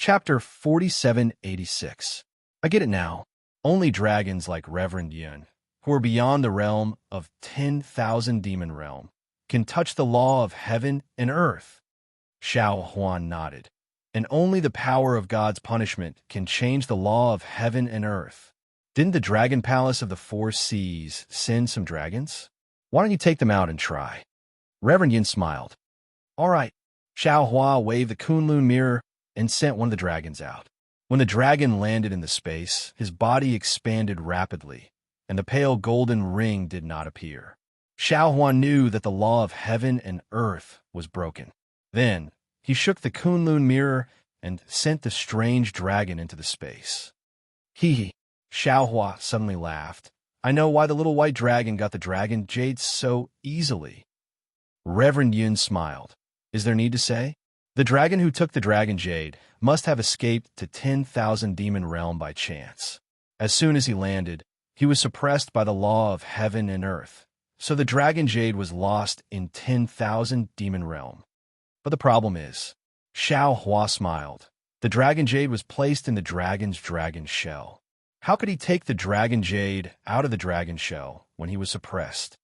Chapter 4786. I get it now. Only dragons like Reverend Yun, who are beyond the realm of 10,000 demon realm, can touch the law of heaven and earth. Xiao Huan nodded. And only the power of God's punishment can change the law of heaven and earth. Didn't the Dragon Palace of the Four Seas send some dragons? Why don't you take them out and try? Reverend Yin smiled. All right. Xiao Hua waved the Kunlun mirror and sent one of the dragons out. When the dragon landed in the space, his body expanded rapidly, and the pale golden ring did not appear. Xiao Hua knew that the law of heaven and earth was broken. Then, he shook the Kunlun mirror and sent the strange dragon into the space. Hee. Xiao Hua suddenly laughed. I know why the little white dragon got the dragon jade so easily. Reverend Yun smiled. Is there need to say? The dragon who took the dragon jade must have escaped to 10,000 demon realm by chance. As soon as he landed, he was suppressed by the law of heaven and earth, so the dragon jade was lost in 10,000 demon realm. But the problem is, Xiao Hua smiled. The dragon jade was placed in the dragon's dragon shell. How could he take the dragon jade out of the dragon shell when he was suppressed?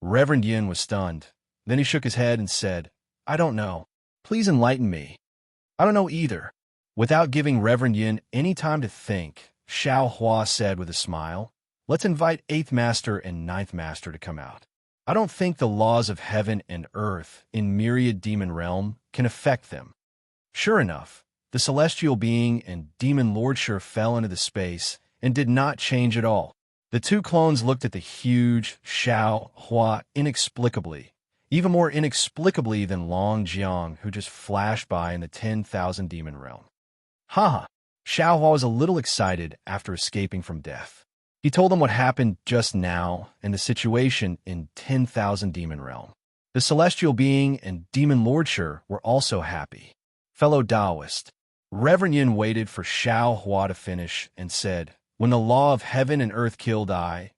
Reverend Yin was stunned. Then he shook his head and said, I don't know. Please enlighten me. I don't know either. Without giving Reverend Yin any time to think, Xiao Hua said with a smile, let's invite 8th Master and 9th Master to come out. I don't think the laws of heaven and earth in myriad demon realm can affect them. Sure enough, the celestial being and demon lordship fell into the space and did not change at all. The two clones looked at the huge Xiao Hua inexplicably, even more inexplicably than Long Jiang, who just flashed by in the 10,000 demon realm. Haha, Xiao Hua was a little excited after escaping from death. He told them what happened just now and the situation in 10,000 demon realm. The celestial being and demon lordship were also happy. Fellow Taoist, Reverend Yin waited for Xiao Hua to finish and said, when the law of heaven and earth killed I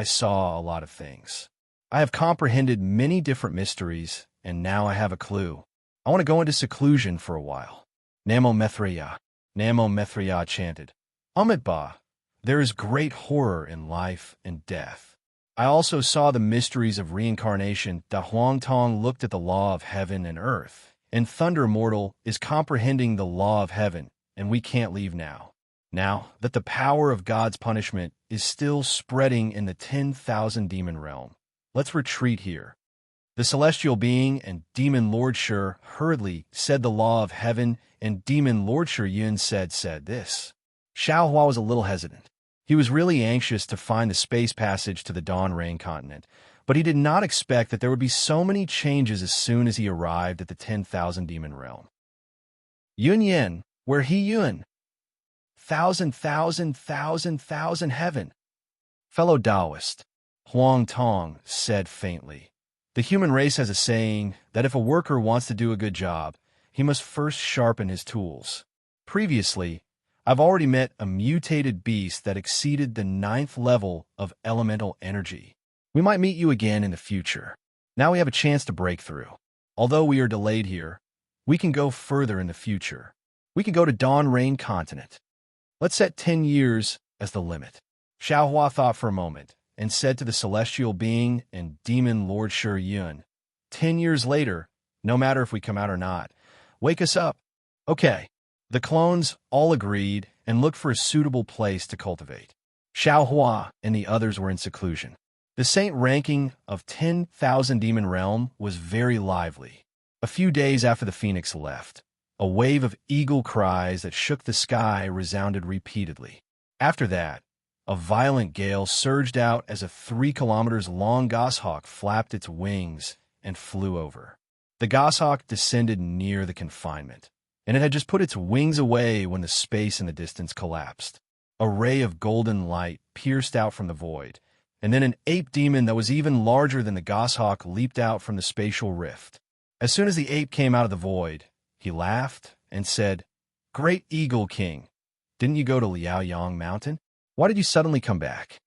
saw a lot of things. I have comprehended many different mysteries, and now I have a clue. I want to go into seclusion for a while. Namo Mithriya chanted. Amitabha, there is great horror in life and death. I also saw the mysteries of reincarnation. Da Huangtong looked at the law of heaven and earth, and Thunder Mortal is comprehending the law of heaven, and we can't leave now. Now that the power of God's punishment is still spreading in the 10,000 demon realm, let's retreat here. The celestial being and demon lordship hurriedly said the law of heaven, and demon lordship Yun said this. Xiao Hua was a little hesitant. He was really anxious to find the space passage to the Dawn Rain continent, but he did not expect that there would be so many changes as soon as he arrived at the 10,000 demon realm. Yun Yin, where he Yun? Thousand heaven. Fellow Taoist, Huang Tong said faintly. The human race has a saying that if a worker wants to do a good job, he must first sharpen his tools. Previously, I've already met a mutated beast that exceeded the 9th level of elemental energy. We might meet you again in the future. Now we have a chance to break through. Although we are delayed here, we can go further in the future. We can go to Dawn Rain continent. Let's set 10 years as the limit. Xiao Hua thought for a moment and said to the celestial being and demon lordship Yun, 10 years later, no matter if we come out or not, wake us up. Okay. The clones all agreed and looked for a suitable place to cultivate. Xiao Hua and the others were in seclusion. The saint ranking of 10,000 demon realm was very lively. A few days after the phoenix left, a wave of eagle cries that shook the sky resounded repeatedly. After that, a violent gale surged out as a 3 kilometers long goshawk flapped its wings and flew over. The goshawk descended near the confinement, and it had just put its wings away when the space in the distance collapsed. A ray of golden light pierced out from the void, and then an ape demon that was even larger than the goshawk leaped out from the spatial rift. As soon as the ape came out of the void, he laughed and said, Great Eagle King, didn't you go to Liaoyang Mountain? Why did you suddenly come back?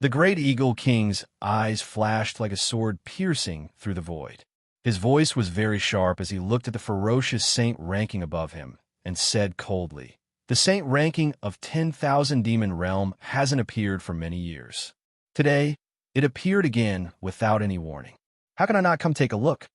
The great Eagle King's eyes flashed like a sword piercing through the void. His voice was very sharp as he looked at the ferocious saint ranking above him and said coldly, "The saint ranking of 10,000 demon realm hasn't appeared for many years. Today, it appeared again without any warning. How can I not come take a look?"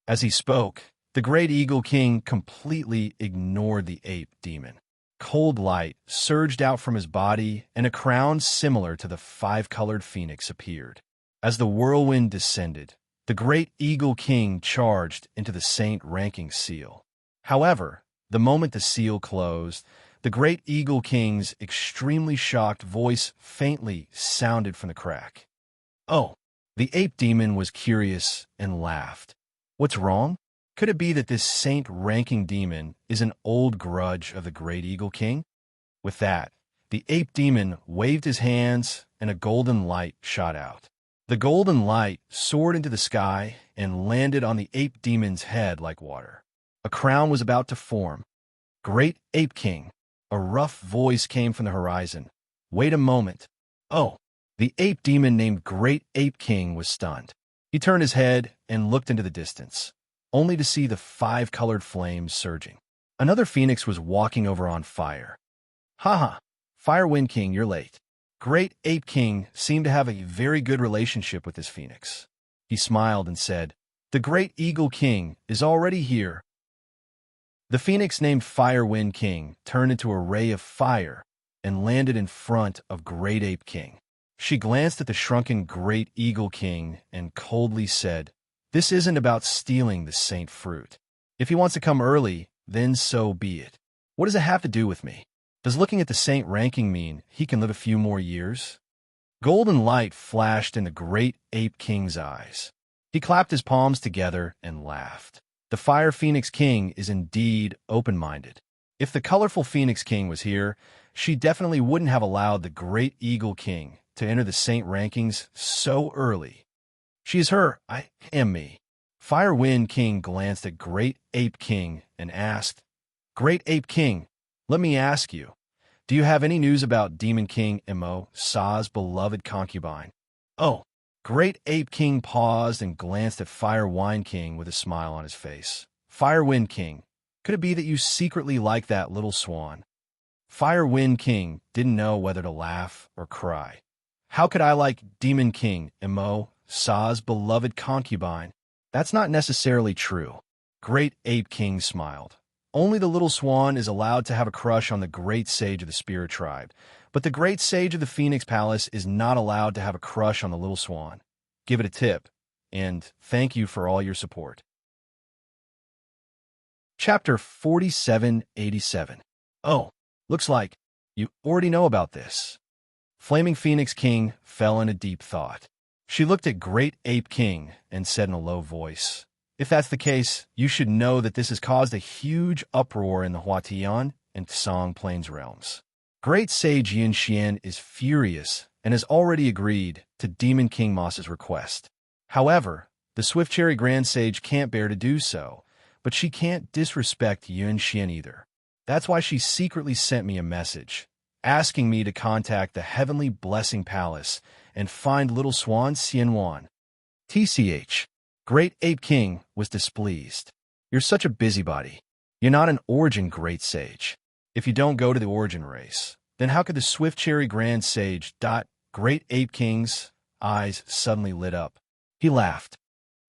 As he spoke, the great eagle king completely ignored the ape demon. Cold light surged out from his body, and a crown similar to the five-colored phoenix appeared. As the whirlwind descended, the great eagle king charged into the saint ranking seal. However, the moment the seal closed, the great eagle king's extremely shocked voice faintly sounded from the crack. "Oh!" The ape demon was curious and laughed. "What's wrong? Could it be that this saint-ranking demon is an old grudge of the great eagle king?" With that, the ape demon waved his hands and a golden light shot out. The golden light soared into the sky and landed on the ape demon's head like water. A crown was about to form. "Great Ape King," a rough voice came from the horizon. "Wait a moment." "Oh!" The ape demon named Great Ape King was stunned. He turned his head and looked into the distance, only to see the five-colored flames surging. Another phoenix was walking over on fire. "Haha, Fire Wind King, you're late." Great Ape King seemed to have a very good relationship with this phoenix. He smiled and said, "The Great Eagle King is already here." The phoenix named Fire Wind King turned into a ray of fire and landed in front of Great Ape King. She glanced at the shrunken Great Eagle King and coldly said, "This isn't about stealing the saint fruit. If he wants to come early, then so be it. What does it have to do with me? Does looking at the saint ranking mean he can live a few more years?" Golden light flashed in the Great Ape King's eyes. He clapped his palms together and laughed. The Fire Phoenix King is indeed open-minded. If the colorful Phoenix King was here, she definitely wouldn't have allowed the Great Eagle King to enter the saint rankings so early. "She is her, I am me." Fire Wind King glanced at Great Ape King and asked, "Great Ape King, let me ask you, do you have any news about Demon King Immerse's beloved concubine?" "Oh." Great Ape King paused and glanced at Fire Wind King with a smile on his face. "Fire Wind King, could it be that you secretly like that little swan?" Fire Wind King didn't know whether to laugh or cry. "How could I like Demon King Immerse's beloved concubine? That's not necessarily true." Great Ape King smiled. "Only the little swan is allowed to have a crush on the great sage of the spirit tribe, but the great sage of the Phoenix Palace is not allowed to have a crush on the little swan. Give it a tip, and thank you for all your support." Chapter 4787. "Oh, looks like you already know about this." Flaming Phoenix King fell into deep thought. She looked at Great Ape King and said in a low voice, "If that's the case, you should know that this has caused a huge uproar in the Huatian and Tsang Plains realms. Great Sage Yin Xian is furious and has already agreed to Demon King Moss's request. However, the Swift Cherry Grand Sage can't bear to do so, but she can't disrespect Yin Xian either. That's why she secretly sent me a message, asking me to contact the Heavenly Blessing Palace and find Little Swan Xianwan." TCH. Great Ape King was displeased. "You're such a busybody. You're not an Origin Great Sage. If you don't go to the Origin race, then how could the Swift Cherry Grand Sage... Great Ape King's eyes suddenly lit up. He laughed.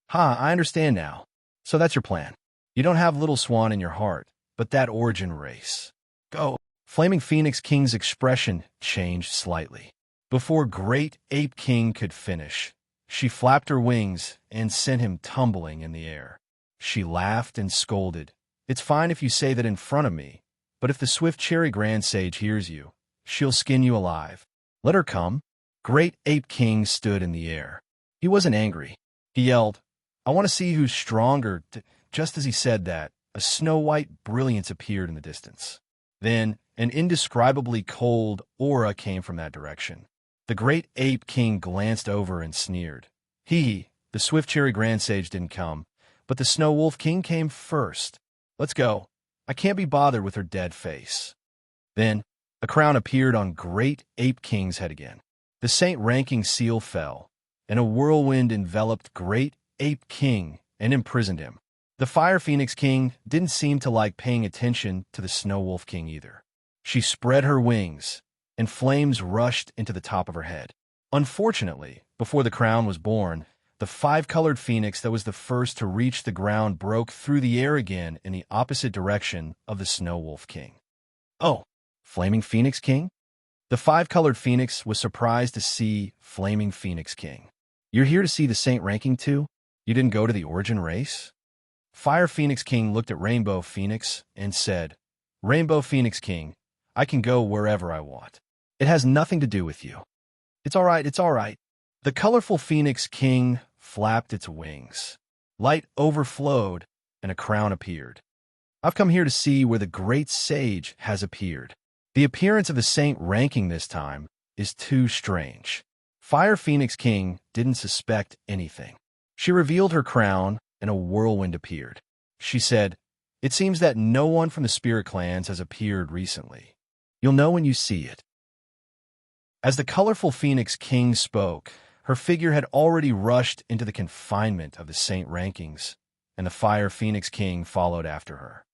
"Ha, I understand now. So that's your plan. You don't have Little Swan in your heart, but that Origin race. Go." Flaming Phoenix King's expression changed slightly. Before Great Ape King could finish, she flapped her wings and sent him tumbling in the air. She laughed and scolded. "It's fine if you say that in front of me, but if the Swift Cherry Grand Sage hears you, she'll skin you alive. Let her come." Great Ape King stood in the air. He wasn't angry. He yelled, "I want to see who's stronger." Just as he said that, a snow-white brilliance appeared in the distance. Then, an indescribably cold aura came from that direction. The Great Ape King glanced over and sneered. The Swift Cherry Grand Sage didn't come, but the Snow Wolf King came first. Let's go. I can't be bothered with her dead face." Then, a crown appeared on Great Ape King's head again. The saint ranking seal fell, and a whirlwind enveloped Great Ape King and imprisoned him. The Fire Phoenix King didn't seem to like paying attention to the Snow Wolf King either. She spread her wings, and flames rushed into the top of her head. Unfortunately, before the crown was born, the five-colored phoenix that was the first to reach the ground broke through the air again in the opposite direction of the Snow Wolf King. Oh, Flaming Phoenix King? The five-colored phoenix was surprised to see Flaming Phoenix King. You're here to see the Saint ranking too? You didn't go to the origin race? Fire Phoenix King looked at Rainbow Phoenix and said, Rainbow Phoenix King, I can go wherever I want. It has nothing to do with you. It's all right, it's all right. The colorful Phoenix King flapped its wings. Light overflowed, and a crown appeared. I've come here to see where the great sage has appeared. The appearance of the saint ranking this time is too strange. Fire Phoenix King didn't suspect anything. She revealed her crown, and a whirlwind appeared. She said, It seems that no one from the spirit clans has appeared recently. You'll know when you see it. As the colorful Phoenix King spoke, her figure had already rushed into the confinement of the saint rankings, and the Fire Phoenix King followed after her.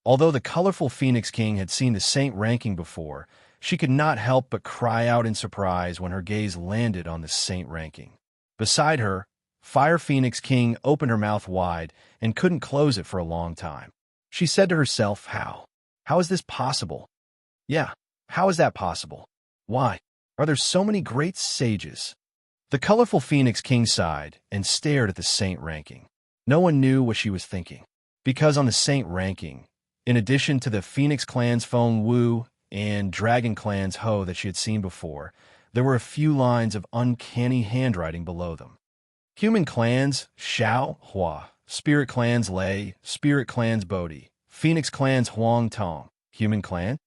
Although the colorful Phoenix King had seen the saint ranking before, she could not help but cry out in surprise when her gaze landed on the saint ranking. Beside her, Fire Phoenix King opened her mouth wide and couldn't close it for a long time. She said to herself, How? How is this possible? Yeah, how is that possible? Why are there so many great sages? The colorful Phoenix King sighed and stared at the saint ranking. No one knew what she was thinking, because on the saint ranking, in addition to the Phoenix Clan's Feng Wu and Dragon Clan's Ho that she had seen before, there were a few lines of uncanny handwriting below them. Human clans Xiao Hua, Spirit Clans Lei, Spirit Clans Bodhi, Phoenix Clans Huang Tong, Human Clan.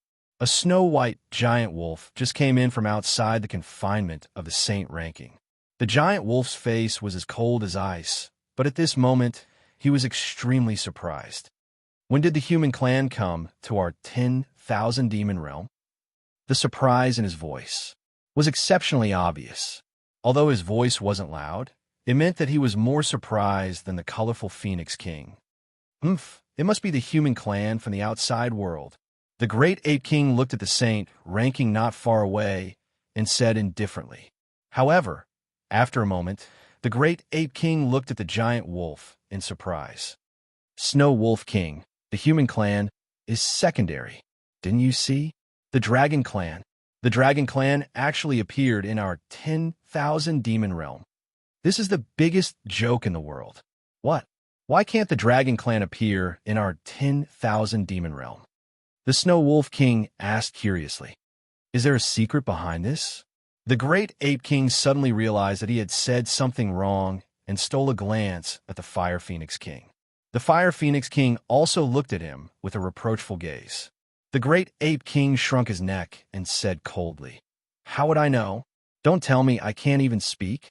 A snow-white giant wolf just came in from outside the confinement of the saint ranking. The giant wolf's face was as cold as ice, but at this moment, he was extremely surprised. When did the human clan come to our 10,000 demon realm? The surprise in his voice was exceptionally obvious. Although his voice wasn't loud, it meant that he was more surprised than the colorful Phoenix King. It must be the human clan from the outside world. The great ape king looked at the saint, ranking not far away, and said indifferently. However, after a moment, the great ape king looked at the giant wolf in surprise. Snow Wolf King, the human clan, is secondary. Didn't you see? The dragon clan. The dragon clan actually appeared in our 10,000 demon realm. This is the biggest joke in the world. What? Why can't the dragon clan appear in our 10,000 demon realm? The Snow Wolf King asked curiously. Is there a secret behind this? The great ape king suddenly realized that he had said something wrong and stole a glance at the Fire Phoenix King. The Fire Phoenix King also looked at him with a reproachful gaze. The great ape king shrunk his neck and said coldly, How would I know? Don't tell me I can't even speak.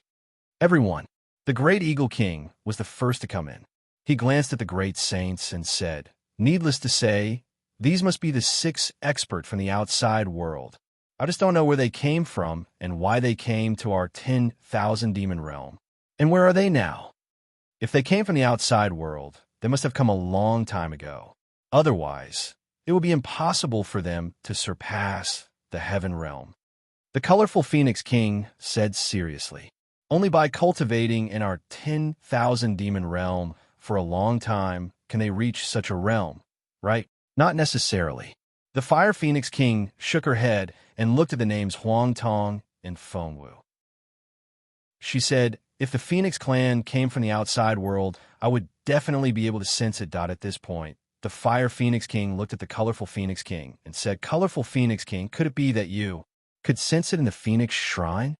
Everyone. The great eagle king was the first to come in. He glanced at the great saints and said, Needless to say, these must be the 6 experts from the outside world. I just don't know where they came from and why they came to our 10,000 demon realm. And where are they now? If they came from the outside world, they must have come a long time ago. Otherwise, it would be impossible for them to surpass the heaven realm. The colorful Phoenix King said seriously, Only by cultivating in our 10,000 demon realm for a long time can they reach such a realm, right? Not necessarily. The Fire Phoenix King shook her head and looked at the names Huang Tong and Feng Wu. She said, If the Phoenix clan came from the outside world, I would definitely be able to sense it. At this point, the Fire Phoenix King looked at the colorful Phoenix King and said, Colorful Phoenix King, could it be that you could sense it in the Phoenix Shrine?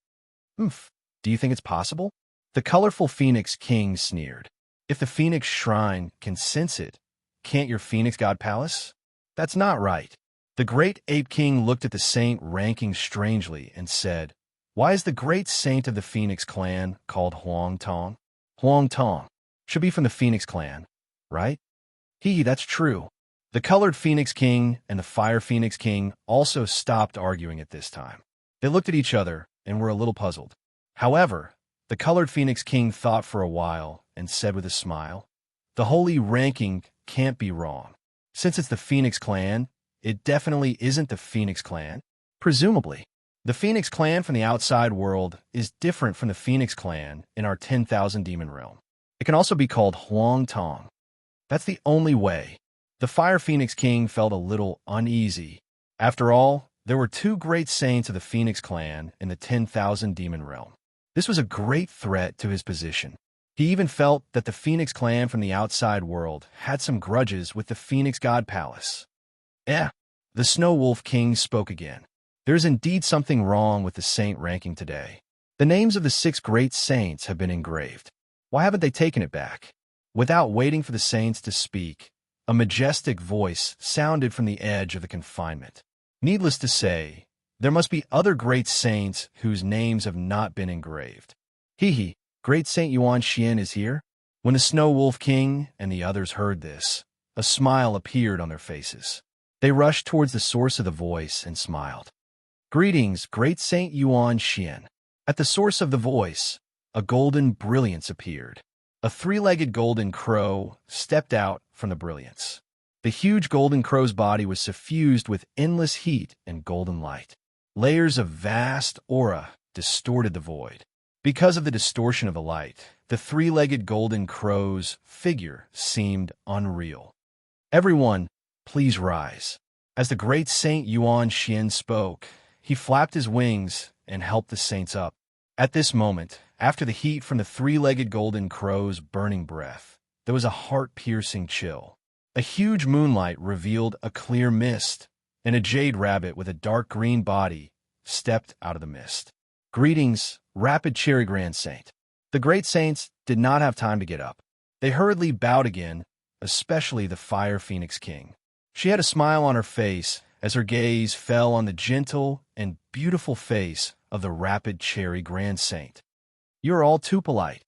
Do you think it's possible? The colorful Phoenix King sneered. If the Phoenix Shrine can sense it, can't your Phoenix God Palace? That's not right. The great ape king looked at the saint ranking strangely and said, Why is the great saint of the Phoenix clan called Huang Tong? Huang Tong should be from the Phoenix clan, right? That's true. The colored Phoenix King and the Fire Phoenix King also stopped arguing at this time. They looked at each other and were a little puzzled. However, the colored Phoenix King thought for a while and said with a smile, The holy ranking can't be wrong. Since it's the Phoenix Clan, it definitely isn't the Phoenix Clan. Presumably, the Phoenix Clan from the outside world is different from the Phoenix Clan in our 10,000 demon realm. It can also be called Huang Tong. That's the only way. The Fire Phoenix King felt a little uneasy. After all, there were two great saints of the Phoenix Clan in the 10,000 demon realm. This was a great threat to his position. He even felt that the Phoenix Clan from the outside world had some grudges with the Phoenix God Palace. The Snow Wolf King spoke again. There is indeed something wrong with the saint ranking today. The names of the 6 great saints have been engraved. Why haven't they taken it back? Without waiting for the saints to speak, a majestic voice sounded from the edge of the confinement. Needless to say, there must be other great saints whose names have not been engraved. Hee, Great Saint Yuan Xian is here? When the Snow Wolf King and the others heard this, a smile appeared on their faces. They rushed towards the source of the voice and smiled. Greetings, Great Saint Yuan Xian. At the source of the voice, a golden brilliance appeared. A 3-legged golden crow stepped out from the brilliance. The huge golden crow's body was suffused with endless heat and golden light. Layers of vast aura distorted the void. Because of the distortion of the light, the 3-legged golden crow's figure seemed unreal. Everyone, please rise. As the great Saint Yuan Xian spoke, he flapped his wings and helped the saints up. At this moment, after the heat from the 3-legged golden crow's burning breath, there was a heart-piercing chill. A huge moonlight revealed a clear mist, and a jade rabbit with a dark green body stepped out of the mist. Greetings, Rapid Cherry Grand Saint. The great saints did not have time to get up. They hurriedly bowed again, especially the Fire Phoenix King. She had a smile on her face as her gaze fell on the gentle and beautiful face of the Rapid Cherry Grand Saint. You're all too polite.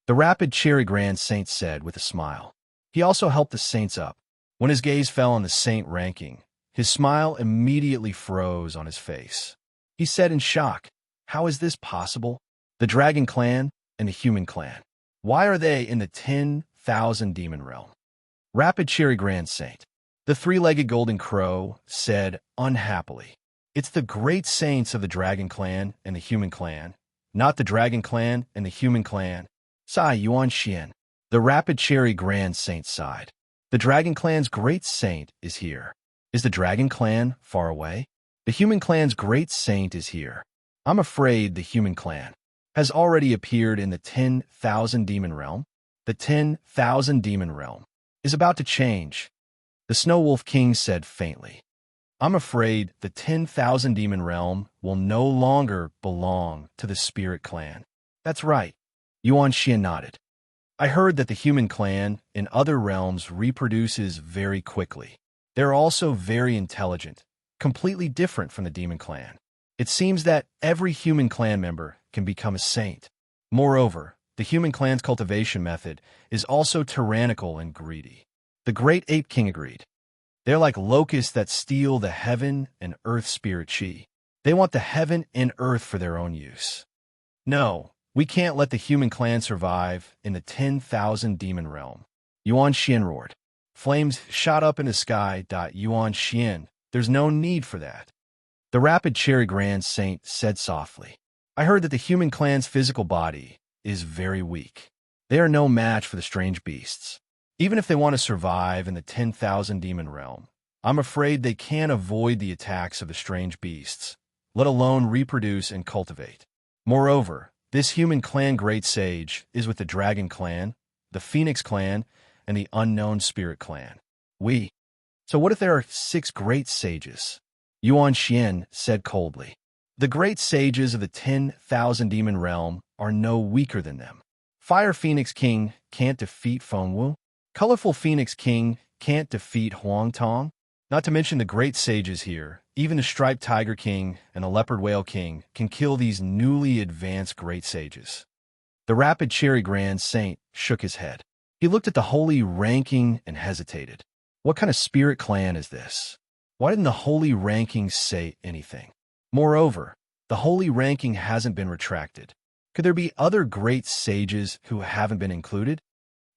The Rapid Cherry Grand Saint said with a smile. He also helped the saints up. When his gaze fell on the saint ranking, his smile immediately froze on his face. He said in shock, "How is this possible? The Dragon Clan and the Human Clan. Why are they in the 10,000 demon realm?" Rapid Cherry Grand Saint. The 3-legged golden crow said unhappily, "It's the great saints of the Dragon Clan and the Human Clan, not the Dragon Clan and the Human Clan." Sigh Yuan Xian. The Rapid Cherry Grand Saint sighed. The Dragon Clan's great saint is here. Is the Dragon Clan far away? The Human Clan's great saint is here. I'm afraid the Human Clan has already appeared in the 10,000 demon realm. The 10,000 demon realm is about to change. The Snow Wolf King said faintly. I'm afraid the 10,000 demon realm will no longer belong to the Spirit Clan. That's right. Yuan Xian nodded. I heard that the Human Clan in other realms reproduces very quickly. They're also very intelligent, completely different from the Demon Clan. It seems that every Human Clan member can become a saint. Moreover, the Human Clan's cultivation method is also tyrannical and greedy. The Great Ape King agreed. They're like locusts that steal the heaven and earth spirit chi. They want the heaven and earth for their own use. No, we can't let the Human Clan survive in the 10,000 demon realm. Yuan Xian roared. Flames shot up in the sky. Yuan Xian, there's no need for that. The Rapid Cherry Grand Saint said softly. I heard that the Human Clan's physical body is very weak. They are no match for the strange beasts. Even if they want to survive in the 10,000 demon realm, I'm afraid they can't avoid the attacks of the strange beasts, let alone reproduce and cultivate. Moreover, this Human Clan Great Sage is with the Dragon Clan, the Phoenix Clan, and the Unknown Spirit Clan. So what if there are 6 great sages? Yuan Xian said coldly. The great sages of the 10,000 demon realm are no weaker than them. Fire Phoenix King can't defeat Fengwu. Colorful Phoenix King can't defeat Huang Tong. Not to mention the great sages here, even the Striped Tiger King and the Leopard Whale King can kill these newly advanced great sages. The Rapid Cherry Grand Saint shook his head. He looked at the holy ranking and hesitated. What kind of spirit clan is this? Why didn't the holy ranking say anything? Moreover, the holy ranking hasn't been retracted. Could there be other great sages who haven't been included?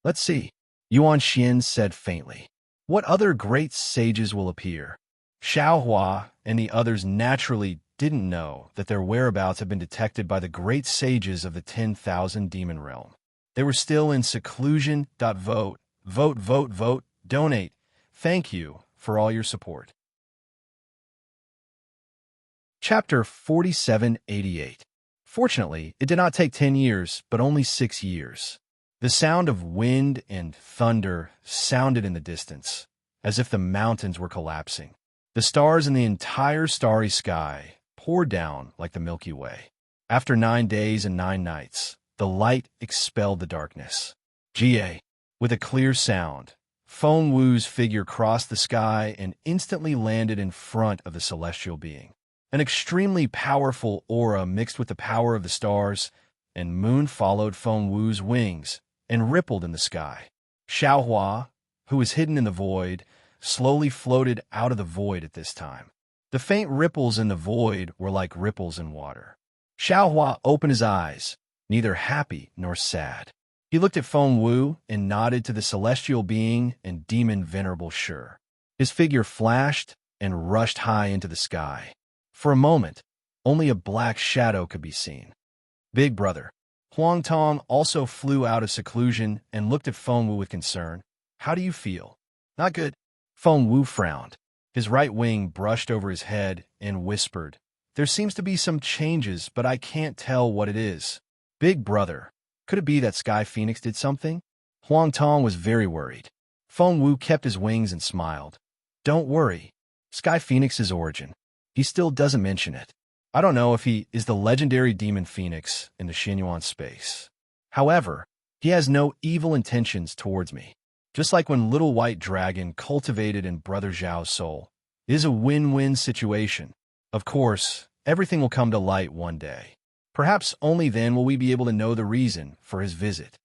Let's see. Yuan Xian said faintly. What other great sages will appear? Xiaohua and the others naturally didn't know that their whereabouts had been detected by the great sages of the 10,000 demon realm. They were still in seclusion. Vote, vote, vote, vote, donate. Thank you for all your support. Chapter 4788. Fortunately, it did not take 10 years, but only 6 years. The sound of wind and thunder sounded in the distance, as if the mountains were collapsing. The stars in the entire starry sky poured down like the Milky Way. After 9 days and 9 nights, the light expelled the darkness. Jie, with a clear sound, Feng Wu's figure crossed the sky and instantly landed in front of the celestial being. An extremely powerful aura mixed with the power of the stars and moon followed Feng Wu's wings and rippled in the sky. Xiaohua, who was hidden in the void, slowly floated out of the void at this time. The faint ripples in the void were like ripples in water. Xiaohua opened his eyes, neither happy nor sad. He looked at Feng Wu and nodded to the celestial being and demon venerable Shi. His figure flashed and rushed high into the sky. For a moment, only a black shadow could be seen. Big brother, Huang Tong also flew out of seclusion and looked at Feng Wu with concern. How do you feel? Not good. Feng Wu frowned. His right wing brushed over his head and whispered, There seems to be some changes, but I can't tell what it is. Big brother, could it be that Sky Phoenix did something? Huang Tong was very worried. Feng Wu kept his wings and smiled. Don't worry. Sky Phoenix's origin. He still doesn't mention it. I don't know if he is the legendary demon phoenix in the Xinyuan space. However, he has no evil intentions towards me. Just like when Little White Dragon cultivated in Brother Zhao's soul. It is a win-win situation. Of course, everything will come to light one day. Perhaps only then will we be able to know the reason for his visit.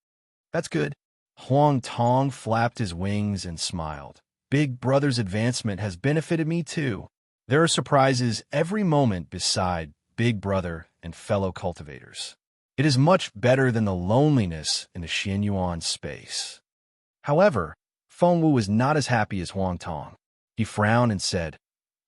That's good. Huang Tong flapped his wings and smiled. Big brother's advancement has benefited me too. There are surprises every moment beside Big Brother and fellow cultivators. It is much better than the loneliness in the Xinyuan space. However, Feng Wu was not as happy as Huang Tong. He frowned and said,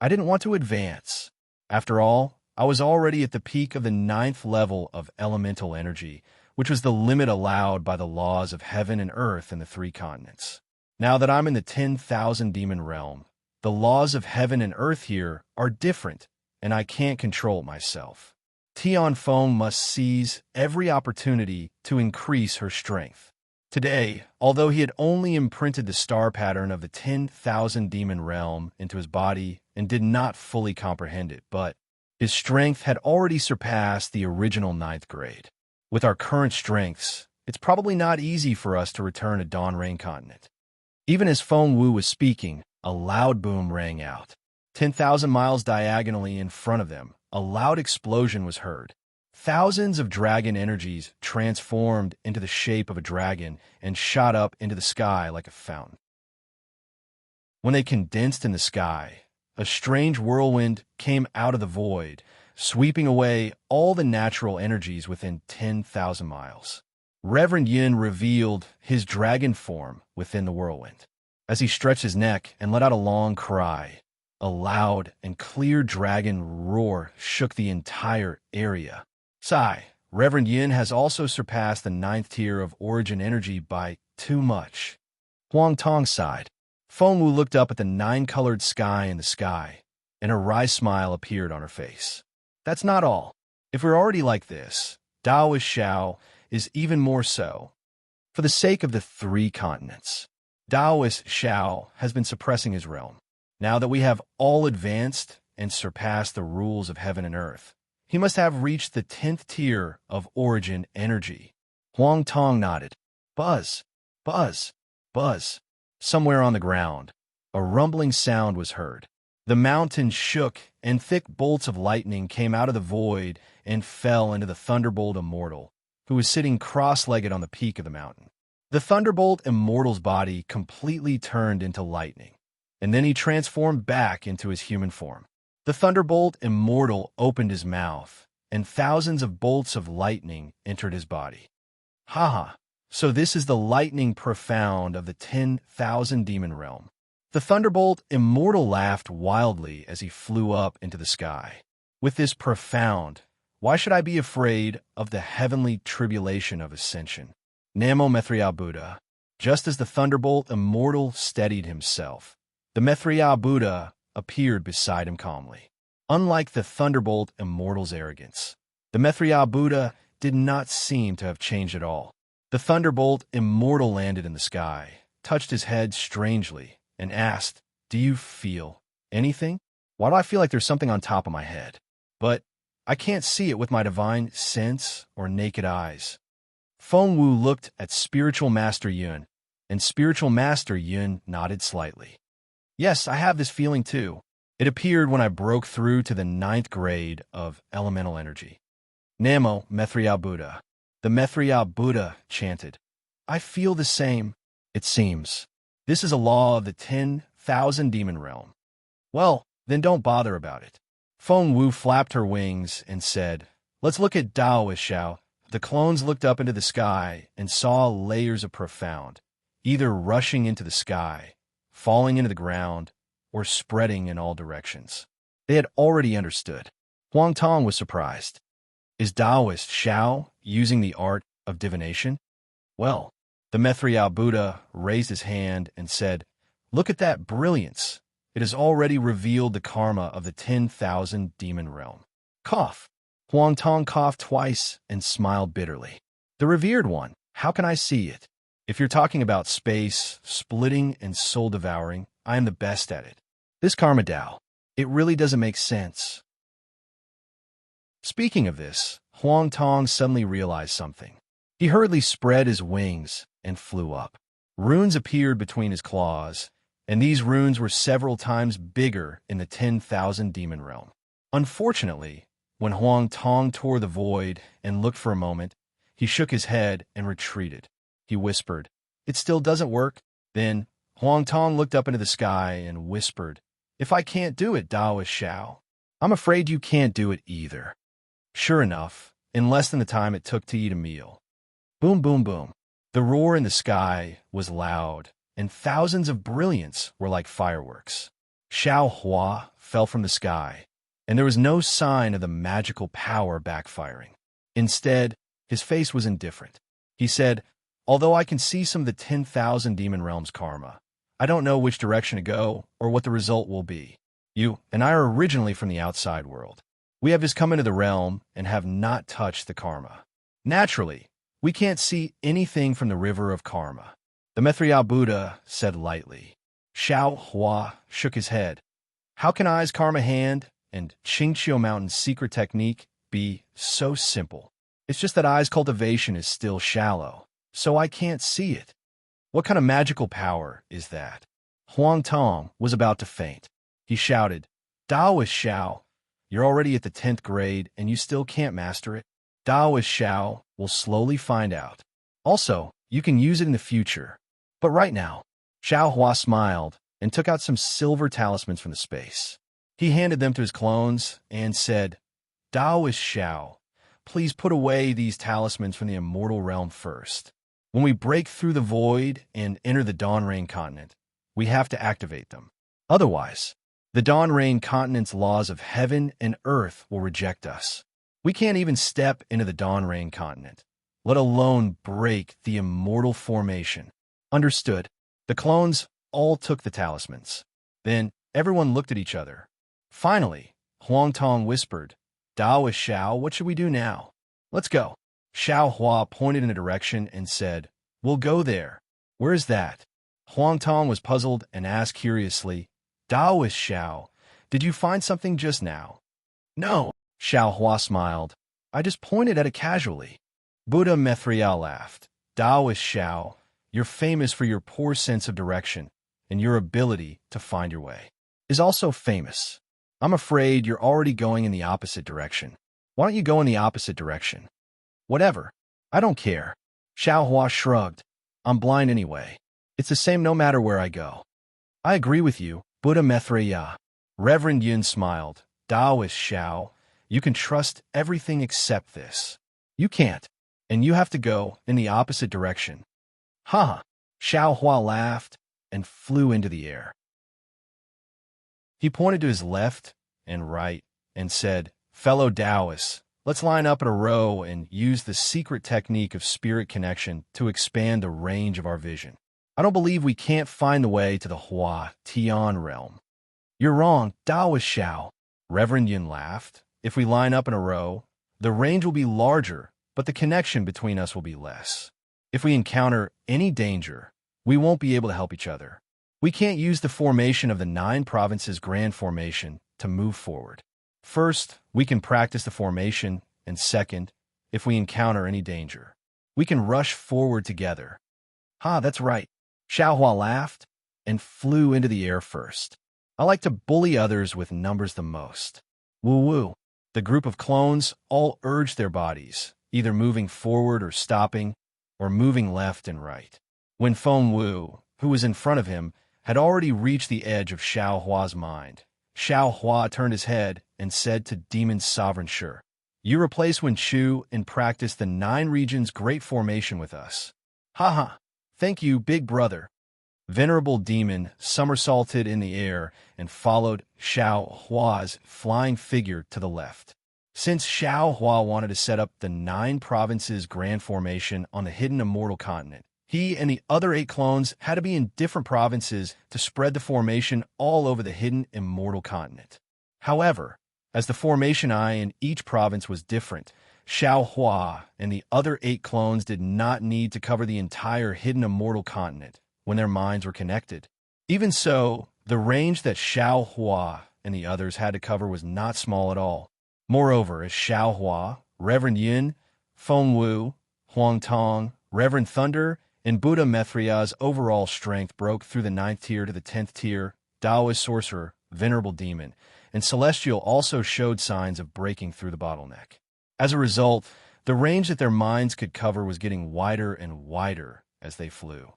I didn't want to advance. After all, I was already at the peak of the 9th level of elemental energy, which was the limit allowed by the laws of heaven and earth in the 3 continents. Now that I'm in the 10,000 demon realm, the laws of heaven and earth here are different, and I can't control it myself. Tianfeng must seize every opportunity to increase her strength. Today, although he had only imprinted the star pattern of the 10,000 demon realm into his body and did not fully comprehend it, but his strength had already surpassed the original 9th grade. With our current strengths, it's probably not easy for us to return to Dawn Rain Continent. Even as Feng Wu was speaking, a loud boom rang out. 10,000 miles diagonally in front of them, a loud explosion was heard. Thousands of dragon energies transformed into the shape of a dragon and shot up into the sky like a fountain. When they condensed in the sky, a strange whirlwind came out of the void, sweeping away all the natural energies within 10,000 miles. Reverend Yin revealed his dragon form within the whirlwind. As he stretched his neck and let out a long cry, a loud and clear dragon roar shook the entire area. Sigh, Reverend Yin has also surpassed the 9th tier of origin energy by too much. Huang Tong sighed. Feng Wu looked up at the 9-colored sky in the sky, and a wry smile appeared on her face. That's not all. If we're already like this, Daoist Xiao is even more so. For the sake of the 3 continents, Daoist Xiao has been suppressing his realm. Now that we have all advanced and surpassed the rules of heaven and earth, he must have reached the 10th tier of origin energy. Huang Tong nodded. Buzz, buzz, buzz. Somewhere on the ground, a rumbling sound was heard. The mountain shook, and thick bolts of lightning came out of the void and fell into the Thunderbolt Immortal, who was sitting cross-legged on the peak of the mountain. The Thunderbolt Immortal's body completely turned into lightning, and then he transformed back into his human form. The Thunderbolt Immortal opened his mouth, and thousands of bolts of lightning entered his body. Ha ha! So this is the lightning profound of the 10,000 demon realm. The thunderbolt immortal laughed wildly as he flew up into the sky. With this profound, why should I be afraid of the heavenly tribulation of ascension? Namo Mithriya Buddha. Just as the thunderbolt immortal steadied himself, the Mithriya Buddha appeared beside him calmly. Unlike the thunderbolt immortal's arrogance, the Mithriya Buddha did not seem to have changed at all. The thunderbolt immortal landed in the sky, touched his head strangely, and asked, "Do you feel anything? Why do I feel like there's something on top of my head? But I can't see it with my divine sense or naked eyes." Feng Wu looked at Spiritual Master Yun, and Spiritual Master Yun nodded slightly. "Yes, I have this feeling too. It appeared when I broke through to the 9th grade of elemental energy." Namo Mithriya Buddha. The Mithriya Buddha chanted, "I feel the same, it seems. This is a law of the 10,000 demon realm." "Well, then don't bother about it." Feng Wu flapped her wings and said, "Let's look at Taoist Xiao." The clones looked up into the sky and saw layers of profound, either rushing into the sky, falling into the ground, or spreading in all directions. They had already understood. Huang Tong was surprised. Is Taoist Xiao using the art of divination? Well, the Mithriya Buddha raised his hand and said, "Look at that brilliance. It has already revealed the karma of the 10,000 demon realm." Cough. Huang Tong coughed twice and smiled bitterly. "The revered one, how can I see it? If you're talking about space, splitting, and soul-devouring, I am the best at it. This karma Tao, it really doesn't make sense." Speaking of this, Huang Tong suddenly realized something. He hurriedly spread his wings and flew up. Runes appeared between his claws, and these runes were several times bigger in the 10,000 demon realm. Unfortunately, when Huang Tong tore the void and looked for a moment, he shook his head and retreated. He whispered, "It still doesn't work." Then Huang Tong looked up into the sky and whispered, "If I can't do it, Taoist Xiao, I'm afraid you can't do it either." Sure enough, in less than the time it took to eat a meal. Boom, boom, boom. The roar in the sky was loud, and thousands of brilliance were like fireworks. Xiao Hua fell from the sky, and there was no sign of the magical power backfiring. Instead, his face was indifferent. He said, "Although I can see some of the 10,000 demon realms karma, I don't know which direction to go or what the result will be. You and I are originally from the outside world. We have just come into the realm and have not touched the karma. Naturally, we can't see anything from the river of karma." The Mithriya Buddha said lightly. Xiao Hua shook his head. "How can I's karma hand and Qingqiu Mountain's secret technique be so simple? It's just that I's cultivation is still shallow, so I can't see it. What kind of magical power is that?" Huang Tong was about to faint. He shouted, "Taoist Xiao, you're already at the 10th grade and you still can't master it. Taoist Xiao will slowly find out. Also, you can use it in the future. But right now," Xiao Hua smiled and took out some silver talismans from the space. He handed them to his clones and said, "Taoist Xiao, please put away these talismans from the immortal realm first. When we break through the void and enter the Dawn Rain continent, we have to activate them. Otherwise, the Dawn Rain continent's laws of heaven and earth will reject us. We can't even step into the Dawn Rain continent, let alone break the immortal formation." Understood. The clones all took the talismans. Then everyone looked at each other. Finally, Huang Tong whispered, "Taoist Xiao, what should we do now?" "Let's go." Xiao Hua pointed in a direction and said, "We'll go there." "Where is that?" Huang Tong was puzzled and asked curiously, "Taoist Xiao, did you find something just now?" "No," Xiao Hua smiled. "I just pointed at it casually." Buddha Mithriya laughed. "Taoist Xiao, you're famous for your poor sense of direction, and your ability to find your way is also famous. I'm afraid you're already going in the opposite direction. Why don't you go in the opposite direction?" "Whatever. I don't care." Xiao Hua shrugged. "I'm blind anyway. It's the same no matter where I go." "I agree with you, Buddha Mithriya." Reverend Yun smiled. "Taoist Xiao, you can trust everything except this. You can't. and you have to go in the opposite direction. Ha ha! Xiao Hua laughed and flew into the air. He pointed to his left and right and said, "Fellow Taoists, let's line up in a row and use the secret technique of spirit connection to expand the range of our vision. I don't believe we can't find the way to the Hua Tian realm." "You're wrong, Taoist Xiao," Reverend Yin laughed. "If we line up in a row, the range will be larger, but the connection between us will be less. If we encounter any danger, we won't be able to help each other. We can't use the formation of the 9 provinces grand formation to move forward. First, we can practice the formation, and second, if we encounter any danger, we can rush forward together." "Ha, that's right." Xiao Hua laughed and flew into the air first. "I like to bully others with numbers the most." Woo-woo. The group of clones all urged their bodies, either moving forward or stopping, or moving left and right. When Feng Wu, who was in front of him, had already reached the edge of Xiao Hua's mind, Xiao Hua turned his head and said to Demon Sovereign Sure, "You replace Wen Chu and practice the 9 regions great formation with us." "Ha ha! Thank you, big brother." Venerable Demon somersaulted in the air and followed Xiao Hua's flying figure to the left. Since Xiao Hua wanted to set up the 9 provinces grand formation on the hidden immortal continent, he and the other 8 clones had to be in different provinces to spread the formation all over the hidden immortal continent. However, as the formation eye in each province was different, Xiao Hua and the other 8 clones did not need to cover the entire hidden immortal continent when their minds were connected. Even so, the range that Xiao Hua and the others had to cover was not small at all. Moreover, as Xiao Hua, Reverend Yin, Feng Wu, Huang Tong, Reverend Thunder, and Buddha Mithria's overall strength broke through the 9th tier to the 10th tier, Taoist Sorcerer, Venerable Demon, and Celestial also showed signs of breaking through the bottleneck. As a result, the range that their minds could cover was getting wider and wider as they flew.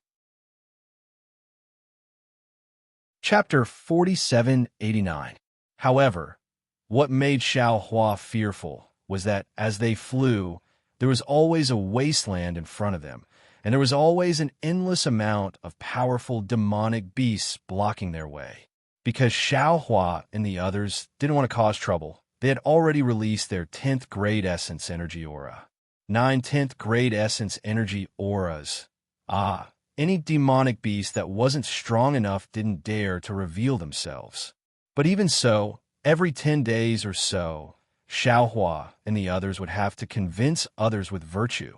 Chapter 4789. However, what made Xiao Hua fearful was that, as they flew, there was always a wasteland in front of them, and there was always an endless amount of powerful demonic beasts blocking their way. Because Xiao Hua and the others didn't want to cause trouble, they had already released their 10th grade essence energy aura. 9 10th grade essence energy auras. Any demonic beast that wasn't strong enough didn't dare to reveal themselves. But even so, every 10 days or so, Xiao Hua and the others would have to convince others with virtue.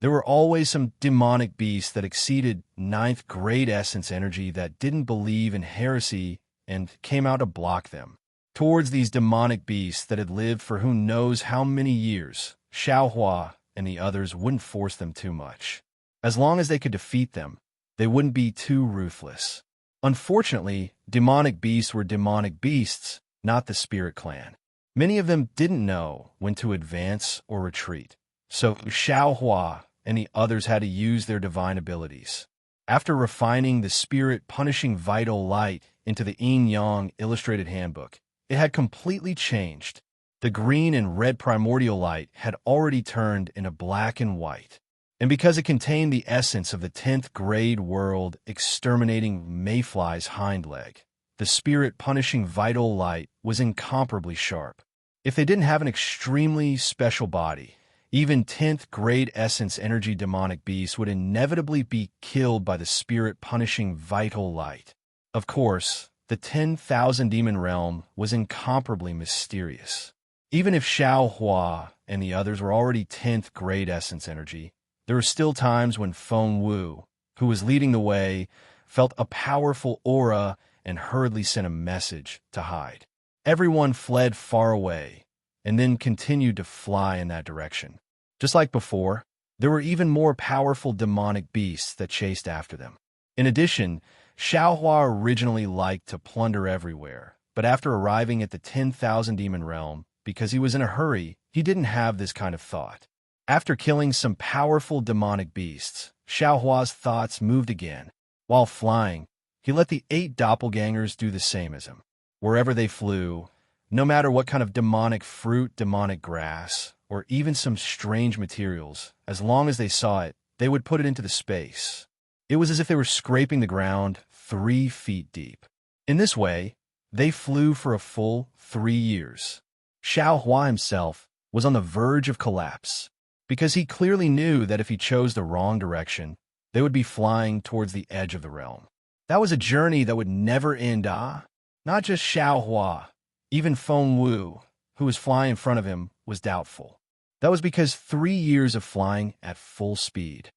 There were always some demonic beasts that exceeded 9th grade essence energy that didn't believe in heresy and came out to block them. Towards these demonic beasts that had lived for who knows how many years, Xiao Hua and the others wouldn't force them too much. As long as they could defeat them, they wouldn't be too ruthless. Unfortunately, demonic beasts were demonic beasts, not the Spirit Clan. Many of them didn't know when to advance or retreat, so Xiao Hua and the others had to use their divine abilities. After refining the spirit-punishing vital light into the Yin-Yang Illustrated Handbook, it had completely changed. The green and red primordial light had already turned into black and white. And because it contained the essence of the 10th grade world exterminating mayfly's hind leg, the spirit-punishing vital light was incomparably sharp. If they didn't have an extremely special body, even 10th grade essence energy demonic beasts would inevitably be killed by the spirit-punishing vital light. Of course, the 10,000 demon realm was incomparably mysterious. Even if Xiao Hua and the others were already 10th grade essence energy, there were still times when Feng Wu, who was leading the way, felt a powerful aura and hurriedly sent a message to hide. Everyone fled far away and then continued to fly in that direction. Just like before, there were even more powerful demonic beasts that chased after them. In addition, Xiao Hua originally liked to plunder everywhere, but after arriving at the 10,000 demon realm, because he was in a hurry, he didn't have this kind of thought. After killing some powerful demonic beasts, Xiao Hua's thoughts moved again. While flying, he let the 8 doppelgangers do the same as him. Wherever they flew, no matter what kind of demonic fruit, demonic grass, or even some strange materials. As long as they saw it, they would put it into the space. It was as if they were scraping the ground 3 feet deep. In this way, they flew for a full 3 years. Xiao Hua himself was on the verge of collapse, because he clearly knew that if he chose the wrong direction, they would be flying towards the edge of the realm. That was a journey that would never end. Not just Xiao Hua, even Feng Wu, who was flying in front of him, was doubtful. That was because 3 years of flying at full speed.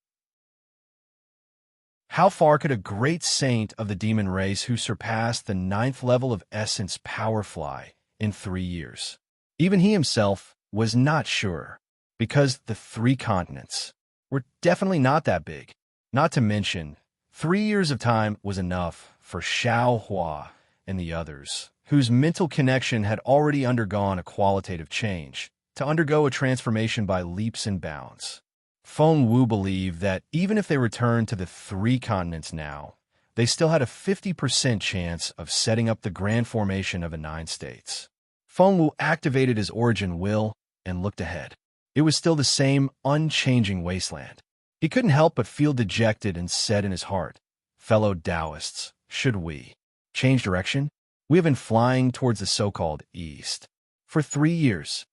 How far could a great saint of the demon race who surpassed the 9th level of essence power fly in 3 years? Even he himself was not sure, because the 3 continents were definitely not that big. Not to mention, 3 years of time was enough for Xiao Hua and the others, whose mental connection had already undergone a qualitative change, to undergo a transformation by leaps and bounds. Feng Wu believed that even if they returned to the 3 continents now, they still had a 50% chance of setting up the grand formation of the 9 states. Feng Wu activated his origin will and looked ahead. It was still the same unchanging wasteland. He couldn't help but feel dejected and said in his heart, "Fellow Taoists, should we change direction? We have been flying towards the so-called east for 3 years.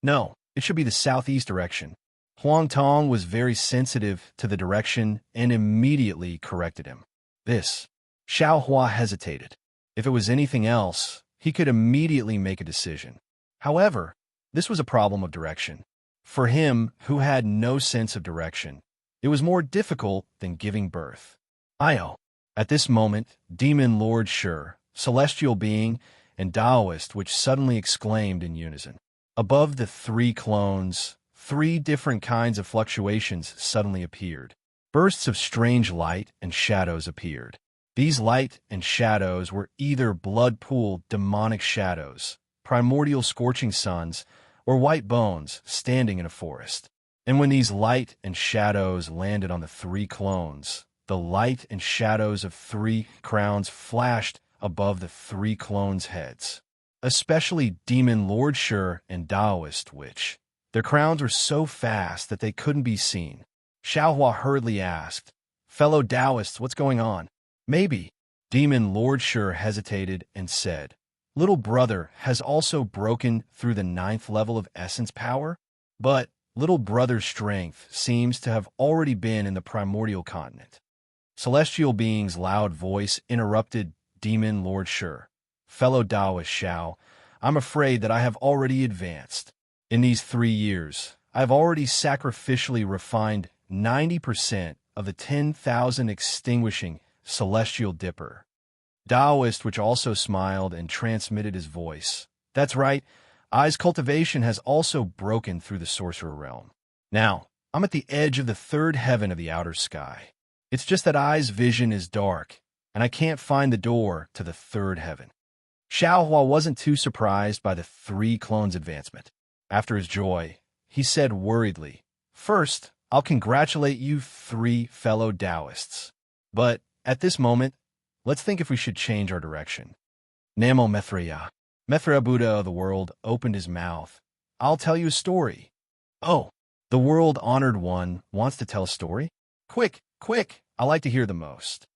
No, it should be the southeast direction." Huang Tong was very sensitive to the direction and immediately corrected him. This. Xiao Hua hesitated. If it was anything else, he could immediately make a decision. However, this was a problem of direction. For him, who had no sense of direction, it was more difficult than giving birth. Io. At this moment, Demon Lord Shi, celestial being, and Taoist, which suddenly exclaimed in unison. Above the 3 clones, 3 different kinds of fluctuations suddenly appeared. Bursts of strange light and shadows appeared. These light and shadows were either blood-pool demonic shadows, primordial scorching suns, or white bones standing in a forest. And when these light and shadows landed on the 3 clones, the light and shadows of 3 crowns flashed above the 3 clones' heads, especially Demon Lord Shi and Taoist Witch. Their crowns were so fast that they couldn't be seen. Xiao Hua hurriedly asked, "Fellow Taoists, what's going on?" "Maybe." Demon Lord Shi hesitated and said, "Little brother has also broken through the 9th level of essence power, but little brother's strength seems to have already been in the primordial continent." Celestial being's loud voice interrupted Demon Lord Shi. "Fellow Taoist Xiao, I'm afraid that I have already advanced. In these 3 years, I have already sacrificially refined 90% of the 10,000 extinguishing celestial dipper." Taoist, which also smiled and transmitted his voice. "That's right, I's cultivation has also broken through the sorcerer realm. Now, I'm at the edge of the 3rd heaven of the outer sky. It's just that I's vision is dark, and I can't find the door to the 3rd heaven." Xiao Hua wasn't too surprised by the 3 clones' advancement. After his joy, he said worriedly, "First, I'll congratulate you 3 fellow Taoists. But at this moment, let's think if we should change our direction." Namo Mithriya. Mithriya Buddha of the world opened his mouth. "I'll tell you a story." "Oh, the world-honored one wants to tell a story? Quick, quick, I like to hear the most."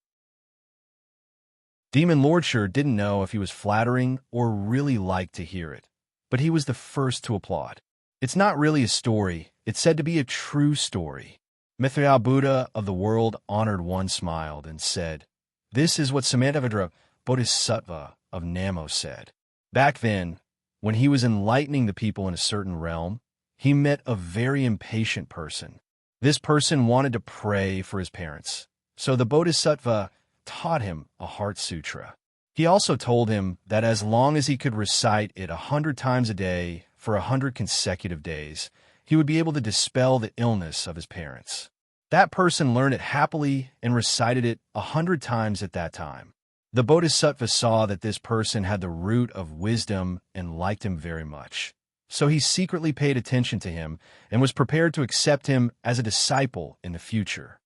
Demon Lord Shi didn't know if he was flattering or really liked to hear it, but he was the first to applaud. "It's not really a story, it's said to be a true story." Mithriya Buddha of the world-honored one smiled and said, "This is what Samantabhadra Bodhisattva of Namo said. Back then, when he was enlightening the people in a certain realm, he met a very impatient person. This person wanted to pray for his parents, so the Bodhisattva taught him a heart sutra. He also told him that as long as he could recite it 100 times a day for 100 consecutive days, he would be able to dispel the illness of his parents. That person learned it happily and recited it 100 times at that time. The Bodhisattva saw that this person had the root of wisdom and liked him very much. So he secretly paid attention to him and was prepared to accept him as a disciple in the future.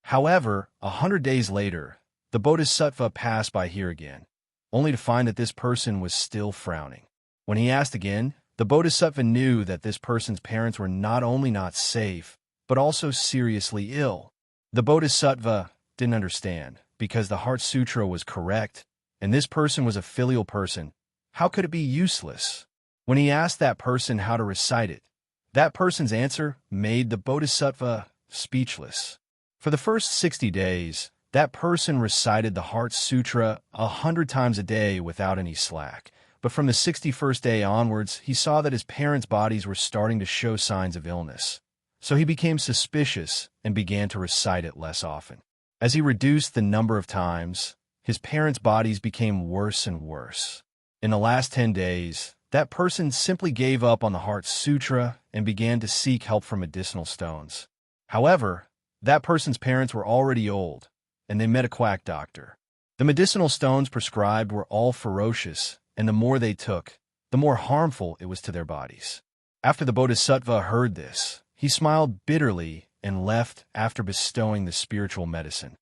However, 100 days later, the Bodhisattva passed by here again, only to find that this person was still frowning. When he asked again, The Bodhisattva knew that this person's parents were not only not safe, but also seriously ill. The Bodhisattva didn't understand, because the Heart Sutra was correct, and this person was a filial person. How could it be useless? When he asked that person how to recite it, that person's answer made the Bodhisattva speechless. For the first 60 days, that person recited the Heart Sutra 100 times a day without any slack. But from the 61st day onwards, he saw that his parents' bodies were starting to show signs of illness. So he became suspicious and began to recite it less often. As he reduced the number of times, his parents' bodies became worse and worse. In the last 10 days, that person simply gave up on the Heart Sutra and began to seek help from medicinal stones. However, that person's parents were already old, and they met a quack doctor. The medicinal stones prescribed were all ferocious, and the more they took, the more harmful it was to their bodies. After the Bodhisattva heard this, he smiled bitterly and left after bestowing the spiritual medicine.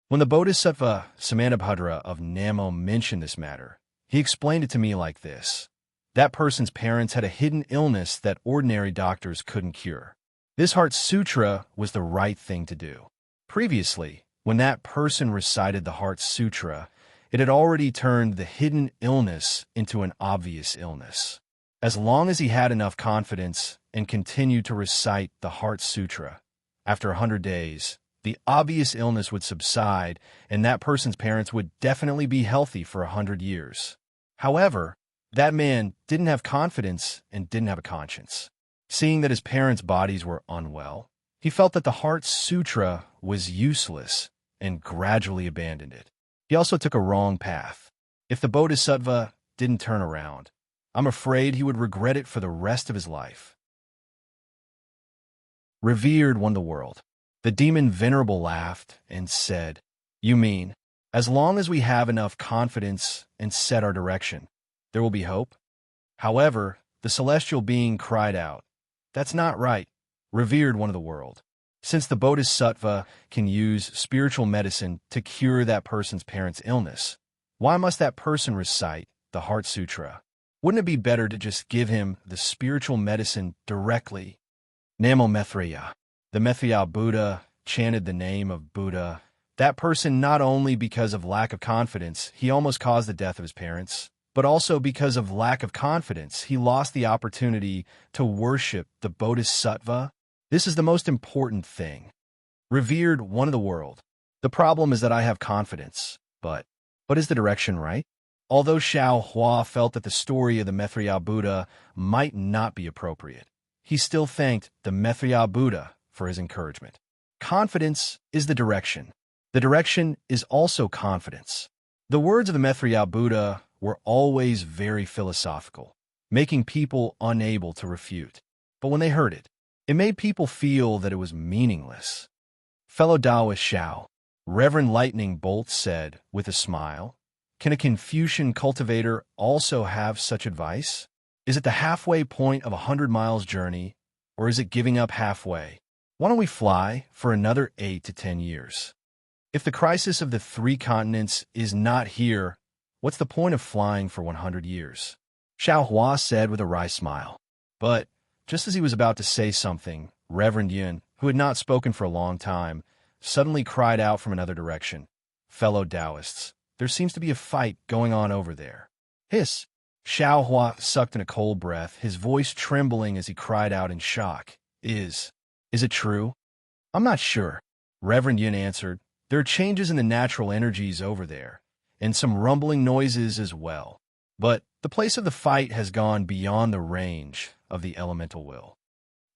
When the Bodhisattva Samantabhadra of Namo mentioned this matter, he explained it to me like this. That person's parents had a hidden illness that ordinary doctors couldn't cure. This Heart Sutra was the right thing to do. Previously, when that person recited the Heart Sutra, it had already turned the hidden illness into an obvious illness. As long as he had enough confidence and continued to recite the Heart Sutra, after 100 days, the obvious illness would subside and that person's parents would definitely be healthy for 100 years. However, that man didn't have confidence and didn't have a conscience. Seeing that his parents' bodies were unwell, he felt that the Heart Sutra was useless and gradually abandoned it. He also took a wrong path. If the Bodhisattva didn't turn around, I'm afraid he would regret it for the rest of his life. Revered won the world. The demon Venerable laughed and said, "You mean, as long as we have enough confidence and set our direction, there will be hope?" However, the celestial being cried out, "That's not right." Revered one of the world. Since the Bodhisattva can use spiritual medicine to cure that person's parents' illness, why must that person recite the Heart Sutra? Wouldn't it be better to just give him the spiritual medicine directly? Namo Maitreya. The Maitreya Buddha chanted the name of Buddha. That person, not only because of lack of confidence, he almost caused the death of his parents, but also because of lack of confidence, he lost the opportunity to worship the Bodhisattva. This is the most important thing. Revered one of the world. The problem is that I have confidence, but is the direction right? Although Xiao Hua felt that the story of the Maitreya Buddha might not be appropriate, he still thanked the Maitreya Buddha for his encouragement. Confidence is the direction. The direction is also confidence. The words of the Maitreya Buddha were always very philosophical, making people unable to refute. But when they heard it, it made people feel that it was meaningless. Fellow Taoist Xiao, Reverend Lightning Bolt said with a smile, "Can a Confucian cultivator also have such advice? Is it the halfway point of 100 miles journey, or is it giving up halfway? Why don't we fly for another 8 to 10 years? If the crisis of the 3 continents is not here, what's the point of flying for 100 years?" Xiao Hua said with a wry smile. But just as he was about to say something, Reverend Yun, who had not spoken for a long time, suddenly cried out from another direction, "Fellow Taoists, there seems to be a fight going on over there." Hiss! Xiao Hua sucked in a cold breath, his voice trembling as he cried out in shock. Is it true?" "I'm not sure," Reverend Yun answered. "There are changes in the natural energies over there, and some rumbling noises as well. But the place of the fight has gone beyond the range of the elemental will."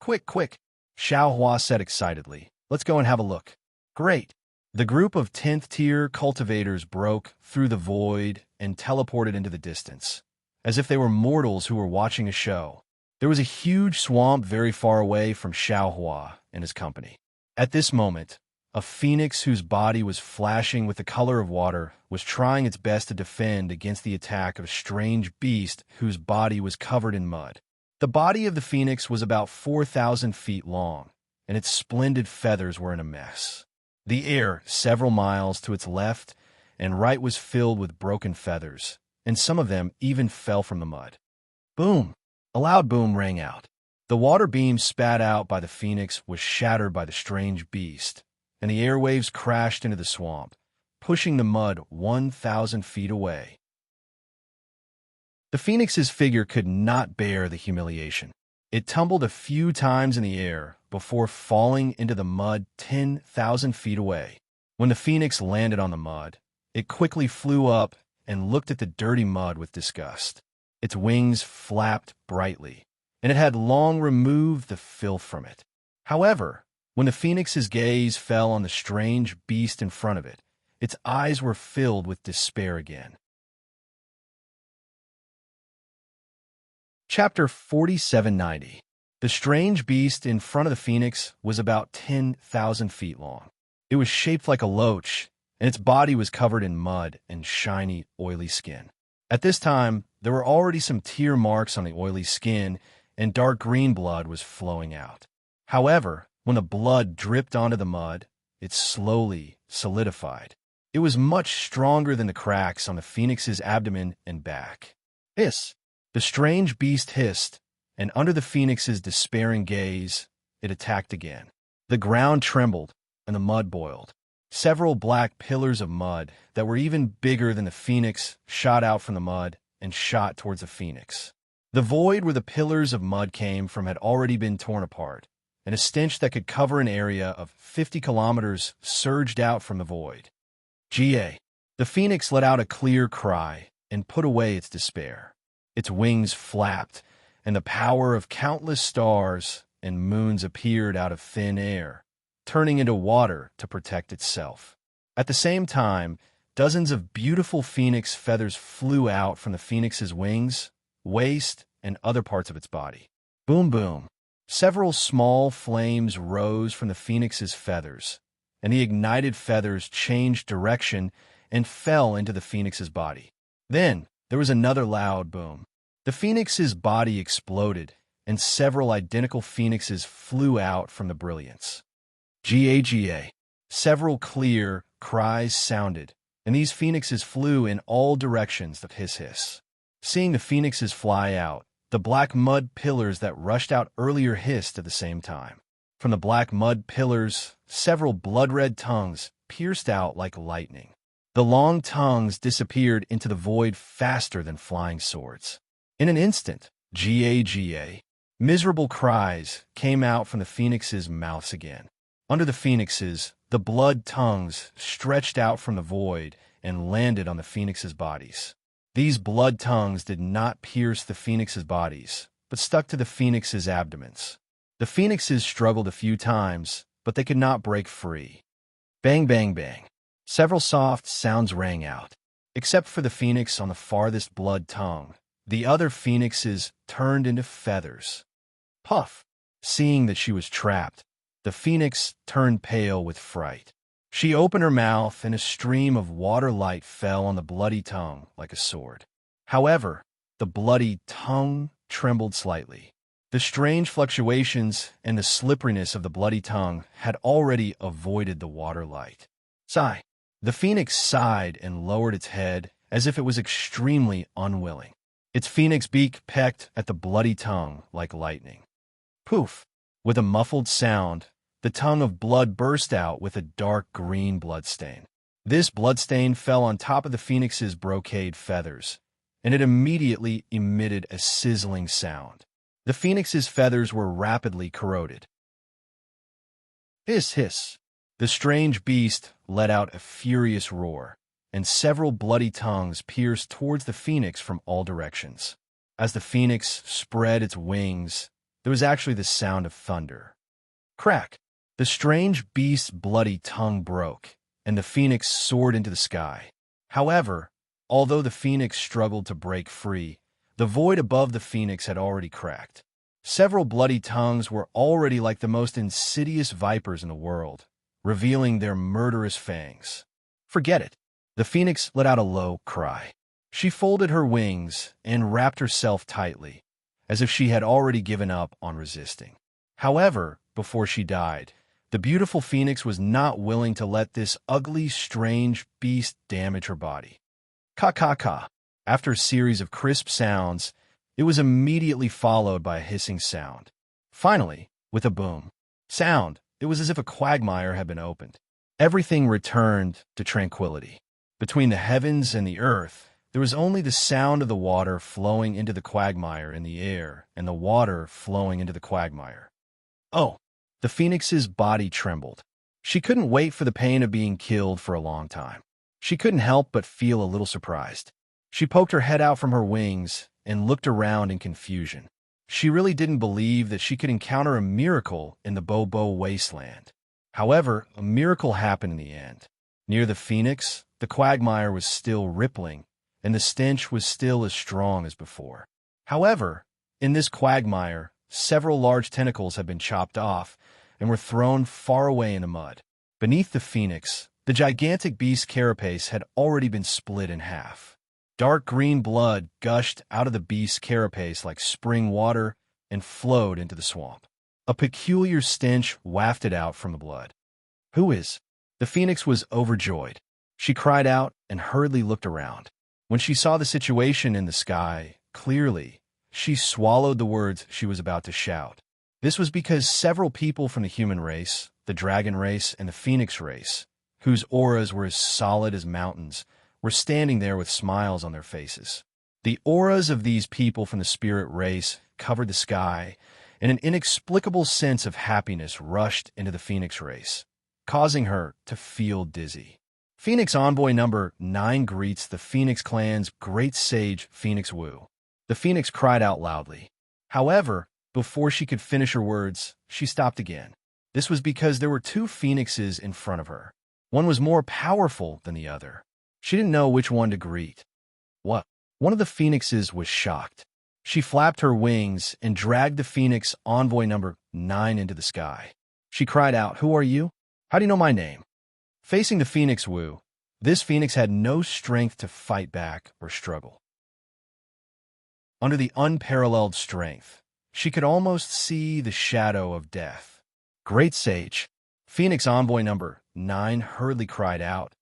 Quick, quick, Xiao Hua said excitedly. "Let's go and have a look." Great. The group of 10th tier cultivators broke through the void and teleported into the distance, as if they were mortals who were watching a show. There was a huge swamp very far away from Xiao Hua and his company. At this moment, a phoenix whose body was flashing with the color of water was trying its best to defend against the attack of a strange beast whose body was covered in mud. The body of the phoenix was about 4,000 feet long, and its splendid feathers were in a mess. The air several miles to its left and right was filled with broken feathers, and some of them even fell from the mud. Boom! A loud boom rang out. The water beam spat out by the phoenix was shattered by the strange beast, and the airwaves crashed into the swamp, pushing the mud 1,000 feet away. The phoenix's figure could not bear the humiliation. It tumbled a few times in the air before falling into the mud 10,000 feet away. When the phoenix landed on the mud, it quickly flew up and looked at the dirty mud with disgust. Its wings flapped brightly, and it had long removed the filth from it. However, when the phoenix's gaze fell on the strange beast in front of it, its eyes were filled with despair again. Chapter 4790. The strange beast in front of the phoenix was about 10,000 feet long. It was shaped like a loach, and its body was covered in mud and shiny, oily skin. At this time, there were already some tear marks on the oily skin, and dark green blood was flowing out. However, when the blood dripped onto the mud, it slowly solidified. It was much stronger than the cracks on the phoenix's abdomen and back. Hiss! The strange beast hissed, and under the phoenix's despairing gaze, it attacked again. The ground trembled, and the mud boiled. Several black pillars of mud that were even bigger than the phoenix shot out from the mud and shot towards the phoenix. The void where the pillars of mud came from had already been torn apart, and a stench that could cover an area of 50 kilometers surged out from the void. Ga. The phoenix let out a clear cry and put away its despair. Its wings flapped, and the power of countless stars and moons appeared out of thin air, turning into water to protect itself. At the same time, dozens of beautiful phoenix feathers flew out from the phoenix's wings, waist, and other parts of its body. Boom, boom. Several small flames rose from the phoenix's feathers, and the ignited feathers changed direction and fell into the phoenix's body. Then there was another loud boom. The phoenix's body exploded, and several identical phoenixes flew out from the brilliance. Ga. Several clear cries sounded, and these phoenixes flew in all directions of hiss. Seeing the phoenixes fly out, the black mud pillars that rushed out earlier hissed at the same time. From the black mud pillars, several blood-red tongues pierced out like lightning. The long tongues disappeared into the void faster than flying swords. In an instant, Ga. Miserable cries came out from the phoenix's mouths again. Under the phoenixes, the blood tongues stretched out from the void and landed on the phoenix's bodies. These blood tongues did not pierce the phoenix's bodies, but stuck to the phoenix's abdomens. The phoenixes struggled a few times, but they could not break free. Bang, bang, bang. Several soft sounds rang out. Except for the phoenix on the farthest blood tongue, the other phoenixes turned into feathers. Puff! Seeing that she was trapped, the phoenix turned pale with fright. She opened her mouth, and a stream of water light fell on the bloody tongue like a sword. However, the bloody tongue trembled slightly. The strange fluctuations and the slipperiness of the bloody tongue had already avoided the water light. Sigh. The phoenix sighed and lowered its head as if it was extremely unwilling. Its phoenix beak pecked at the bloody tongue like lightning. Poof! With a muffled sound, the tongue of blood burst out with a dark green bloodstain. This bloodstain fell on top of the phoenix's brocade feathers, and it immediately emitted a sizzling sound. The phoenix's feathers were rapidly corroded. Hiss, hiss! The strange beast let out a furious roar, and several bloody tongues pierced towards the phoenix from all directions. As the phoenix spread its wings, there was actually the sound of thunder. Crack! The strange beast's bloody tongue broke, and the phoenix soared into the sky. However, although the phoenix struggled to break free, the void above the phoenix had already cracked. Several bloody tongues were already like the most insidious vipers in the world, revealing their murderous fangs. Forget it. The phoenix let out a low cry. She folded her wings and wrapped herself tightly, as if she had already given up on resisting. However, before she died, the beautiful phoenix was not willing to let this ugly, strange beast damage her body. Ka ka ka. After a series of crisp sounds, It was immediately followed by a hissing sound. Finally, with a boom sound, it was as if a quagmire had been opened. Everything returned to tranquility. Between the heavens and the earth, there was only the sound of the water flowing into the quagmire in the air and the water flowing into the quagmire. Oh, the phoenix's body trembled. She couldn't wait for the pain of being killed for a long time. She couldn't help but feel a little surprised. She poked her head out from her wings and looked around in confusion. She really didn't believe that she could encounter a miracle in the Bobo wasteland. However, a miracle happened in the end. Near the phoenix, the quagmire was still rippling, and the stench was still as strong as before. However, in this quagmire, several large tentacles had been chopped off and were thrown far away in the mud. Beneath the phoenix, the gigantic beast's carapace had already been split in half. Dark green blood gushed out of the beast's carapace like spring water and flowed into the swamp. A peculiar stench wafted out from the blood. "Who is?" The phoenix was overjoyed. She cried out and hurriedly looked around. When she saw the situation in the sky clearly, she swallowed the words she was about to shout. This was because several people from the human race, the dragon race, and the phoenix race, whose auras were as solid as mountains, were standing there with smiles on their faces. The auras of these people from the spirit race covered the sky, and an inexplicable sense of happiness rushed into the phoenix race, causing her to feel dizzy. Phoenix Envoy number 9 greets the Phoenix Clan's great sage Phoenix Wu. The phoenix cried out loudly. However, before she could finish her words, she stopped again. This was because there were two phoenixes in front of her. One was more powerful than the other. She didn't know which one to greet. What? One of the phoenixes was shocked. She flapped her wings and dragged the Phoenix Envoy number 9 into the sky. She cried out, "Who are you? How do you know my name?" Facing the Phoenix Wu, this phoenix had no strength to fight back or struggle. Under the unparalleled strength, she could almost see the shadow of death. "Great sage," Phoenix Envoy number 9 hurriedly cried out.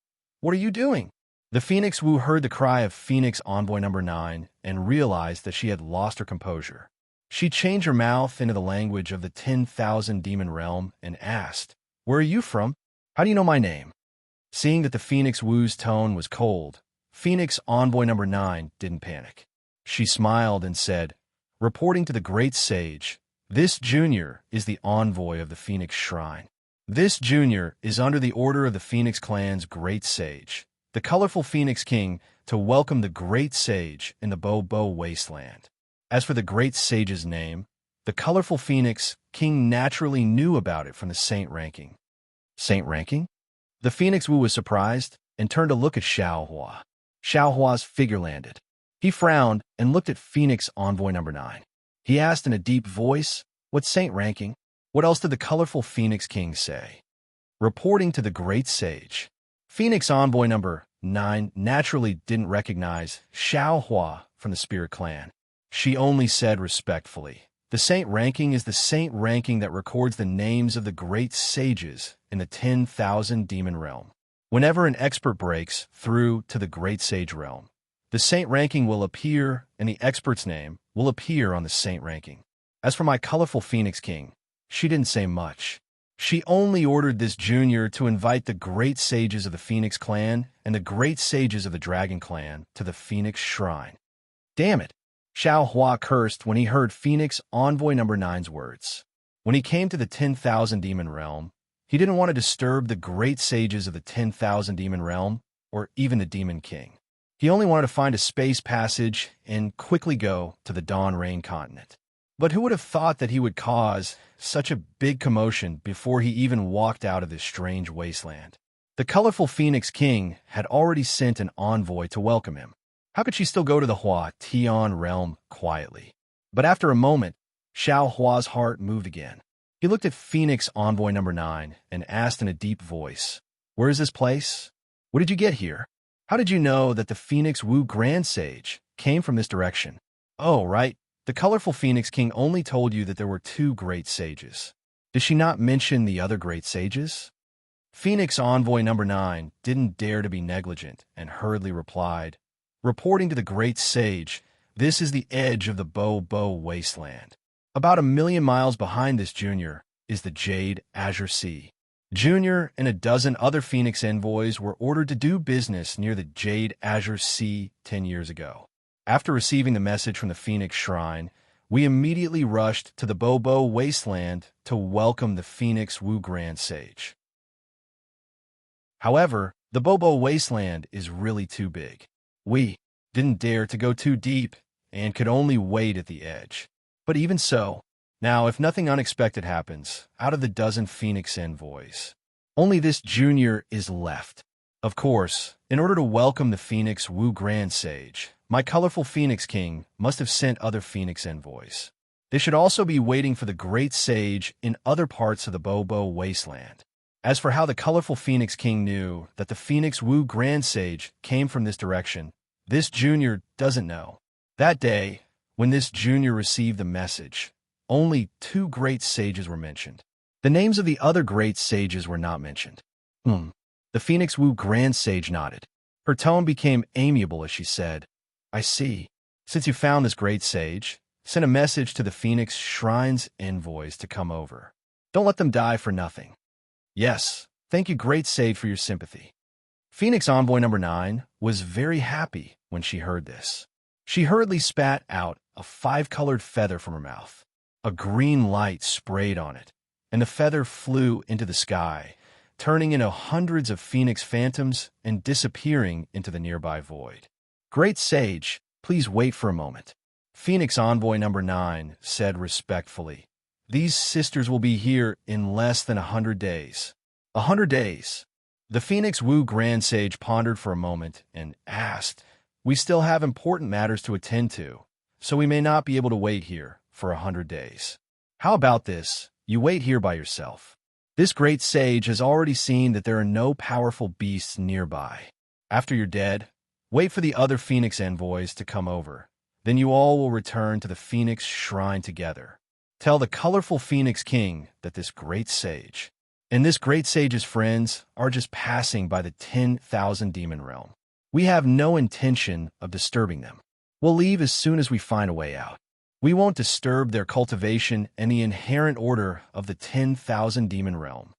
"What are you doing?" The Phoenix Wu heard the cry of Phoenix Envoy number 9 and realized that she had lost her composure. She changed her mouth into the language of the 10,000 demon realm and asked, "Where are you from? How do you know my name?" Seeing that the Phoenix Wu's tone was cold, Phoenix Envoy number 9 didn't panic. She smiled and said, "Reporting to the great sage, this junior is the envoy of the Phoenix Shrine. This junior is under the order of the Phoenix Clan's great sage, the colorful Phoenix King, to welcome the great sage in the Bobo wasteland." As for the great sage's name, the colorful Phoenix King naturally knew about it from the saint ranking. Saint ranking? The Phoenix Wu was surprised and turned to look at Xiao Hua. Xiao Hua's figure landed. He frowned and looked at Phoenix Envoy number 9. He asked in a deep voice, "What saint ranking?" What else did the colorful Phoenix King say? Reporting to the great sage. Phoenix Envoy number 9 naturally didn't recognize Xiao Hua from the Spirit Clan. She only said respectfully, "The saint ranking is the saint ranking that records the names of the great sages in the 10,000 demon realm. Whenever an expert breaks through to the great sage realm, the saint ranking will appear and the expert's name will appear on the saint ranking." As for my colorful Phoenix King, she didn't say much. She only ordered this junior to invite the great sages of the Phoenix Clan and the great sages of the Dragon Clan to the Phoenix Shrine. Damn it! Xiao Hua cursed when he heard Phoenix Envoy number 9's words. When he came to the 10,000 demon realm, he didn't want to disturb the great sages of the 10,000 demon realm or even the Demon King. He only wanted to find a space passage and quickly go to the Dawn Rain continent. But who would have thought that he would cause such a big commotion before he even walked out of this strange wasteland? The colorful Phoenix King had already sent an envoy to welcome him. How could she still go to the Hua Tian realm quietly? But after a moment, Xiao Hua's heart moved again. He looked at Phoenix Envoy number 9 and asked in a deep voice, "Where is this place? What did you get here? How did you know that the Phoenix Wu Grand Sage came from this direction?" "Oh, right. The colorful Phoenix King only told you that there were 2 great sages. Did she not mention the other great sages?" Phoenix Envoy number 9 didn't dare to be negligent and hurriedly replied, "Reporting to the great sage, This is the edge of the Bo wasteland. About 1,000,000 miles behind this, Junior, is the Jade Azure Sea. Junior and a dozen other Phoenix envoys were ordered to do business near the Jade Azure Sea 10 years ago. After receiving the message from the Phoenix Shrine, we immediately rushed to the Bo wasteland to welcome the Phoenix Wu Grand Sage. However, the Bo wasteland is really too big. We didn't dare to go too deep and could only wait at the edge. But even so, now if nothing unexpected happens, out of the dozen Phoenix envoys, only this Junior is left. Of course, in order to welcome the Phoenix Wu Grand Sage, my colorful Phoenix King must have sent other Phoenix envoys. They should also be waiting for the Great Sage in other parts of the Bo wasteland. As for how the colorful Phoenix King knew that the Phoenix Wu Grand Sage came from this direction, this Junior doesn't know. That day, when this Junior received the message, only 2 great sages were mentioned. The names of the other great sages were not mentioned. The Phoenix Wu Grand Sage nodded. Her tone became amiable as she said, I see. Since you found this great sage, send a message to the Phoenix Shrine's envoys to come over. Don't let them die for nothing. Yes, thank you, great sage, for your sympathy. Phoenix Envoy number 9 was very happy when she heard this. She hurriedly spat out a 5-colored feather from her mouth. A green light sprayed on it, and the feather flew into the sky, turning into hundreds of Phoenix phantoms and disappearing into the nearby void. Great Sage, please wait for a moment. Phoenix Envoy number 9 said respectfully, These sisters will be here in less than 100 days. 100 days? The Phoenix Wu Grand Sage pondered for a moment and asked, We still have important matters to attend to, so we may not be able to wait here for 100 days. How about this? You wait here by yourself. This great sage has already seen that there are no powerful beasts nearby. After you're dead, wait for the other Phoenix envoys to come over. Then you all will return to the Phoenix Shrine together. Tell the colorful Phoenix King that this great sage and this great sage's friends are just passing by the 10,000 demon realm. We have no intention of disturbing them. We'll leave as soon as we find a way out. We won't disturb their cultivation and the inherent order of the 10,000 demon realm.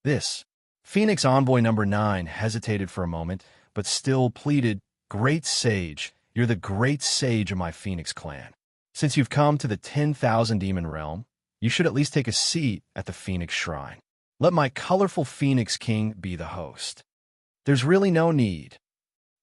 This Phoenix Envoy number 9 hesitated for a moment, but still pleaded, Great Sage, you're the great sage of my Phoenix clan. Since you've come to the 10,000 demon realm, you should at least take a seat at the Phoenix Shrine. Let my colorful Phoenix King be the host. There's really no need.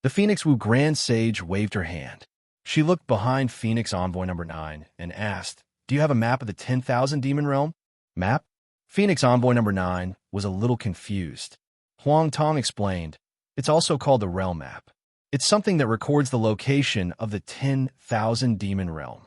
The Phoenix Wu Grand Sage waved her hand. She looked behind Phoenix Envoy number 9 and asked, Do you have a map of the 10,000 demon realm? Map? Phoenix Envoy number 9 was a little confused. Huang Tong explained, It's also called the realm map. It's something that records the location of the 10,000 demon realm.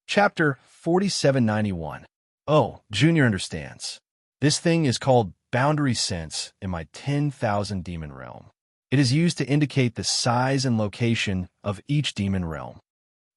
Chapter 4791. Oh, Junior understands. This thing is called Boundary Sense in my 10,000 demon realm. It is used to indicate the size and location of each demon realm.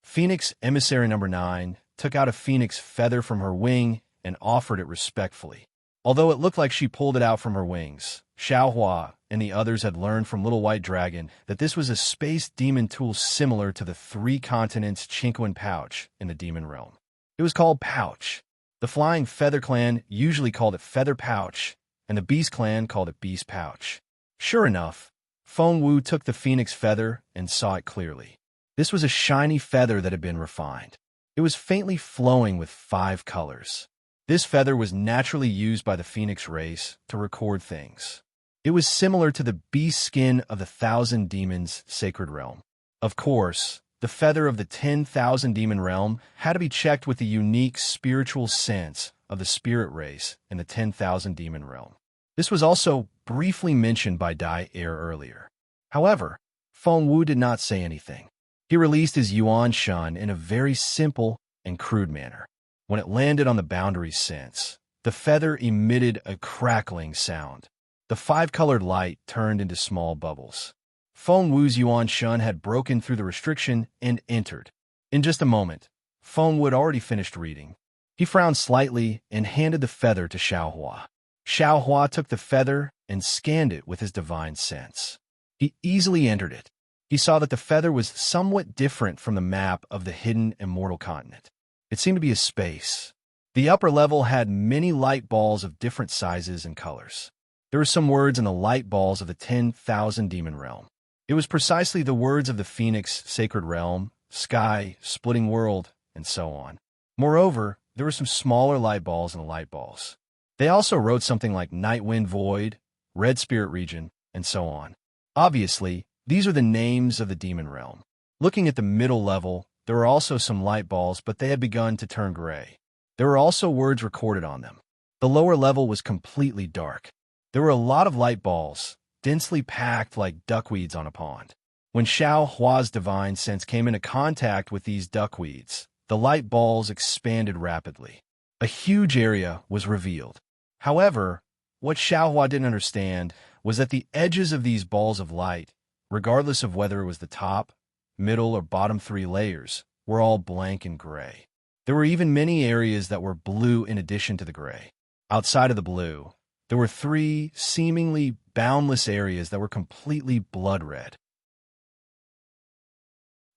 Phoenix Emissary number 9 took out a phoenix feather from her wing and offered it respectfully. Although it looked like she pulled it out from her wings, Xiaohua and the others had learned from Little White Dragon that this was a space demon tool similar to the 3 continents Chinquan pouch in the demon realm. It was called Pouch. The Flying Feather Clan usually called it Feather Pouch, and the Beast Clan called it Beast Pouch. Sure enough, Feng Wu took the phoenix feather and saw it clearly. This was a shiny feather that had been refined. It was faintly flowing with 5 colors. This feather was naturally used by the phoenix race to record things. It was similar to the beast skin of the 1,000 demons sacred realm. Of course, the feather of the 10,000 demon realm had to be checked with the unique spiritual sense of the spirit race in the 10,000 demon realm. This was also briefly mentioned by Dai Air earlier. However, Feng Wu did not say anything. He released his Yuan Shun in a very simple and crude manner. When it landed on the boundary sense, the feather emitted a crackling sound. The 5-colored light turned into small bubbles. Feng Wu's Yuan Shun had broken through the restriction and entered. In just a moment, Feng Wu had already finished reading. He frowned slightly and handed the feather to Xiaohua. Xiaohua took the feather and scanned it with his divine sense. He easily entered it. He saw that the feather was somewhat different from the map of the hidden immortal continent. It seemed to be a space. The upper level had many light balls of different sizes and colors. There were some words in the light balls of the 10,000 demon realm. It was precisely the words of the Phoenix sacred realm, sky, splitting world, and so on. Moreover, there were some smaller light balls in the light balls. They also wrote something like Night Wind Void, Red Spirit Region, and so on. Obviously, these are the names of the demon realm. Looking at the middle level, there were also some light balls, but they had begun to turn gray. There were also words recorded on them. The lower level was completely dark. There were a lot of light balls, densely packed like duckweeds on a pond. When Xiao Hua's divine sense came into contact with these duckweeds, the light balls expanded rapidly. A huge area was revealed. However, what Xiao Hua didn't understand was that the edges of these balls of light, regardless of whether it was the top, middle, or bottom 3 layers, were all blank and gray. There were even many areas that were blue in addition to the gray. Outside of the blue, there were 3 seemingly boundless areas that were completely blood red.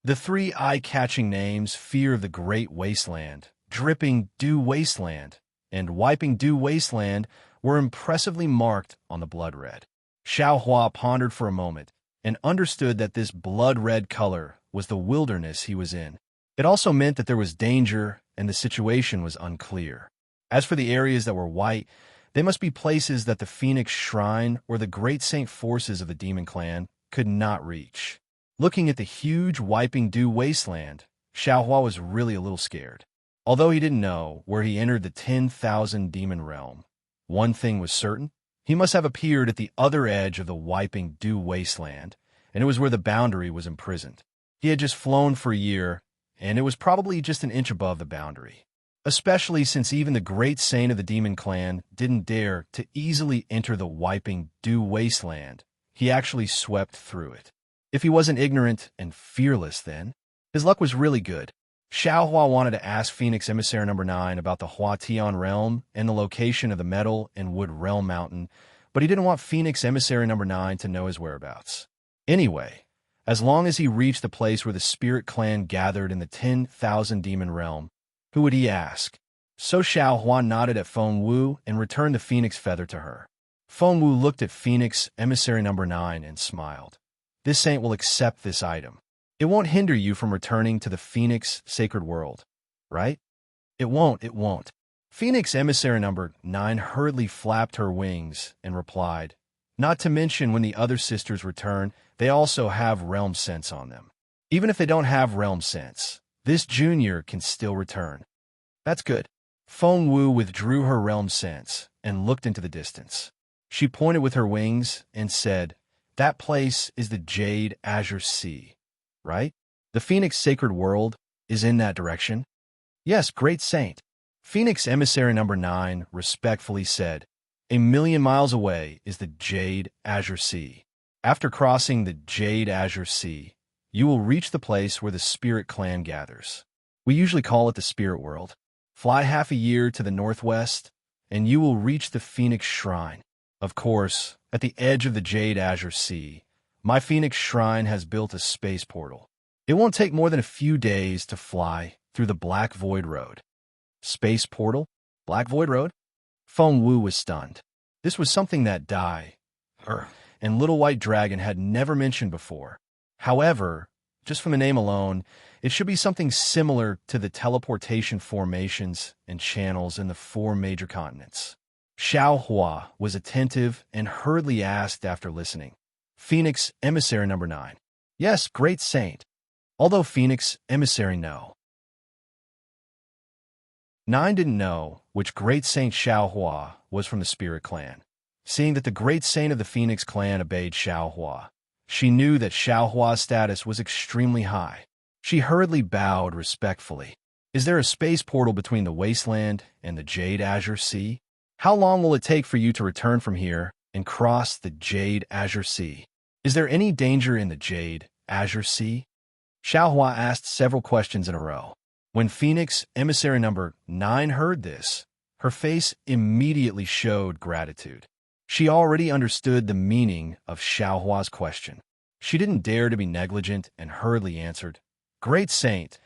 The 3 eye-catching names, Fear of the Great Wasteland, Dripping Dew Wasteland, and Wiping Dew Wasteland, were impressively marked on the blood red. Xiao Hua pondered for a moment and understood that this blood-red color was the wilderness he was in. It also meant that there was danger and the situation was unclear. As for the areas that were white, they must be places that the Phoenix Shrine or the great saint forces of the Demon Clan could not reach. Looking at the huge Wiping Dew Wasteland, Xiao Hua was really a little scared. Although he didn't know where he entered the 10,000 demon realm, one thing was certain. He must have appeared at the other edge of the Wiping Dew Wasteland, and it was where the boundary was imprisoned. He had just flown for a year, and it was probably just an inch above the boundary. Especially since even the great saint of the Demon Clan didn't dare to easily enter the Wiping Dew Wasteland. He actually swept through it. If he wasn't ignorant and fearless then, his luck was really good. Xiao Hua wanted to ask Phoenix Emissary Number 9 about the Huatian realm and the location of the Metal and Wood Realm Mountain, but he didn't want Phoenix Emissary Number 9 to know his whereabouts. Anyway, as long as he reached the place where the Spirit Clan gathered in the 10,000 demon realm, who would he ask? So Xiao Hua nodded at Feng Wu and returned the Phoenix Feather to her. Feng Wu looked at Phoenix Emissary Number 9 and smiled. This saint will accept this item. It won't hinder you from returning to the Phoenix Sacred World, right? It won't. Phoenix Emissary Number 9 hurriedly flapped her wings and replied, not to mention when the other sisters return, they also have realm sense on them. Even if they don't have realm sense, this junior can still return. That's good. Feng Wu withdrew her realm sense and looked into the distance. She pointed with her wings and said, that place is the Jade Azure Sea, right? The Phoenix Sacred World is in that direction? Yes, great saint. Phoenix Emissary Number 9 respectfully said, 1,000,000 miles away is the Jade Azure Sea. After crossing the Jade Azure Sea, you will reach the place where the Spirit Clan gathers. We usually call it the Spirit World. Fly half a year to the northwest, and you will reach the Phoenix Shrine. Of course, at the edge of the Jade Azure Sea, my Phoenix Shrine has built a space portal. It won't take more than a few days to fly through the Black Void Road. Space portal? Black Void Road? Feng Wu was stunned. This was something that Dai, and Little White Dragon had never mentioned before. However, just from the name alone, it should be something similar to the teleportation formations and channels in the 4 major continents. Xiao Hua was attentive and hurriedly asked after listening, Phoenix Emissary Number 9. Yes, great saint. Although Phoenix Emissary no. 9 didn't know which great saint Xiao Hua was from the Spirit Clan. Seeing that the great saint of the Phoenix Clan obeyed Xiao Hua, she knew that Xiao Hua's status was extremely high. She hurriedly bowed respectfully. Is there a space portal between the wasteland and the Jade Azure Sea? How long will it take for you to return from here and cross the Jade Azure Sea? Is there any danger in the Jade Azure Sea? Xiao Hua asked several questions in a row. When Phoenix Emissary Number 9 heard this, her face immediately showed gratitude. She already understood the meaning of Xiao Hua's question. She didn't dare to be negligent and hurriedly answered, "Great Saint,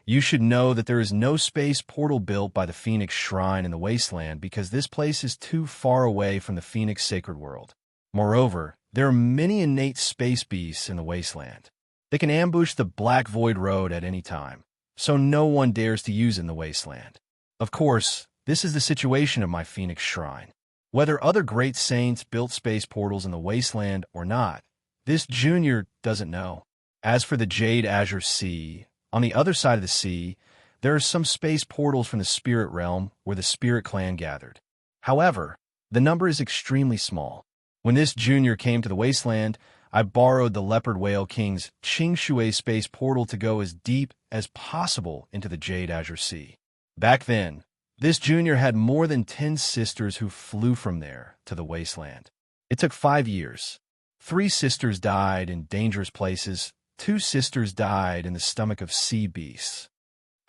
you should know that there is no space portal built by the Phoenix Shrine in the wasteland because this place is too far away from the Phoenix sacred world. Moreover, there are many innate space beasts in the wasteland. They can ambush the Black Void Road at any time, so no one dares to use it in the wasteland. Of course, this is the situation of my Phoenix Shrine. Whether other great saints built space portals in the wasteland or not, this junior doesn't know. As for the Jade Azure Sea, on the other side of the sea, there are some space portals from the spirit realm where the spirit clan gathered. However, the number is extremely small. When this junior came to the wasteland, I borrowed the Leopard Whale King's Qingshui space portal to go as deep as possible into the Jade Azure Sea. Back then, this junior had more than 10 sisters who flew from there to the wasteland. It took 5 years. 3 sisters died in dangerous places. 2 sisters died in the stomach of sea beasts.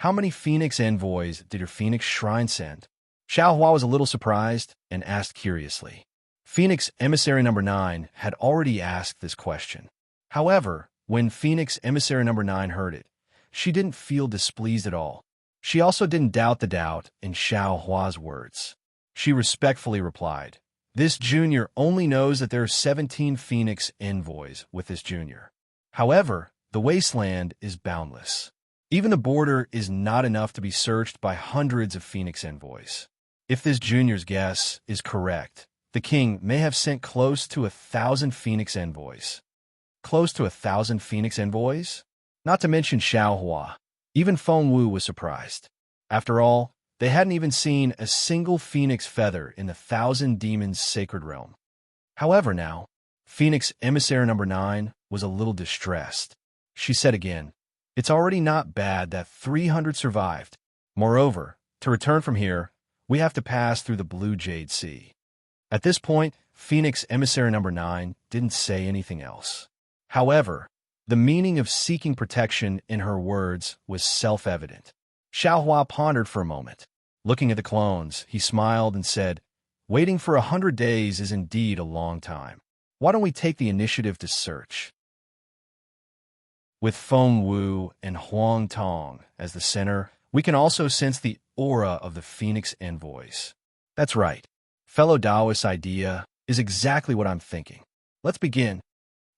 How many Phoenix envoys did your Phoenix Shrine send? Xiaohua was a little surprised and asked curiously. Phoenix Emissary Number 9 had already asked this question. However, when Phoenix Emissary Number 9 heard it, she didn't feel displeased at all. She also didn't doubt the doubt in Xiaohua's words. She respectfully replied, "This junior only knows that there are 17 Phoenix envoys with this junior. However, the wasteland is boundless. Even the border is not enough to be searched by hundreds of Phoenix envoys. If this junior's guess is correct, the king may have sent close to 1,000 Phoenix envoys." Close to 1,000 Phoenix envoys? Not to mention Xiaohua. Even Feng Wu was surprised. After all, they hadn't even seen a single Phoenix feather in the 1,000 Demons' sacred realm. However now, Phoenix Emissary Number 9 was a little distressed. She said again, "It's already not bad that 300 survived. Moreover, to return from here, we have to pass through the Blue Jade Sea." At this point, Phoenix Emissary Number 9 didn't say anything else. However, the meaning of seeking protection in her words was self-evident. Xiaohua pondered for a moment. Looking at the clones, he smiled and said, "Waiting for 100 days is indeed a long time. Why don't we take the initiative to search?" With Feng Wu and Huang Tong as the center, we can also sense the aura of the Phoenix envoys. That's right. Fellow Taoist idea is exactly what I'm thinking. Let's begin.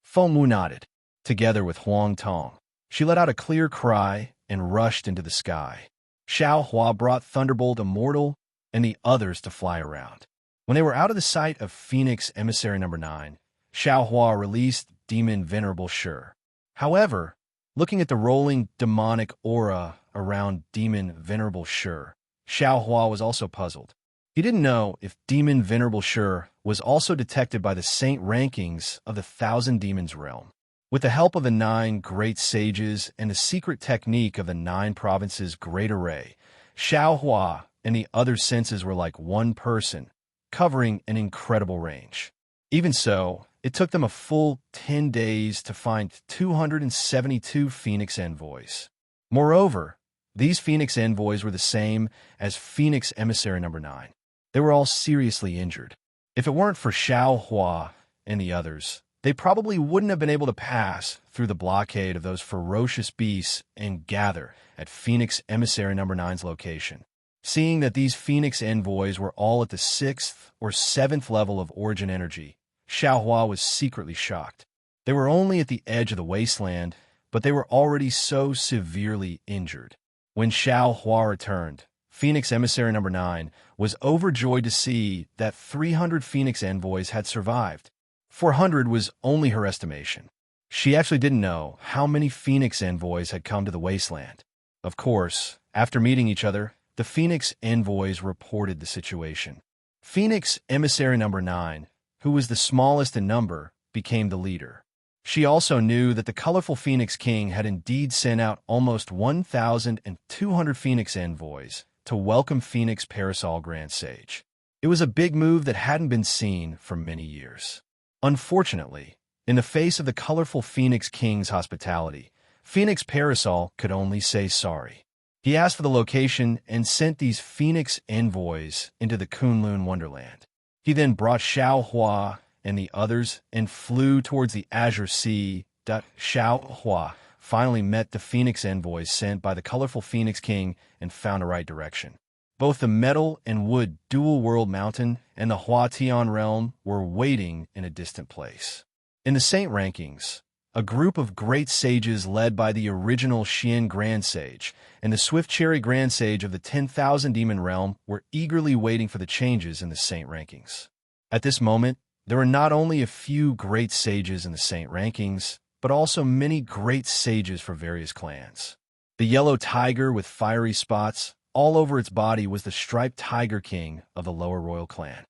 Feng Wu nodded. Together with Huang Tong, she let out a clear cry and rushed into the sky. Xiaohua brought Thunderbolt Immortal and the others to fly around. When they were out of the sight of Phoenix Emissary Number 9, Xiaohua released Demon Venerable Sure. However, looking at the rolling demonic aura around Demon Venerable Sure, Xiaohua was also puzzled. He didn't know if Demon Venerable Sure was also detected by the saint rankings of the 1,000 Demons realm. With the help of the 9 great sages and the secret technique of the 9 provinces' great array, Xiaohua and the other senses were like one person, covering an incredible range. Even so, it took them a full 10 days to find 272 Phoenix envoys. Moreover, these Phoenix envoys were the same as Phoenix Emissary Number 9. They were all seriously injured. If it weren't for Xiaohua and the others, they probably wouldn't have been able to pass through the blockade of those ferocious beasts and gather at Phoenix Emissary Number 9's location. Seeing that these Phoenix envoys were all at the 6th or 7th level of origin energy, Xiaohua was secretly shocked. They were only at the edge of the wasteland, but they were already so severely injured. When Xiaohua returned, Phoenix Emissary Number 9 was overjoyed to see that 300 Phoenix envoys had survived. 400 was only her estimation. She actually didn't know how many Phoenix envoys had come to the wasteland. Of course, after meeting each other, the Phoenix envoys reported the situation. Phoenix Emissary Number 9, who was the smallest in number, became the leader. She also knew that the colorful Phoenix King had indeed sent out almost 1,200 Phoenix envoys to welcome Phoenix Parasol Grand Sage. It was a big move that hadn't been seen for many years. Unfortunately, in the face of the colorful Phoenix King's hospitality, Phoenix Parasol could only say sorry. He asked for the location and sent these Phoenix envoys into the Kunlun Wonderland. He then brought Xiaohua and the others and flew towards the Azure Sea Xiao Hua finally met the Phoenix envoys sent by the colorful Phoenix King and found the right direction. Both the metal and wood dual world mountain and the Hua Tian realm were waiting in a distant place. In the saint rankings, a group of great sages led by the original Xian Grand Sage and the Swift Cherry Grand Sage of the 10,000 Demon Realm were eagerly waiting for the changes in the saint rankings. At this moment, there were not only a few great sages in the saint rankings, but also many great sages for various clans. The yellow tiger with fiery spots all over its body was the striped tiger king of the lower royal clan.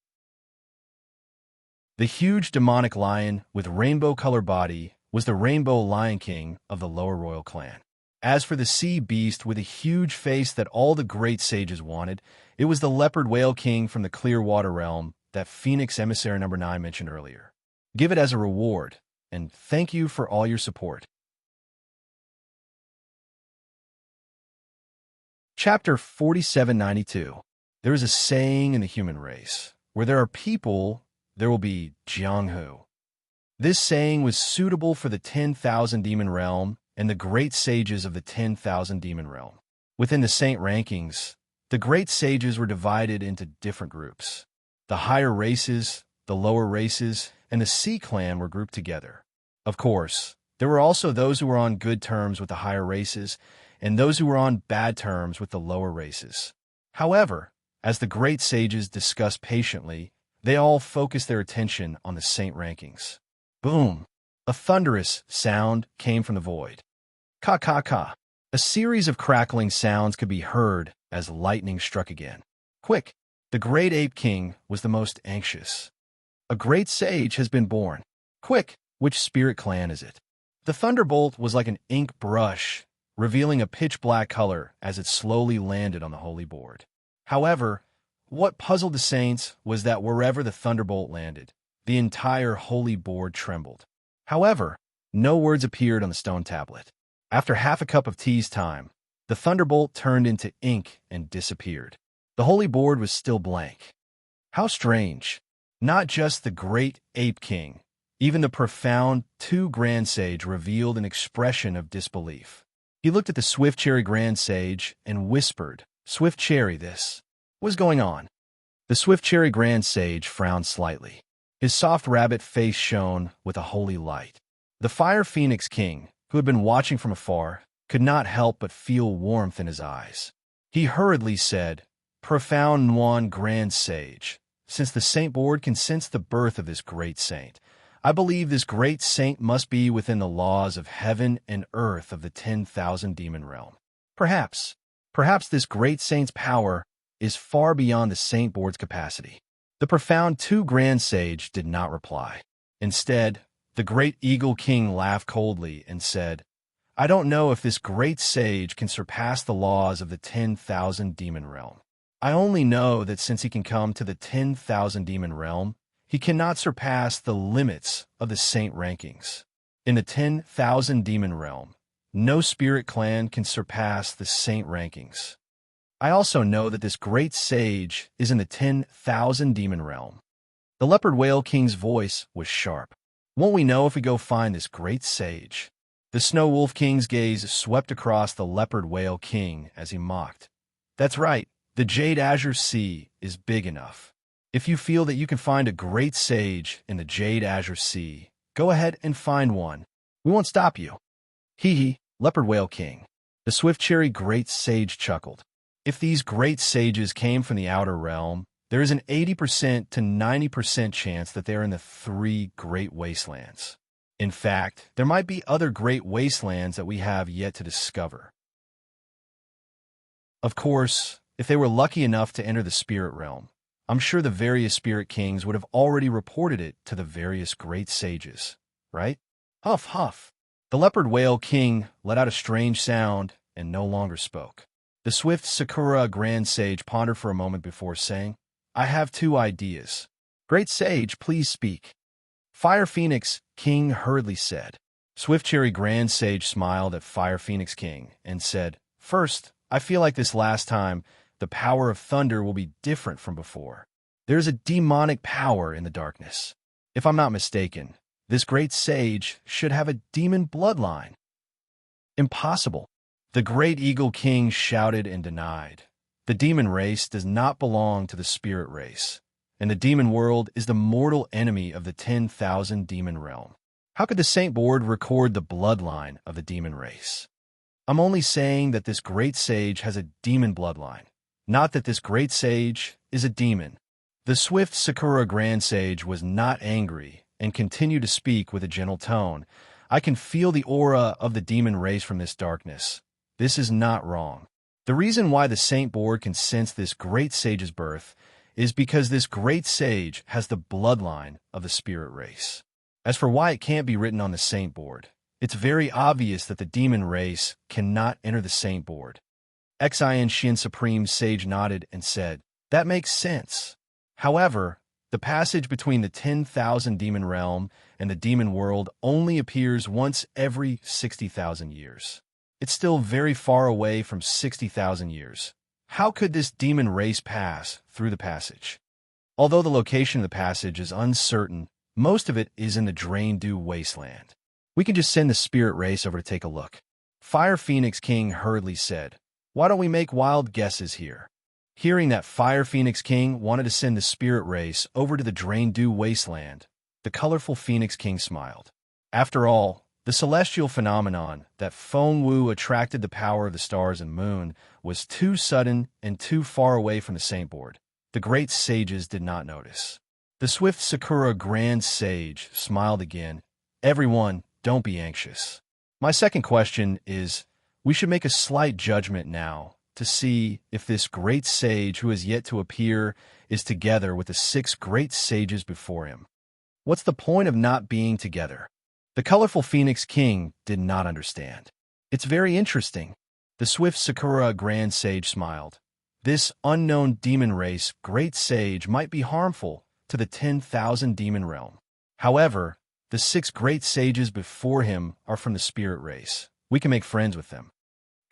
The huge demonic lion with rainbow-colored body was the Rainbow Lion King of the lower royal clan. As for the sea beast with a huge face that all the great sages wanted, it was the Leopard Whale King from the Clearwater realm that Phoenix Emissary number 9 mentioned earlier. Give it as a reward, and thank you for all your support. Chapter 4792. There is a saying in the human race, where there are people, there will be Jianghu. This saying was suitable for the 10,000 Demon Realm and the great sages of the 10,000 Demon Realm. Within the saint rankings, the great sages were divided into different groups. The higher races, the lower races, and the Sea Clan were grouped together. Of course, there were also those who were on good terms with the higher races and those who were on bad terms with the lower races. However, as the great sages discussed patiently, they all focused their attention on the saint rankings. Boom! A thunderous sound came from the void. Ka-ka-ka! A series of crackling sounds could be heard as lightning struck again. Quick! The great ape king was the most anxious. A great sage has been born. Quick! Which spirit clan is it? The thunderbolt was like an ink brush, revealing a pitch-black color as it slowly landed on the holy board. However, what puzzled the saints was that wherever the thunderbolt landed, the entire holy board trembled. However, no words appeared on the stone tablet. After half a cup of tea's time, the thunderbolt turned into ink and disappeared. The holy board was still blank. How strange! Not just the great ape king, even the profound Grand Sage revealed an expression of disbelief. He looked at the Swift Cherry Grand Sage and whispered, "Swift Cherry, this. What's going on?" The Swift Cherry Grand Sage frowned slightly. His soft rabbit face shone with a holy light. The Fire Phoenix King, who had been watching from afar, could not help but feel warmth in his eyes. He hurriedly said, "Profound Nuan Grand Sage, since the saint board can sense the birth of this great saint, I believe this great saint must be within the laws of heaven and earth of the 10,000 Demon Realm. Perhaps this great saint's power is far beyond the saint board's capacity." The profound Grand Sage did not reply. Instead, the great Eagle King laughed coldly and said, "I don't know if this great sage can surpass the laws of the 10,000 Demon Realm. I only know that since he can come to the 10,000 Demon Realm, he cannot surpass the limits of the saint rankings. In the 10,000 Demon Realm, no spirit clan can surpass the saint rankings. I also know that this great sage is in the 10,000 Demon Realm." The Leopard Whale King's voice was sharp. "Won't we know if we go find this great sage?" The Snow Wolf King's gaze swept across the Leopard Whale King as he mocked. "That's right, the Jade Azure Sea is big enough. If you feel that you can find a great sage in the Jade Azure Sea, go ahead and find one. We won't stop you." "Hee hee, Leopard Whale King." The Swift Cherry Great Sage chuckled. "If these great sages came from the outer realm, there is an 80% to 90% chance that they are in the 3 great wastelands. In fact, there might be other great wastelands that we have yet to discover. Of course, if they were lucky enough to enter the spirit realm, I'm sure the various spirit kings would have already reported it to the various great sages, right?" Huff, huff. The Leopard Whale King let out a strange sound and no longer spoke. The Swift Sakura Grand Sage pondered for a moment before saying, "I have 2 ideas. Great Sage, please speak." Fire Phoenix King hurriedly said. Swift Cherry Grand Sage smiled at Fire Phoenix King and said, "First, I feel like this last time, the power of thunder will be different from before. There is a demonic power in the darkness. If I'm not mistaken, This great sage should have a demon bloodline. Impossible. The great eagle king shouted and denied. The demon race does not belong to the spirit race, and the demon world is the mortal enemy of the 10,000 demon realm. How could the saint board record the bloodline of the demon race? I'm only saying that this great sage has a demon bloodline, not that this great sage is a demon. The swift Sakura Grand Sage was not angry and continued to speak with a gentle tone. I can feel the aura of the demon race from this darkness. This is not wrong. The reason why the saint board can sense this great sage's birth is because this great sage has the bloodline of the spirit race. As for why it can't be written on the saint board, it's very obvious that the demon race cannot enter the saint board. Xin Shin Supreme Sage nodded and said, "That makes sense." However, the passage between the 10,000 demon realm and the demon world only appears once every 60,000 years. It's still very far away from 60,000 years. How could this demon race pass through the passage? Although the location of the passage is uncertain, most of it is in the Rendezvous wasteland. We can just send the spirit race over to take a look. Fire Phoenix King hurriedly said, "Why don't we make wild guesses here?" Hearing that Fire Phoenix King wanted to send the spirit race over to the Rendezvous wasteland, the colorful Phoenix King smiled. After all, the celestial phenomenon that Feng Wu attracted the power of the stars and moon was too sudden and too far away from the saint board. The great sages did not notice. The swift Sakura Grand Sage smiled again. "Everyone, don't be anxious. My second question is, we should make a slight judgment now to see if this great sage who has yet to appear is together with the 6 great sages before him. What's the point of not being together?" The colorful Phoenix King did not understand. "It's very interesting." The swift Sakura Grand Sage smiled. "This unknown demon race great sage might be harmful to the 10,000 demon realm. However, the 6 great sages before him are from the spirit race. We can make friends with them."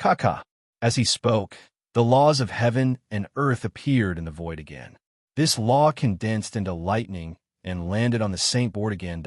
Kaka. As he spoke, the laws of heaven and earth appeared in the void again. This law condensed into lightning and landed on the saint board again.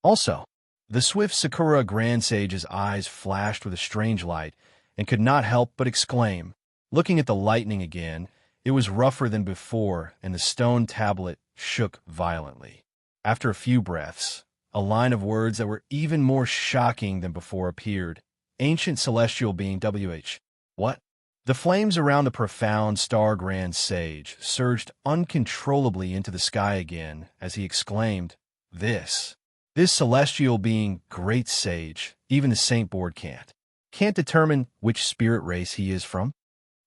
Also, the swift Sakura Grand Sage's eyes flashed with a strange light and could not help but exclaim. Looking at the lightning again, it was rougher than before, and the stone tablet shook violently. After a few breaths, a line of words that were even more shocking than before appeared. "Ancient celestial being WH. What?" The flames around the profound star Grand Sage surged uncontrollably into the sky again as he exclaimed, This celestial being great sage, even the saint board can't determine which spirit race he is from."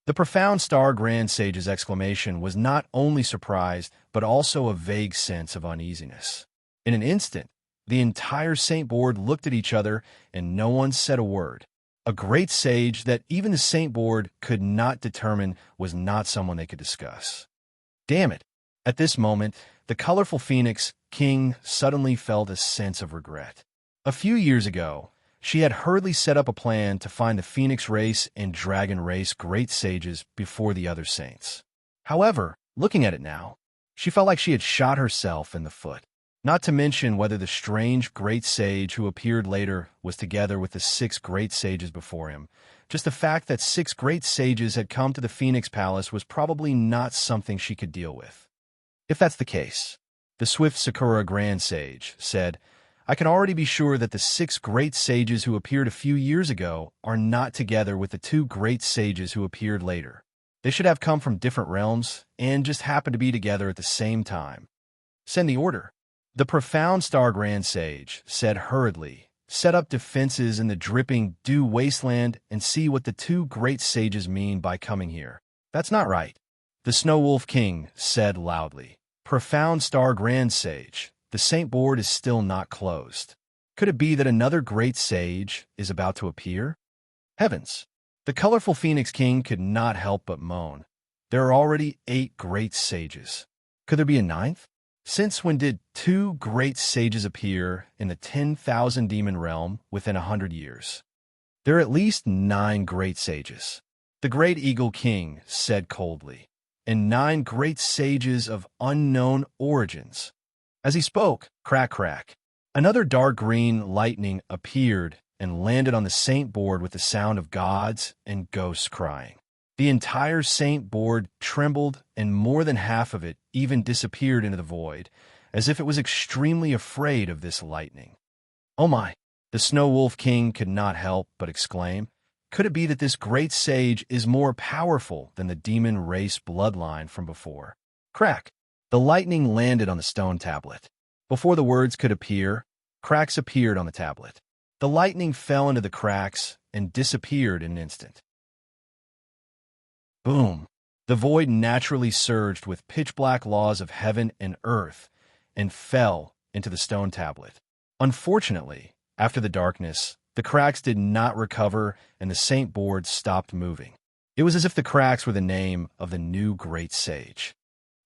The profound star Grand Sage's exclamation was not only surprise, but also a vague sense of uneasiness. In an instant, the entire saint board looked at each other, and no one said a word. A great sage that even the saint board could not determine was not someone they could discuss. Damn it! At this moment, the colorful Phoenix King suddenly felt a sense of regret. A few years ago, she had hurriedly set up a plan to find the Phoenix race and Dragon race great sages before the other saints. However, looking at it now, she felt like she had shot herself in the foot. Not to mention whether the strange great sage who appeared later was together with the 6 great sages before him. Just the fact that 6 great sages had come to the Phoenix Palace was probably not something she could deal with. If that's the case, the swift Sakura Grand Sage said, "I can already be sure that the 6 great sages who appeared a few years ago are not together with the 2 great sages who appeared later. They should have come from different realms and just happened to be together at the same time. Send the order." The profound star Grand Sage said hurriedly, "Set up defenses in the dripping dew wasteland and see what the 2 great sages mean by coming here." "That's not right," the Snow Wolf King said loudly. "Profound star Grand Sage, the saint board is still not closed. Could it be that another great sage is about to appear?" Heavens! The colorful Phoenix King could not help but moan. There are already 8 great sages. Could there be a 9th? Since when did 2 great sages appear in the 10,000 demon realm within 100 years? There are at least 9 great sages, the great Eagle King said coldly, and 9 great sages of unknown origins. As he spoke, crack, crack, another dark green lightning appeared and landed on the saint board with the sound of gods and ghosts crying. The entire saint board trembled, and more than half of it even disappeared into the void, as if it was extremely afraid of this lightning. "Oh my!" The Snow Wolf King could not help but exclaim. Could it be that this great sage is more powerful than the demon race bloodline from before? Crack! The lightning landed on the stone tablet. Before the words could appear, cracks appeared on the tablet. The lightning fell into the cracks and disappeared in an instant. Boom! The void naturally surged with pitch-black laws of heaven and earth and fell into the stone tablet. Unfortunately, after the darkness, the cracks did not recover and the saint board stopped moving. It was as if the cracks were the name of the new great sage.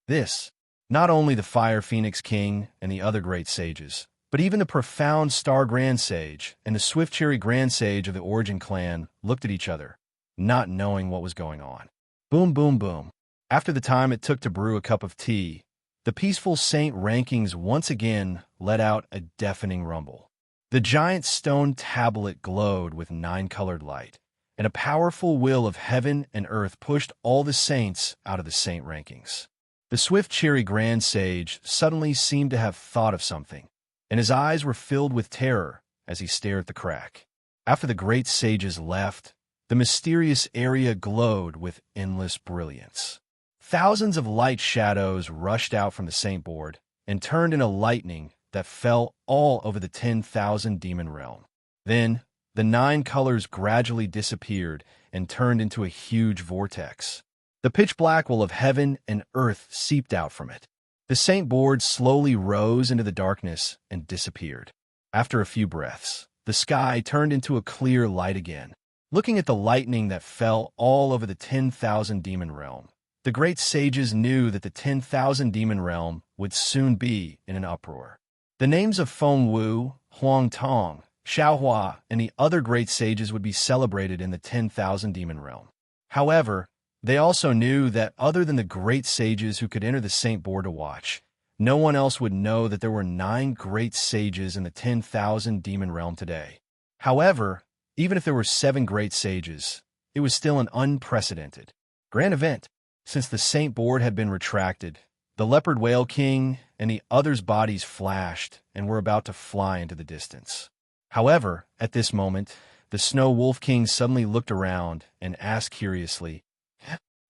This, not only the Fire Phoenix King and the other great sages, but even the profound Star Grand Sage and the Swift Cherry Grand Sage of the Origin clan looked at each other, not knowing what was going on. Boom, boom, boom. After the time it took to brew a cup of tea, the peaceful saint rankings once again let out a deafening rumble. The giant stone tablet glowed with 9-colored light, and a powerful will of heaven and earth pushed all the saints out of the saint rankings. The Swift Cherry Grand Sage suddenly seemed to have thought of something, and his eyes were filled with terror as he stared at the crack. After the great sages left, the mysterious area glowed with endless brilliance. Thousands of light shadows rushed out from the saint board and turned into lightning that fell all over the 10,000 demon realm. Then, the 9 colors gradually disappeared and turned into a huge vortex. The pitch-black will of heaven and earth seeped out from it. The saint board slowly rose into the darkness and disappeared. After a few breaths, the sky turned into a clear light again. Looking at the lightning that fell all over the 10,000 demon realm, the great sages knew that the 10,000 demon realm would soon be in an uproar. The names of Feng Wu, Huang Tong, Xiao Hua, and the other great sages would be celebrated in the 10,000 demon realm. However, they also knew that other than the great sages who could enter the saint board to watch, no one else would know that there were 9 great sages in the 10,000 demon realm today. However, even if there were 7 great sages, it was still an unprecedented grand event. Since the saint board had been retracted, the Leopard Whale King and the others' bodies flashed and were about to fly into the distance. However, at this moment, the Snow Wolf King suddenly looked around and asked curiously,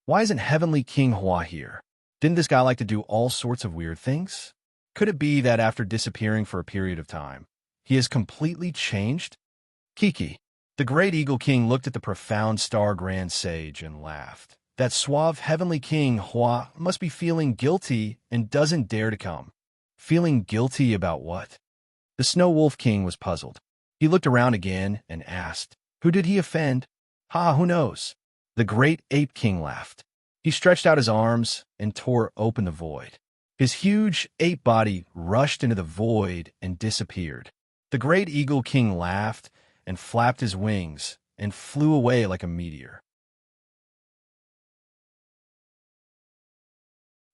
"Why isn't Heavenly King Hua here? Didn't this guy like to do all sorts of weird things? Could it be that after disappearing for a period of time, he has completely changed?" Kiki, the great Eagle King, looked at the profound Star Grand Sage and laughed. That suave Heavenly King Hua must be feeling guilty and doesn't dare to come. Feeling guilty about what? The Snow Wolf King was puzzled. He looked around again and asked, "Who did he offend?" Who knows?" The great Ape King laughed. He stretched out his arms and tore open the void. His huge ape body rushed into the void and disappeared. The great Eagle King laughed and flapped his wings and flew away like a meteor.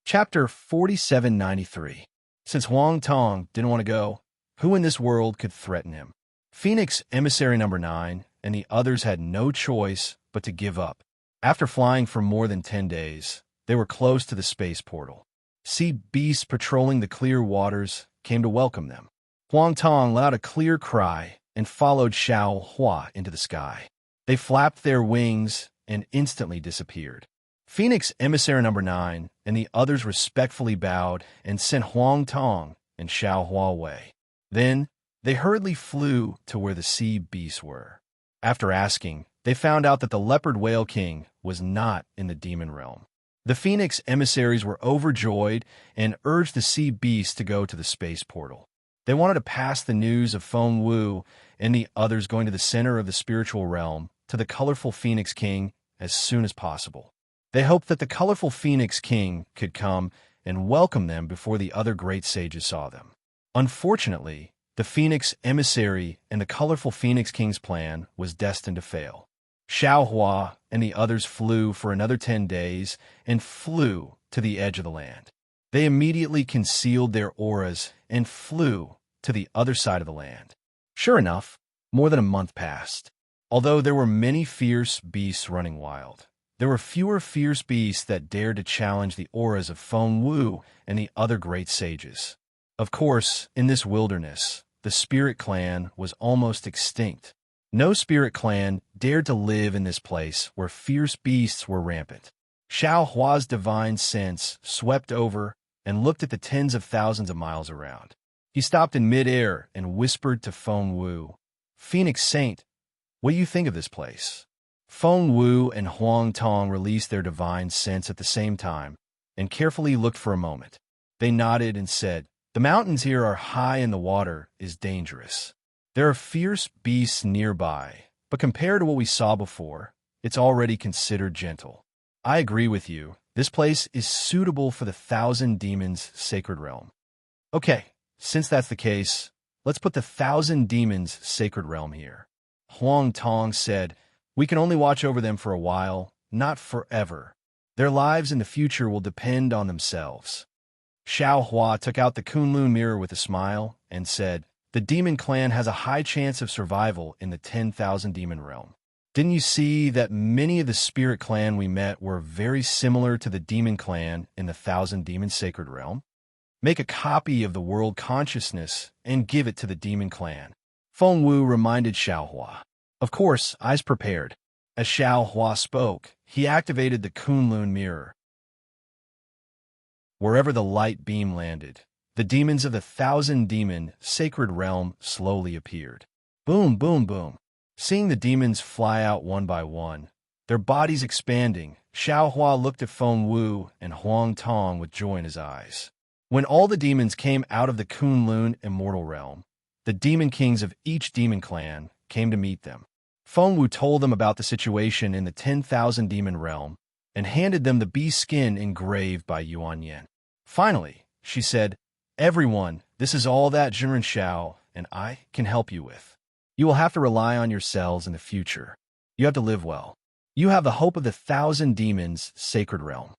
Chapter 4793. Since Huang Tong didn't want to go, who in this world could threaten him? Phoenix Emissary Number 9 and the others had no choice but to give up. After flying for more than 10 days, they were close to the space portal. Sea beasts patrolling the clear waters came to welcome them. Huang Tong let out a clear cry and followed Xiao Hua into the sky. They flapped their wings and instantly disappeared. Phoenix Emissary Number 9 and the others respectfully bowed and sent Huang Tong and Xiao Hua away. Then, they hurriedly flew to where the sea beasts were. After asking, they found out that the Leopard Whale King was not in the demon realm. The Phoenix emissaries were overjoyed and urged the sea beasts to go to the space portal. They wanted to pass the news of Feng Wu and the others going to the center of the spiritual realm to the colorful Phoenix King as soon as possible. They hoped that the colorful Phoenix King could come and welcome them before the other great sages saw them. Unfortunately, the Phoenix emissary and the colorful Phoenix King's plan was destined to fail. Xiao Hua and the others flew for another 10 days and flew to the edge of the land. They immediately concealed their auras and flew to the other side of the land. Sure enough, more than a month passed. Although there were many fierce beasts running wild, there were fewer fierce beasts that dared to challenge the auras of Feng Wu and the other great sages. Of course, in this wilderness, the spirit clan was almost extinct. No spirit clan dared to live in this place where fierce beasts were rampant. Xiao Hua's divine sense swept over and looked at the tens of thousands of miles around. He stopped in midair and whispered to Feng Wu, "Phoenix Saint, what do you think of this place?" Feng Wu and Huang Tong released their divine sense at the same time and carefully looked for a moment. They nodded and said, "The mountains here are high and the water is dangerous. There are fierce beasts nearby, but compared to what we saw before, it's already considered gentle. I agree with you. This place is suitable for the 1,000 Demons sacred realm." "Okay, since that's the case, let's put the 1,000 Demons sacred realm here." Huang Tong said, "We can only watch over them for a while, not forever. Their lives in the future will depend on themselves." Xiao Hua took out the Kunlun mirror with a smile and said, "The demon clan has a high chance of survival in the 10,000 demon realm. Didn't you see that many of the spirit clan we met were very similar to the demon clan in the 1,000 demon sacred realm? Make a copy of the world consciousness and give it to the demon clan." Feng Wu reminded Xiao Hua. Of course, eyes prepared. As Xiao Hua spoke, he activated the Kunlun mirror. Wherever the light beam landed, the demons of the 1,000 demon sacred realm slowly appeared. Boom, boom, boom. Seeing the demons fly out one by one, their bodies expanding, Xiao Hua looked at Feng Wu and Huang Tong with joy in his eyes. When all the demons came out of the Kunlun immortal realm, the demon kings of each demon clan came to meet them. Feng Wu told them about the situation in the 10,000 demon realm and handed them the beast skin engraved by Yuan Yan. Finally, she said, "Everyone, this is all that Jinren Xiao and I can help you with. You will have to rely on yourselves in the future. You have to live well. You have the hope of the 1,000 demons sacred realm."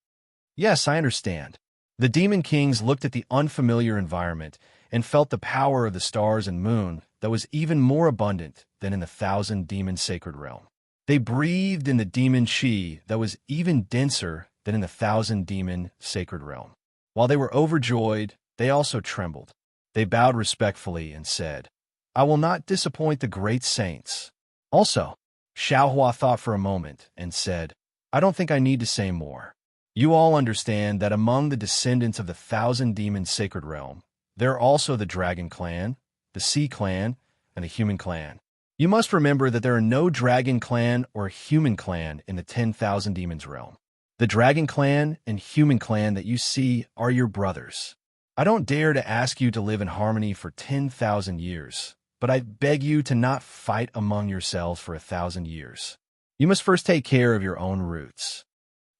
"Yes, I understand." The demon kings looked at the unfamiliar environment and felt the power of the stars and moon that was even more abundant than in the 1,000 demon sacred realm. They breathed in the demon chi that was even denser than in the 1,000 demon sacred realm. While they were overjoyed, they also trembled. They bowed respectfully and said, "I will not disappoint the great saints." Also, Xiao Hua thought for a moment and said, "I don't think I need to say more. You all understand that among the descendants of the 1,000 demon sacred realm, there are also the Dragon Clan, the Sea Clan, and the Human Clan. You must remember that there are no Dragon Clan or Human Clan in the 10,000 demons realm. The Dragon Clan and Human Clan that you see are your brothers. I don't dare to ask you to live in harmony for 10,000 years, but I beg you to not fight among yourselves for 1,000 years. You must first take care of your own roots."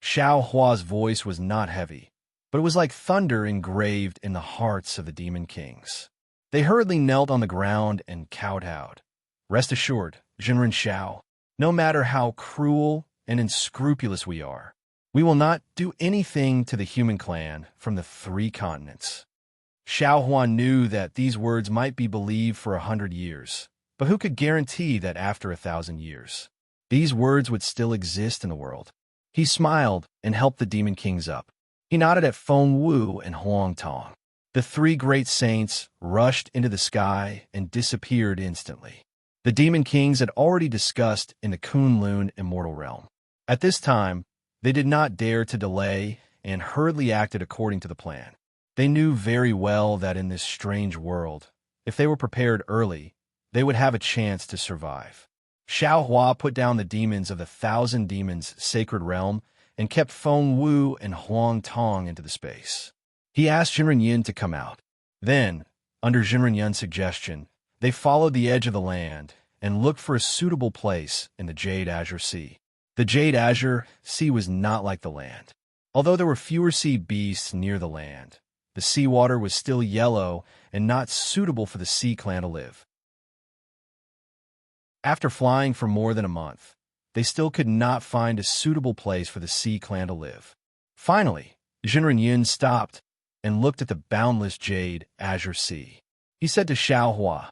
Xiao Hua's voice was not heavy, but it was like thunder engraved in the hearts of the demon kings. They hurriedly knelt on the ground and kowtowed. "Rest assured, Jinren Xiao, no matter how cruel and unscrupulous we are, we will not do anything to the human clan from the 3 continents." Xiao Hua knew that these words might be believed for 100 years, but who could guarantee that after 1,000 years, these words would still exist in the world? He smiled and helped the demon kings up. He nodded at Feng Wu and Huang Tong. The 3 great saints rushed into the sky and disappeared instantly. The demon kings had already discussed in the Kunlun immortal realm. At this time, they did not dare to delay and hurriedly acted according to the plan. They knew very well that in this strange world, if they were prepared early, they would have a chance to survive. Xiao Hua put down the demons of the 1,000 demons sacred realm and kept Feng Wu and Huang Tong into the space. He asked Jinren Yin to come out. Then, under Jinren Yin's suggestion, they followed the edge of the land and looked for a suitable place in the Jade Azure Sea. The Jade Azure Sea was not like the land. Although there were fewer sea beasts near the land, the seawater was still yellow and not suitable for the Sea Clan to live. After flying for more than a month, they still could not find a suitable place for the Sea Clan to live. Finally, Jinren Yin stopped and looked at the boundless jade azure sea. He said to Xiao Hua,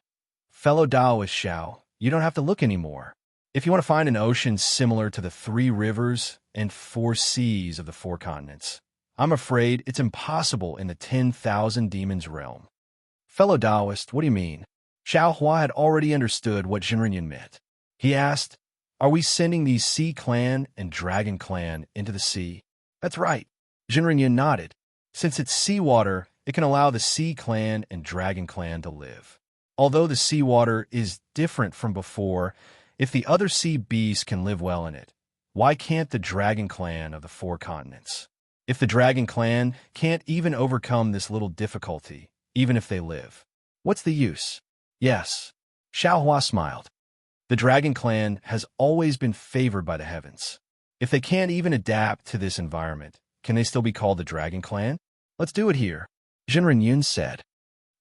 "Fellow Taoist Xiao, you don't have to look anymore. If you want to find an ocean similar to the 3 rivers and 4 seas of the 4 continents, I'm afraid it's impossible in the 10,000 demons realm." "Fellow Taoist, what do you mean?" Xiao Hua had already understood what Jinrenyin meant. He asked, "Are we sending these Sea Clan and Dragon Clan into the sea?" "That's right." Jinrenyin nodded. "Since it's seawater, it can allow the Sea Clan and Dragon Clan to live. Although the seawater is different from before, if the other sea beasts can live well in it, why can't the Dragon Clan of the 4 continents? If the Dragon Clan can't even overcome this little difficulty, even if they live, what's the use?" "Yes." Xiao Hua smiled. "The Dragon Clan has always been favored by the heavens. If they can't even adapt to this environment, can they still be called the Dragon Clan? Let's do it here," Jinren said.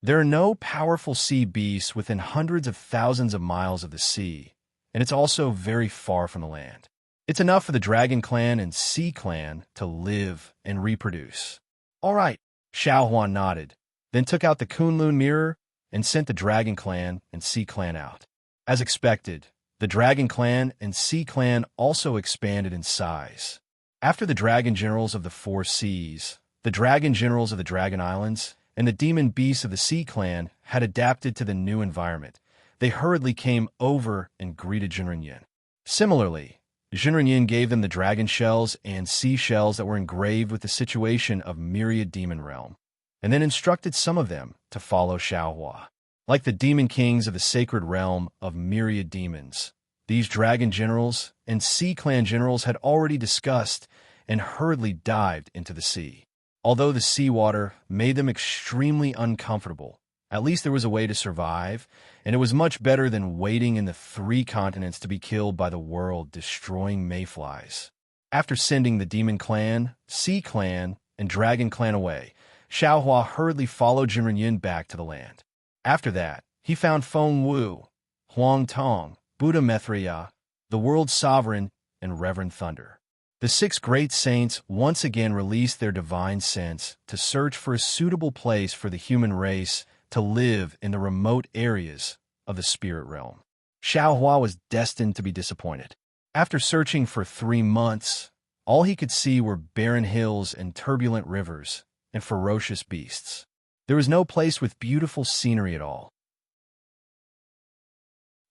"There are no powerful sea beasts within hundreds of thousands of miles of the sea, and it's also very far from the land. It's enough for the Dragon Clan and Sea Clan to live and reproduce." "All right," Xiao Hua nodded, then took out the Kunlun mirror and sent the Dragon Clan and Sea Clan out. As expected, the Dragon Clan and Sea Clan also expanded in size. After the Dragon Generals of the 4 seas, the Dragon Generals of the Dragon Islands, and the Demon Beasts of the Sea Clan had adapted to the new environment, they hurriedly came over and greeted Jinren. Similarly, Jinren gave them the dragon shells and sea shells that were engraved with the situation of Myriad Demon Realm, and then instructed some of them to follow Xiao Hua. Like the demon kings of the sacred realm of myriad demons, these dragon generals and sea clan generals had already discussed and hurriedly dived into the sea. Although the seawater made them extremely uncomfortable, at least there was a way to survive, and it was much better than waiting in the 3 continents to be killed by the world-destroying mayflies. After sending the demon clan, sea clan, and dragon clan away, Xiao Hua hurriedly followed Jinren back to the land. After that, he found Feng Wu, Huang Tong, Buddha Mithriya, the world's sovereign, and Reverend Thunder. The 6 great saints once again released their divine sense to search for a suitable place for the human race to live in the remote areas of the spirit realm. Xiao Hua was destined to be disappointed. After searching for 3 months, all he could see were barren hills and turbulent rivers and ferocious beasts. There was no place with beautiful scenery at all.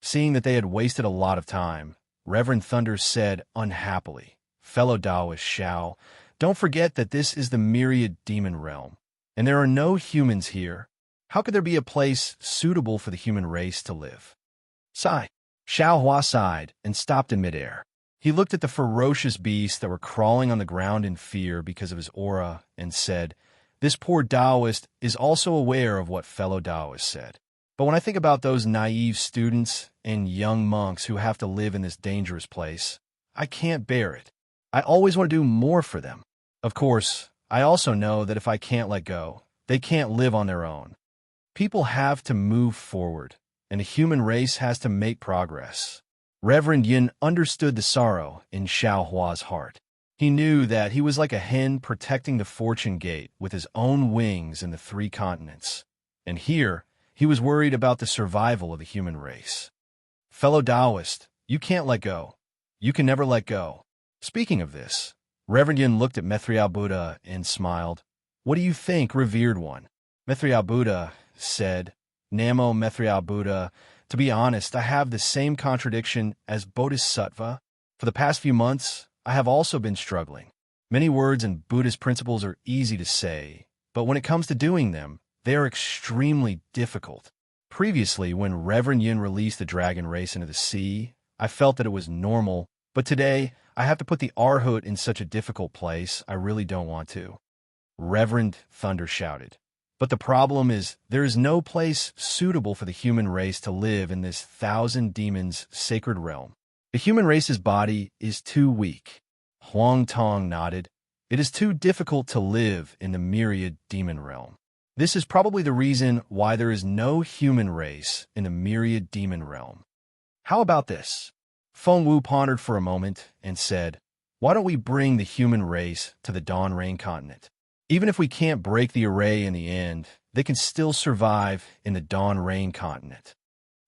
Seeing that they had wasted a lot of time, Reverend Thunder said unhappily, "Fellow Taoist Xiao, don't forget that this is the myriad demon realm, and there are no humans here. How could there be a place suitable for the human race to live?" Sigh. Xiao Hua sighed and stopped in midair. He looked at the ferocious beasts that were crawling on the ground in fear because of his aura and said, "This poor Taoist is also aware of what fellow Taoists said. But when I think about those naive students and young monks who have to live in this dangerous place, I can't bear it. I always want to do more for them. Of course, I also know that if I can't let go, they can't live on their own. People have to move forward, and the human race has to make progress." Reverend Yin understood the sorrow in Xiao Hua's heart. He knew that he was like a hen protecting the fortune gate with his own wings in the 3 continents. And here, he was worried about the survival of the human race. "Fellow Taoist, you can't let go. You can never let go." Speaking of this, Reverend Yin looked at Mithriya Buddha and smiled. "What do you think, revered one?" Mithriya Buddha said, "Namo Mithriya Buddha, to be honest, I have the same contradiction as Bodhisattva. For the past few months, I have also been struggling. Many words in Buddhist principles are easy to say, but when it comes to doing them, they are extremely difficult. Previously, when Reverend Yin released the dragon race into the sea, I felt that it was normal, but today, I have to put the Arhut in such a difficult place, I really don't want to." Reverend Thunder shouted. "But the problem is, there is no place suitable for the human race to live in this 1,000 demons sacred realm. The human race's body is too weak." Huang Tong nodded. "It is too difficult to live in the myriad demon realm. This is probably the reason why there is no human race in the myriad demon realm. How about this?" Feng Wu pondered for a moment and said, "Why don't we bring the human race to the Dawn Rain continent? Even if we can't break the array in the end, they can still survive in the Dawn Rain continent.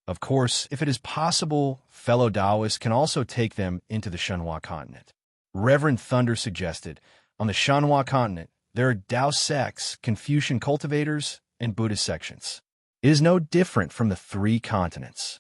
Of course, if it is possible, fellow Taoists can also take them into the Shenhua continent. Reverend Thunder suggested, on the Shenhua continent, there are Tao sects, Confucian cultivators, and Buddhist sections. It is no different from the three continents.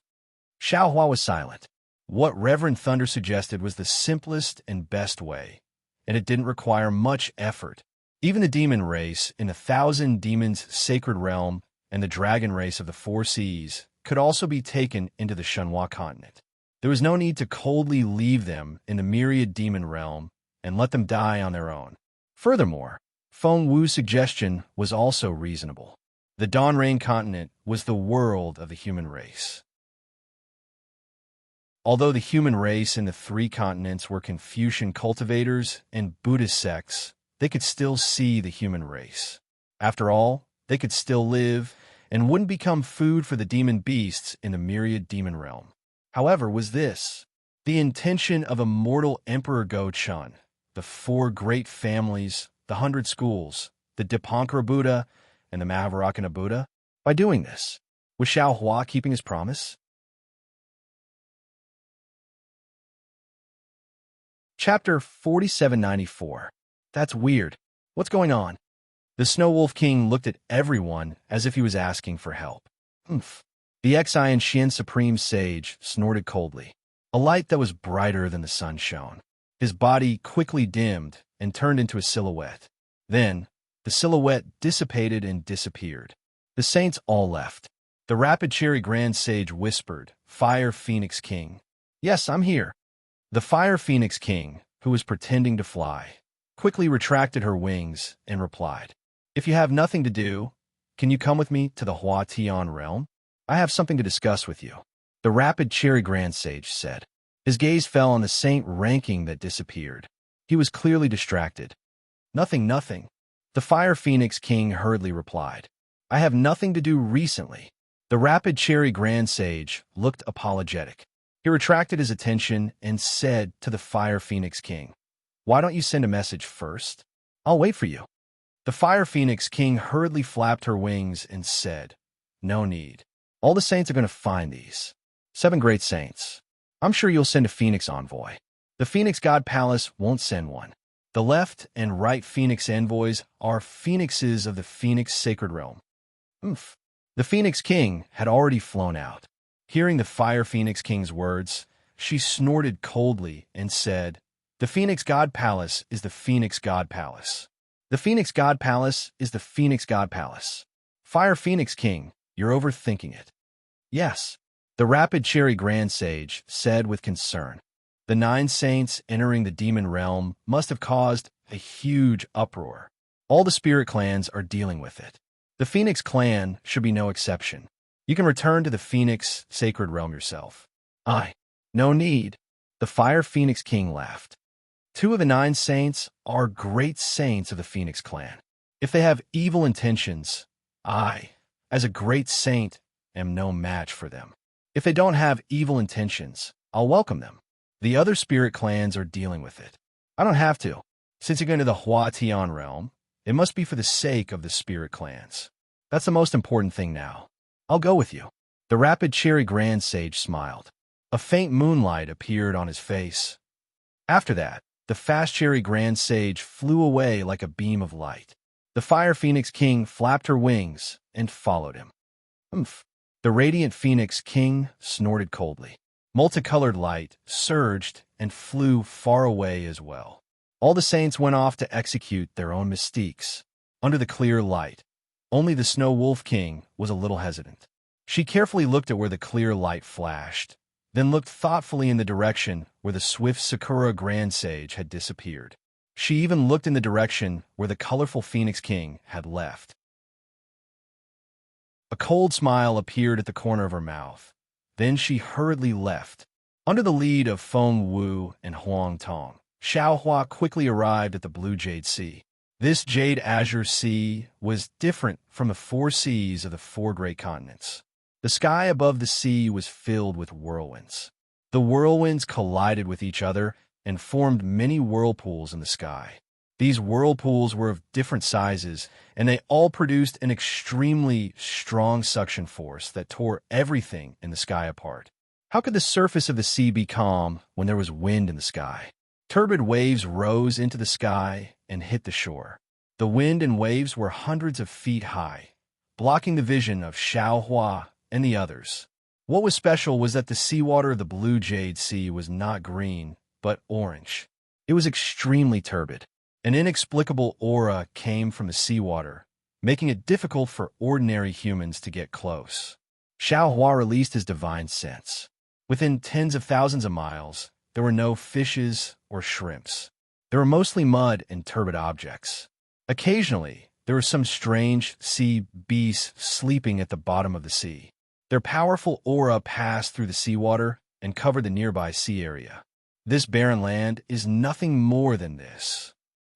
Xiaohua was silent. What Reverend Thunder suggested was the simplest and best way, and it didn't require much effort. Even the demon race in the Thousand Demons Sacred Realm and the dragon race of the Four Seas could also be taken into the Shenhua continent. There was no need to coldly leave them in the Myriad Demon Realm and let them die on their own. Furthermore, Feng Wu's suggestion was also reasonable. The Dawn Rain continent was the world of the human race. Although the human race in the three continents were Confucian cultivators and Buddhist sects, they could still see the human race. After all, they could still live and wouldn't become food for the demon beasts in the Myriad Demon Realm. However, was this the intention of immortal Emperor Go-Chun, the four great families, the 100 schools, the Dipankara Buddha, and the Mahavajrayana Buddha? By doing this, was Xiaohua keeping his promise? Chapter 4794. That's weird. What's going on? The Snow Wolf King looked at everyone as if he was asking for help. Humph. The Xian Xian Supreme Sage snorted coldly. A light that was brighter than the sun shone. His body quickly dimmed and turned into a silhouette. Then, the silhouette dissipated and disappeared. The saints all left. The Rapid Cherry Grand Sage whispered, "Fire Phoenix King." "Yes, I'm here." The Fire Phoenix King, who was pretending to fly, quickly retracted her wings and replied, "If you have nothing to do, can you come with me to the Hua Tian realm? I have something to discuss with you," the Rapid Cherry Grand Sage said. His gaze fell on the saint ranking that disappeared. He was clearly distracted. "Nothing, nothing," the Fire Phoenix King hurriedly replied. "I have nothing to do recently." The Rapid Cherry Grand Sage looked apologetic. He retracted his attention and said to the Fire Phoenix King, "Why don't you send a message first? I'll wait for you." The Fire Phoenix King hurriedly flapped her wings and said, "No need. All the saints are going to find these 7 great saints. I'm sure you'll send a Phoenix envoy. The Phoenix God Palace won't send one. The left and right Phoenix envoys are phoenixes of the Phoenix Sacred Realm." Oomph. The Phoenix King had already flown out. Hearing the Fire Phoenix King's words, she snorted coldly and said, "The Phoenix God Palace is the Phoenix God Palace. The Phoenix God Palace is the Phoenix God Palace. Fire Phoenix King, you're overthinking it." "Yes," the Rapid Cherry Grand Sage said with concern. The 9 saints entering the demon realm must have caused a huge uproar. All the spirit clans are dealing with it. The Phoenix clan should be no exception. You can return to the Phoenix Sacred Realm yourself. No need. The Fire Phoenix King laughed. 2 of the 9 saints are great saints of the Phoenix clan. If they have evil intentions, I, as a great saint, am no match for them. If they don't have evil intentions, I'll welcome them. The other spirit clans are dealing with it. I don't have to. Since you're going to the Hua Tian realm, it must be for the sake of the spirit clans. That's the most important thing now. I'll go with you." The Rapid Cherry Grand Sage smiled. A faint moonlight appeared on his face. After that, the Fast Cherry Grand Sage flew away like a beam of light. The Fire Phoenix King flapped her wings and followed him. Humph. The Radiant Phoenix King snorted coldly. Multicolored light surged and flew far away as well. All the saints went off to execute their own mystiques. Under the clear light, only the Snow Wolf King was a little hesitant. She carefully looked at where the clear light flashed, then looked thoughtfully in the direction where the swift Sakura Grand Sage had disappeared. She even looked in the direction where the colorful Phoenix King had left. A cold smile appeared at the corner of her mouth. Then she hurriedly left. Under the lead of Feng Wu and Huang Tong, Xiaohua quickly arrived at the Blue Jade Sea. This Jade Azure Sea was different from the 4 seas of the 4 great continents. The sky above the sea was filled with whirlwinds. The whirlwinds collided with each other and formed many whirlpools in the sky. These whirlpools were of different sizes, and they all produced an extremely strong suction force that tore everything in the sky apart. How could the surface of the sea be calm when there was wind in the sky? Turbid waves rose into the sky and hit the shore. The wind and waves were hundreds of feet high, blocking the vision of Xiao Hua and the others. What was special was that the seawater of the Blue Jade Sea was not green, but orange. It was extremely turbid. An inexplicable aura came from the seawater, making it difficult for ordinary humans to get close. Xiao Hua released his divine sense. Within tens of thousands of miles, there were no fishes or shrimps. There were mostly mud and turbid objects. Occasionally, there were some strange sea beasts sleeping at the bottom of the sea. Their powerful aura passed through the seawater and covered the nearby sea area. This barren land is nothing more than this.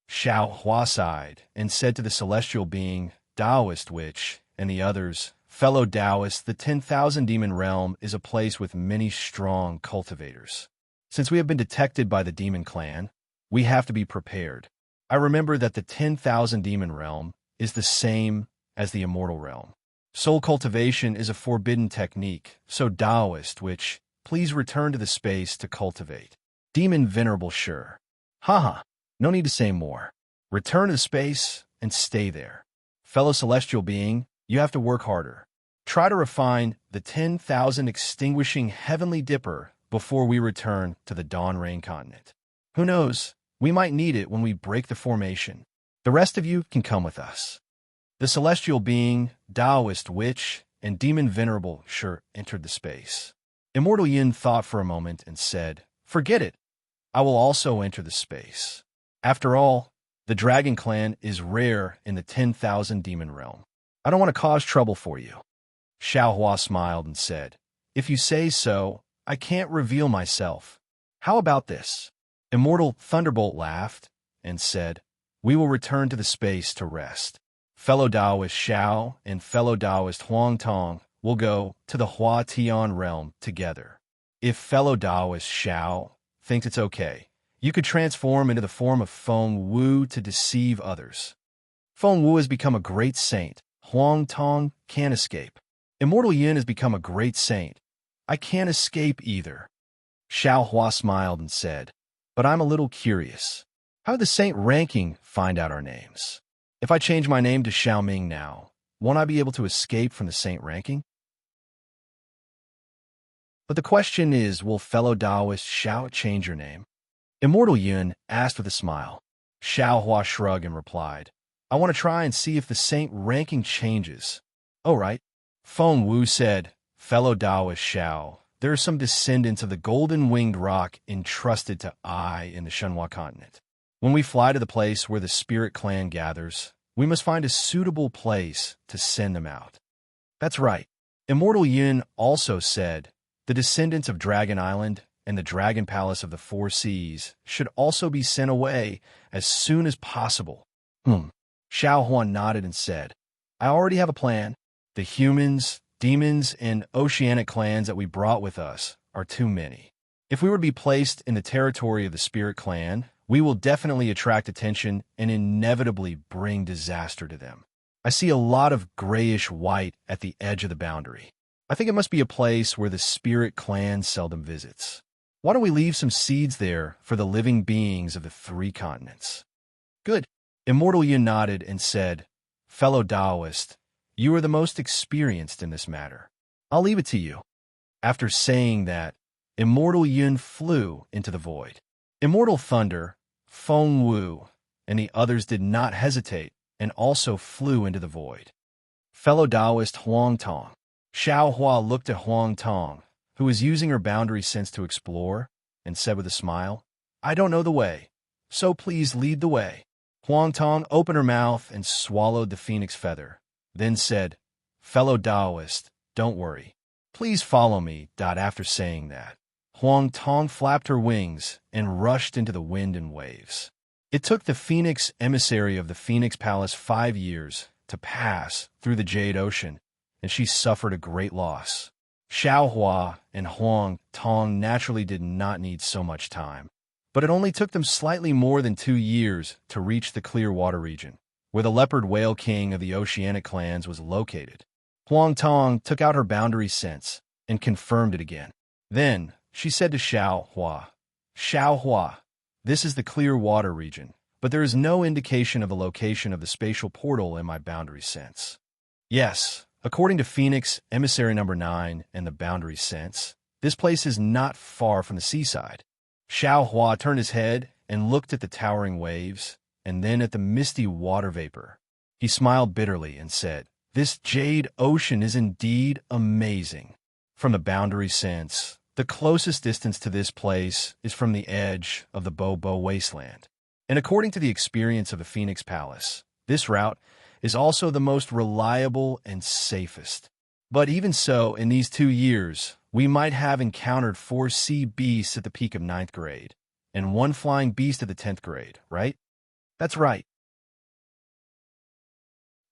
Xiao Hua sighed and said to the celestial being, Taoist witch, and the others, fellow Taoists, the 10,000 demon realm is a place with many strong cultivators. Since we have been detected by the demon clan, we have to be prepared. I remember that the 10,000 demon realm is the same as the immortal realm. Soul cultivation is a forbidden technique, so Taoist witch, please return to the space to cultivate. Demon venerable sure. Haha, no need to say more. Return to the space and stay there. Fellow celestial being, you have to work harder. Try to refine the 10,000 extinguishing heavenly dipper before we return to the Dawn Rain continent. Who knows, we might need it when we break the formation. The rest of you can come with us. The celestial being, Taoist witch, and demon venerable sure entered the space. Immortal Yin thought for a moment and said, Forget it. I will also enter the space. After all, the Dragon Clan is rare in the 10,000 demon realm. I don't want to cause trouble for you. Xiao Hua smiled and said, If you say so, I can't reveal myself. How about this? Immortal Thunderbolt laughed and said, We will return to the space to rest. Fellow Taoist Xiao and fellow Taoist Huang Tong will go to the Hua Tian realm together. If fellow Taoist Xiao thinks it's okay, you could transform into the form of Feng Wu to deceive others. Feng Wu has become a great saint. Huang Tong can't escape. Immortal Yin has become a great saint. I can't escape either. Xiao Hua smiled and said, But I'm a little curious. How did the saint ranking find out our names? If I change my name to Xiaoming now, won't I be able to escape from the saint ranking? But the question is, will fellow Taoist Xiao change your name? Immortal Yun asked with a smile. Xiao Hua shrugged and replied, I want to try and see if the saint ranking changes. Oh, right. Feng Wu said, Fellow Taoist Xiao, there are some descendants of the golden-winged rock entrusted to I in the Shenhua continent. When we fly to the place where the spirit clan gathers, we must find a suitable place to send them out. That's right. Immortal Yin also said, the descendants of Dragon Island and the Dragon Palace of the Four Seas should also be sent away as soon as possible. Xiao Huan nodded and said, I already have a plan. The humans, demons, and oceanic clans that we brought with us are too many. If we were to be placed in the territory of the spirit clan, we will definitely attract attention and inevitably bring disaster to them. I see a lot of grayish white at the edge of the boundary. I think it must be a place where the spirit clan seldom visits. Why don't we leave some seeds there for the living beings of the 3 continents? Good. Immortal Yin nodded and said, Fellow Taoist, you are the most experienced in this matter. I'll leave it to you. After saying that, Immortal Yin flew into the void. Immortal Thunder, Feng Wu, and the others did not hesitate and also flew into the void. Fellow Taoist Huang Tong. Xiao Hua looked at Huang Tong, who was using her boundary sense to explore, and said with a smile, I don't know the way, so please lead the way. Huang Tong opened her mouth and swallowed the phoenix feather, then said, Fellow Taoist, don't worry. Please follow me. After saying that, Huang Tong flapped her wings and rushed into the wind and waves. It took the Phoenix emissary of the Phoenix Palace 5 years to pass through the Jade Ocean, and she suffered a great loss. Xiao Hua and Huang Tong naturally did not need so much time, but it only took them slightly more than 2 years to reach the clear water region, where the leopard whale king of the oceanic clans was located. Huang Tong took out her boundary sense and confirmed it again. Then she said to Xiao Hua, "Xiao Hua, this is the clear water region, but there is no indication of the location of the spatial portal in my boundary sense." Yes, according to Phoenix Emissary Number 9 and the boundary sense, this place is not far from the seaside. Xiao Hua turned his head and looked at the towering waves and then at the misty water vapor. He smiled bitterly and said, "This jade ocean is indeed amazing." From the boundary sense, the closest distance to this place is from the edge of the Bobo wasteland. And according to the experience of the Phoenix Palace, this route is also the most reliable and safest. But even so, in these 2 years, we might have encountered 4 sea beasts at the peak of 9th grade, and 1 flying beast at the 10th grade, right? That's right.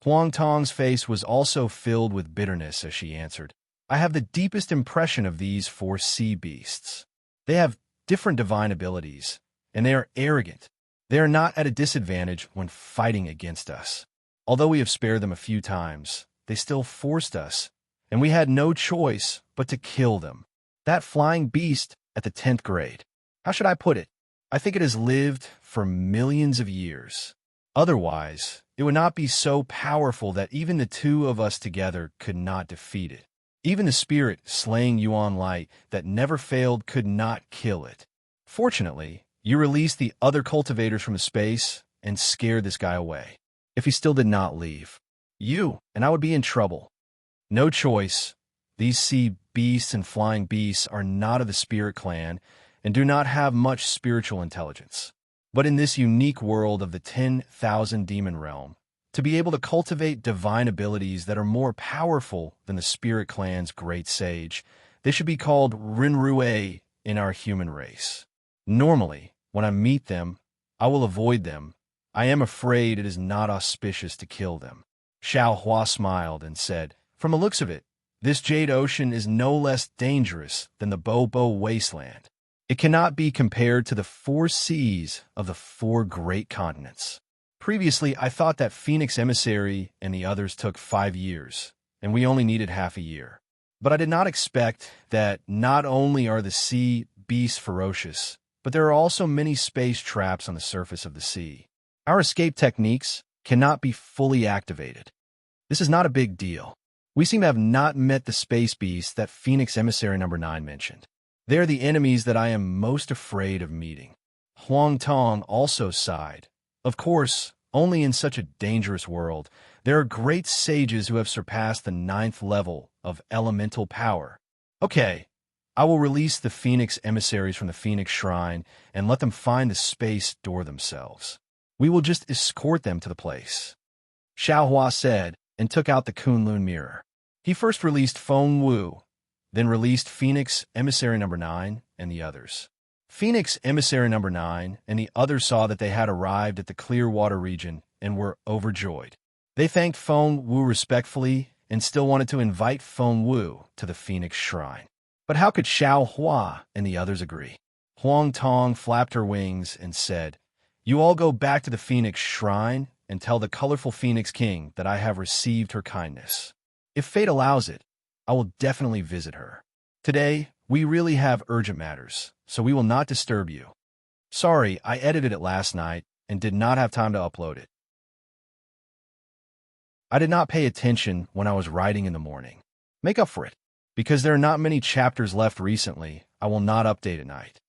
Huang Tong's face was also filled with bitterness as she answered, "I have the deepest impression of these 4 sea beasts. They have different divine abilities, and they are arrogant. They are not at a disadvantage when fighting against us. Although we have spared them a few times, they still forced us, and we had no choice but to kill them. That flying beast at the 10th grade. How should I put it? I think it has lived for millions of years. Otherwise, it would not be so powerful that even the 2 of us together could not defeat it. Even the spirit slaying Yuan Light that never failed could not kill it. Fortunately, you released the other cultivators from the space and scared this guy away. If he still did not leave, you and I would be in trouble. No choice. These sea beasts and flying beasts are not of the spirit clan and do not have much spiritual intelligence. But in this unique world of the 10,000 demon realm, to be able to cultivate divine abilities that are more powerful than the spirit clan's great sage, they should be called Rinrue in our human race. Normally, when I meet them, I will avoid them. I am afraid it is not auspicious to kill them." Xiao Hua smiled and said, "From the looks of it, this jade ocean is no less dangerous than the Bobo wasteland. It cannot be compared to the 4 seas of the 4 great continents. Previously, I thought that Phoenix Emissary and the others took 5 years, and we only needed half a year. But I did not expect that not only are the sea beasts ferocious, but there are also many space traps on the surface of the sea. Our escape techniques cannot be fully activated. This is not a big deal. We seem to have not met the space beasts that Phoenix Emissary Number 9 mentioned. They are the enemies that I am most afraid of meeting." Huang Tong also sighed. Of course, only in such a dangerous world, there are great sages who have surpassed the 9th level of elemental power. Okay, I will release the Phoenix emissaries from the Phoenix Shrine and let them find the space door themselves. We will just escort them to the place," Xiao Hua said, and took out the Kunlun mirror. He first released Feng Wu, then released Phoenix Emissary Number 9 and the others. Phoenix Emissary Number 9 and the others saw that they had arrived at the clear water region and were overjoyed. They thanked Feng Wu respectfully and still wanted to invite Feng Wu to the Phoenix Shrine. But how could Xiao Hua and the others agree? Huang Tong flapped her wings and said, "You all go back to the Phoenix Shrine and tell the colorful Phoenix King that I have received her kindness. If fate allows it, I will definitely visit her. Today, we really have urgent matters, so we will not disturb you. Sorry, I edited it last night and did not have time to upload it. I did not pay attention when I was writing in the morning. Make up for it. Because there are not many chapters left recently, I will not update at night."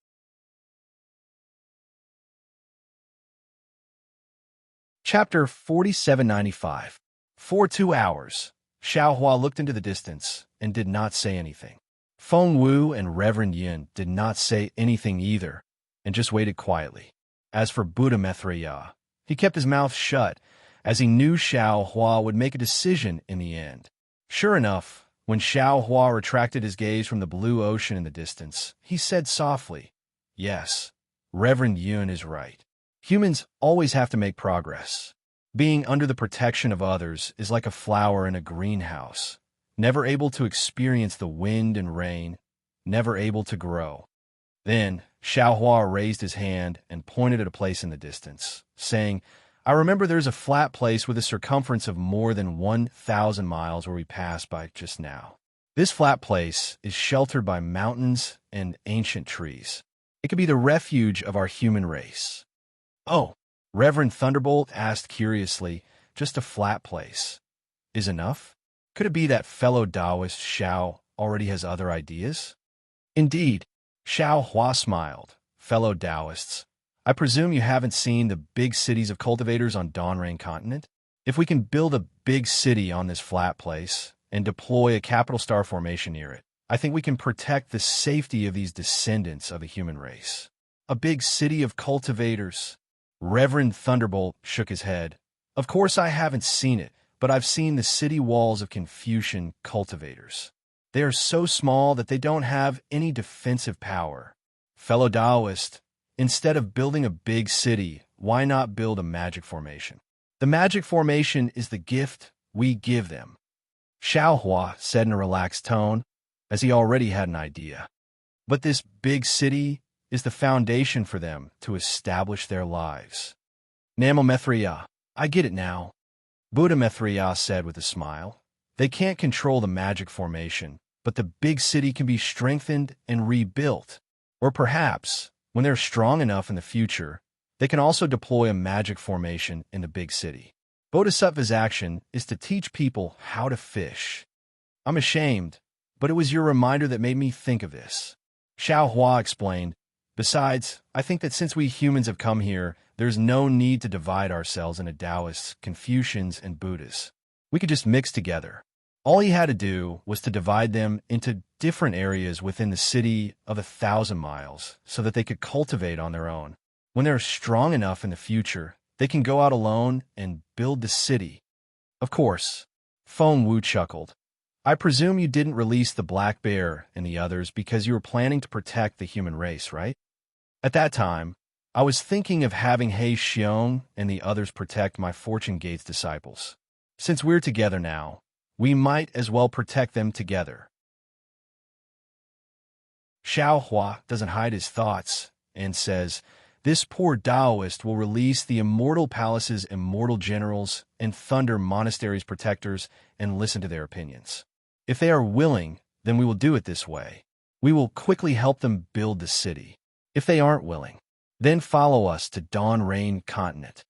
Chapter 4795. For 2 hours, Xiao Hua looked into the distance and did not say anything. Feng Wu and Reverend Yin did not say anything either and just waited quietly. As for Buddha Methreya, he kept his mouth shut as he knew Xiao Hua would make a decision in the end. Sure enough, when Xiao Hua retracted his gaze from the blue ocean in the distance, he said softly, "Yes, Reverend Yin is right. Humans always have to make progress. Being under the protection of others is like a flower in a greenhouse, never able to experience the wind and rain, never able to grow." Then, Xiaohua raised his hand and pointed at a place in the distance, saying, I remember there's a flat place with a circumference of more than 1,000 miles where we passed by just now. This flat place is sheltered by mountains and ancient trees. It could be the refuge of our human race. Oh, Reverend Thunderbolt asked curiously, just a flat place is enough? Could it be that fellow Taoist Xiao already has other ideas? Indeed, Xiaohua smiled. Fellow Taoists, I presume you haven't seen the big cities of cultivators on Dawnrain continent? If we can build a big city on this flat place and deploy a capital star formation near it, I think we can protect the safety of these descendants of the human race. A big city of cultivators. Reverend Thunderbolt shook his head. Of course I haven't seen it, but I've seen the city walls of Confucian cultivators. They are so small that they don't have any defensive power. Fellow Taoist, instead of building a big city, why not build a magic formation? The magic formation is the gift we give them. Xiaohua said in a relaxed tone, as he already had an idea. But this big city is the foundation for them to establish their lives. Namomethria, I get it now. Buddha Methria said with a smile. They can't control the magic formation, but the big city can be strengthened and rebuilt. Or perhaps, when they're strong enough in the future, they can also deploy a magic formation in the big city. Bodhisattva's action is to teach people how to fish. I'm ashamed, but it was your reminder that made me think of this. Xiaohua explained, besides, I think that since we humans have come here, there's no need to divide ourselves into Taoists, Confucians, and Buddhists. We could just mix together. All he had to do was to divide them into different areas within the city of 1,000 miles so that they could cultivate on their own. When they're strong enough in the future, they can go out alone and build the city. Of course, Feng Wu chuckled. I presume you didn't release the black bear and the others because you were planning to protect the human race, right? At that time, I was thinking of having He Xiong and the others protect my Fortune Gates disciples. Since we're together now, we might as well protect them together. Xiaohua doesn't hide his thoughts and says, this poor Taoist will release the Immortal Palace's immortal generals and Thunder Monastery's protectors and listen to their opinions. If they are willing, then we will do it this way. We will quickly help them build the city. If they aren't willing, then follow us to Dawnrain continent.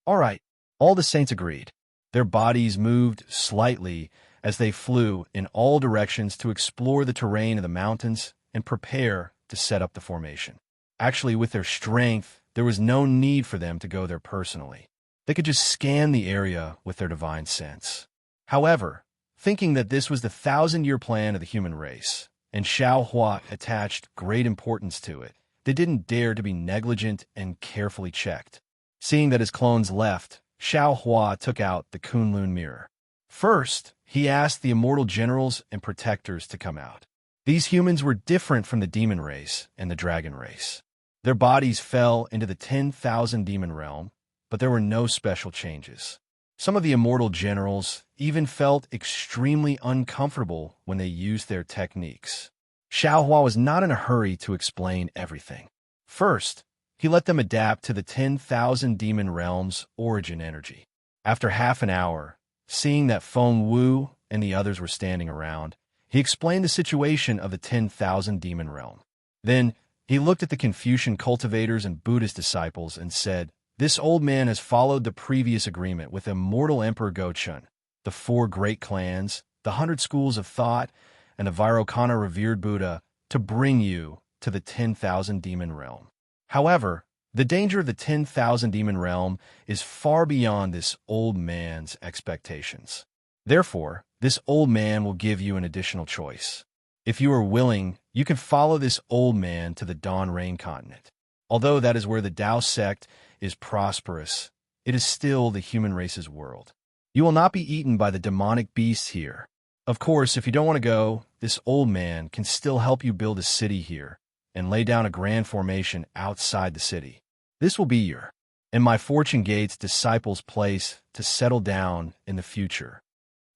All right, all the saints agreed. Their bodies moved slightly as they flew in all directions to explore the terrain of the mountains and prepare to set up the formation. Actually, with their strength, there was no need for them to go there personally. They could just scan the area with their divine sense. However, thinking that this was the 1,000-year plan of the human race, and Xiaohua attached great importance to it, they didn't dare to be negligent and carefully checked. Seeing that his clones left, Xiaohua took out the Kunlun mirror. First, he asked the immortal generals and protectors to come out. These humans were different from the demon race and the dragon race. Their bodies fell into the 10,000 demon realm, but there were no special changes. Some of the immortal generals even felt extremely uncomfortable when they used their techniques. Xiaohua was not in a hurry to explain everything. First, he let them adapt to the 10,000 demon realm's origin energy. After half an hour, seeing that Feng Wu and the others were standing around, he explained the situation of the 10,000 demon realm. Then, he looked at the Confucian cultivators and Buddhist disciples and said, this old man has followed the previous agreement with immortal Emperor Gochun, the 4 great clans, the 100 schools of thought, and the Vairocana revered Buddha to bring you to the 10,000 demon realm. However, the danger of the 10,000 demon realm is far beyond this old man's expectations. Therefore, this old man will give you an additional choice. If you are willing, you can follow this old man to the Dawnrain continent. Although that is where the Tao sect is prosperous, it is still the human race's world. You will not be eaten by the demonic beasts here. Of course, if you don't want to go, this old man can still help you build a city here and lay down a grand formation outside the city. This will be your and my Fortune Gates disciples' place to settle down in the future.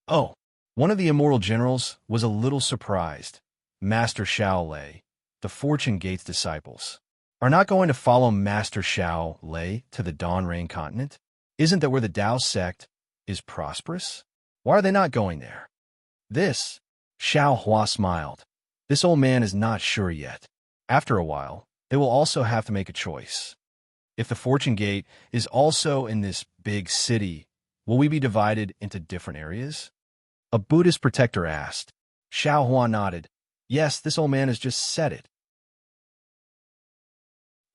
Oh, one of the immortal generals was a little surprised. Master Shaolei, the Fortune Gates disciples. are not going to follow Master Xiao Lei to the Dawn Rain continent? Isn't that where the Tao sect is prosperous? Why are they not going there? This, Xiao Hua smiled. This old man is not sure yet. After a while, they will also have to make a choice. If the Fortune Gate is also in this big city, will we be divided into different areas? A Buddhist protector asked. Xiao Hua nodded. Yes, this old man has just said it.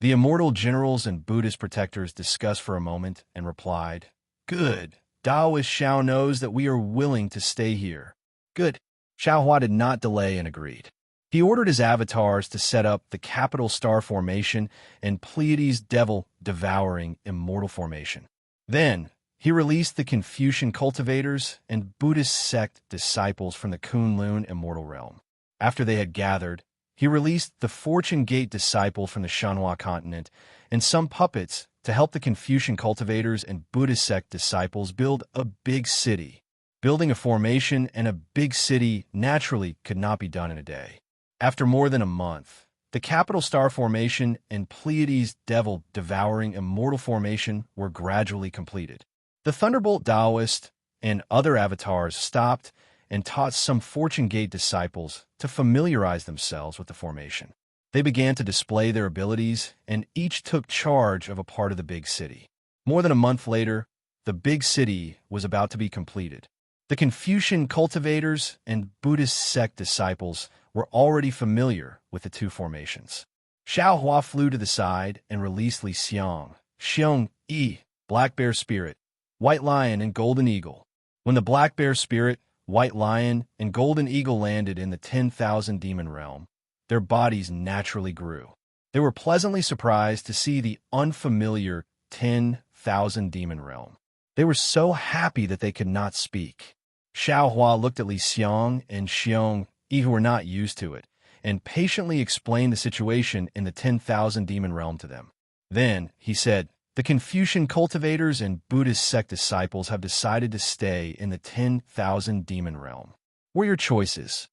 The immortal generals and Buddhist protectors discussed for a moment and replied, Good. Taoist Xiao knows that we are willing to stay here. Good. Xiao Hua did not delay and agreed. He ordered his avatars to set up the Capital Star Formation and Pleiades Devil Devouring Immortal Formation. Then, he released the Confucian cultivators and Buddhist sect disciples from the Kunlun Immortal Realm. After they had gathered, he released the Fortune Gate disciple from the Shanhua continent and some puppets to help the Confucian cultivators and Buddhist sect disciples build a big city. Building a formation and a big city naturally could not be done in a day. After more than a month, the Capital Star Formation and Pleiades Devil Devouring Immortal Formation were gradually completed. The Thunderbolt Taoist and other avatars stopped and taught some Fortune Gate disciples to familiarize themselves with the formation. They began to display their abilities, and each took charge of a part of the big city. More than a month later, the big city was about to be completed. The Confucian cultivators and Buddhist sect disciples were already familiar with the two formations. Xiao Hua flew to the side and released Li Xiong, Xiong Yi, Black Bear Spirit, White Lion, and Golden Eagle. When the Black Bear Spirit, White Lion, and Golden Eagle landed in the 10,000 demon realm, their bodies naturally grew. They were pleasantly surprised to see the unfamiliar 10,000 demon realm. They were so happy that they could not speak. Xiao Hua looked at Li Xiong and Xiong Yi, who were not used to it, and patiently explained the situation in the 10,000 demon realm to them. Then, he said, the Confucian cultivators and Buddhist sect disciples have decided to stay in the 10,000 demon realm. What are your choices?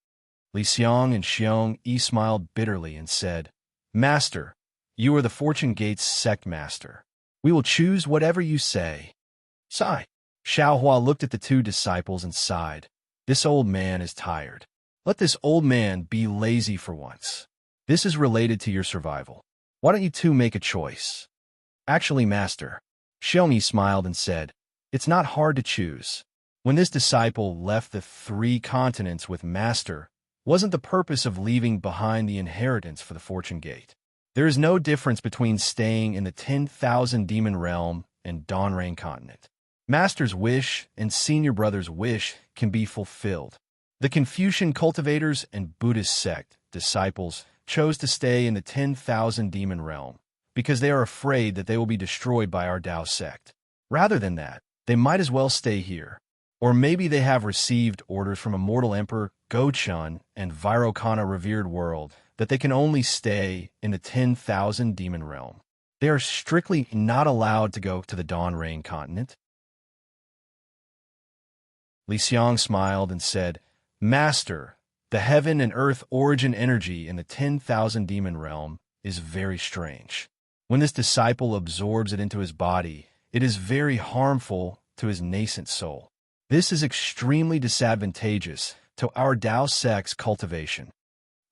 Li Xiong and Xiong Yi smiled bitterly and said, Master, you are the Fortune Gate's sect master. We will choose whatever you say. Sigh. Xiao Hua looked at the two disciples and sighed. This old man is tired. Let this old man be lazy for once. This is related to your survival. Why don't you two make a choice? Actually, Master, Xiong Yi smiled and said, it's not hard to choose. When this disciple left the 3 continents with Master, wasn't the purpose of leaving behind the inheritance for the Fortune Gate. There is no difference between staying in the 10,000 demon realm and Dawn Rain continent. Master's wish and senior brother's wish can be fulfilled. The Confucian cultivators and Buddhist sect disciples chose to stay in the 10,000 demon realm because they are afraid that they will be destroyed by our Tao sect. Rather than that, they might as well stay here. Or maybe they have received orders from Immortal Emperor Go-Chun and Virokana Revered World that they can only stay in the 10,000 demon realm. They are strictly not allowed to go to the Dawn Rain continent. Li Xiong smiled and said, Master, the heaven and earth origin energy in the 10,000 demon realm is very strange. When this disciple absorbs it into his body, it is very harmful to his nascent soul. This is extremely disadvantageous to our Tao sect's cultivation.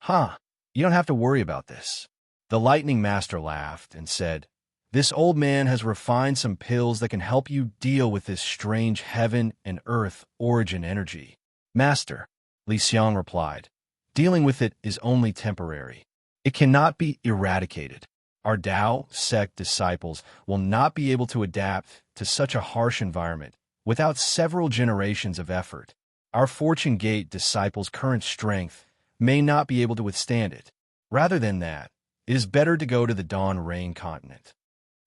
You don't have to worry about this. The Lightning Master laughed and said, This old man has refined some pills that can help you deal with this strange heaven and earth origin energy. Master, Li Xiong replied, dealing with it is only temporary. It cannot be eradicated. Our Tao sect disciples will not be able to adapt to such a harsh environment without several generations of effort. Our Fortune Gate disciples' current strength may not be able to withstand it. Rather than that, it is better to go to the Dawn Rain continent.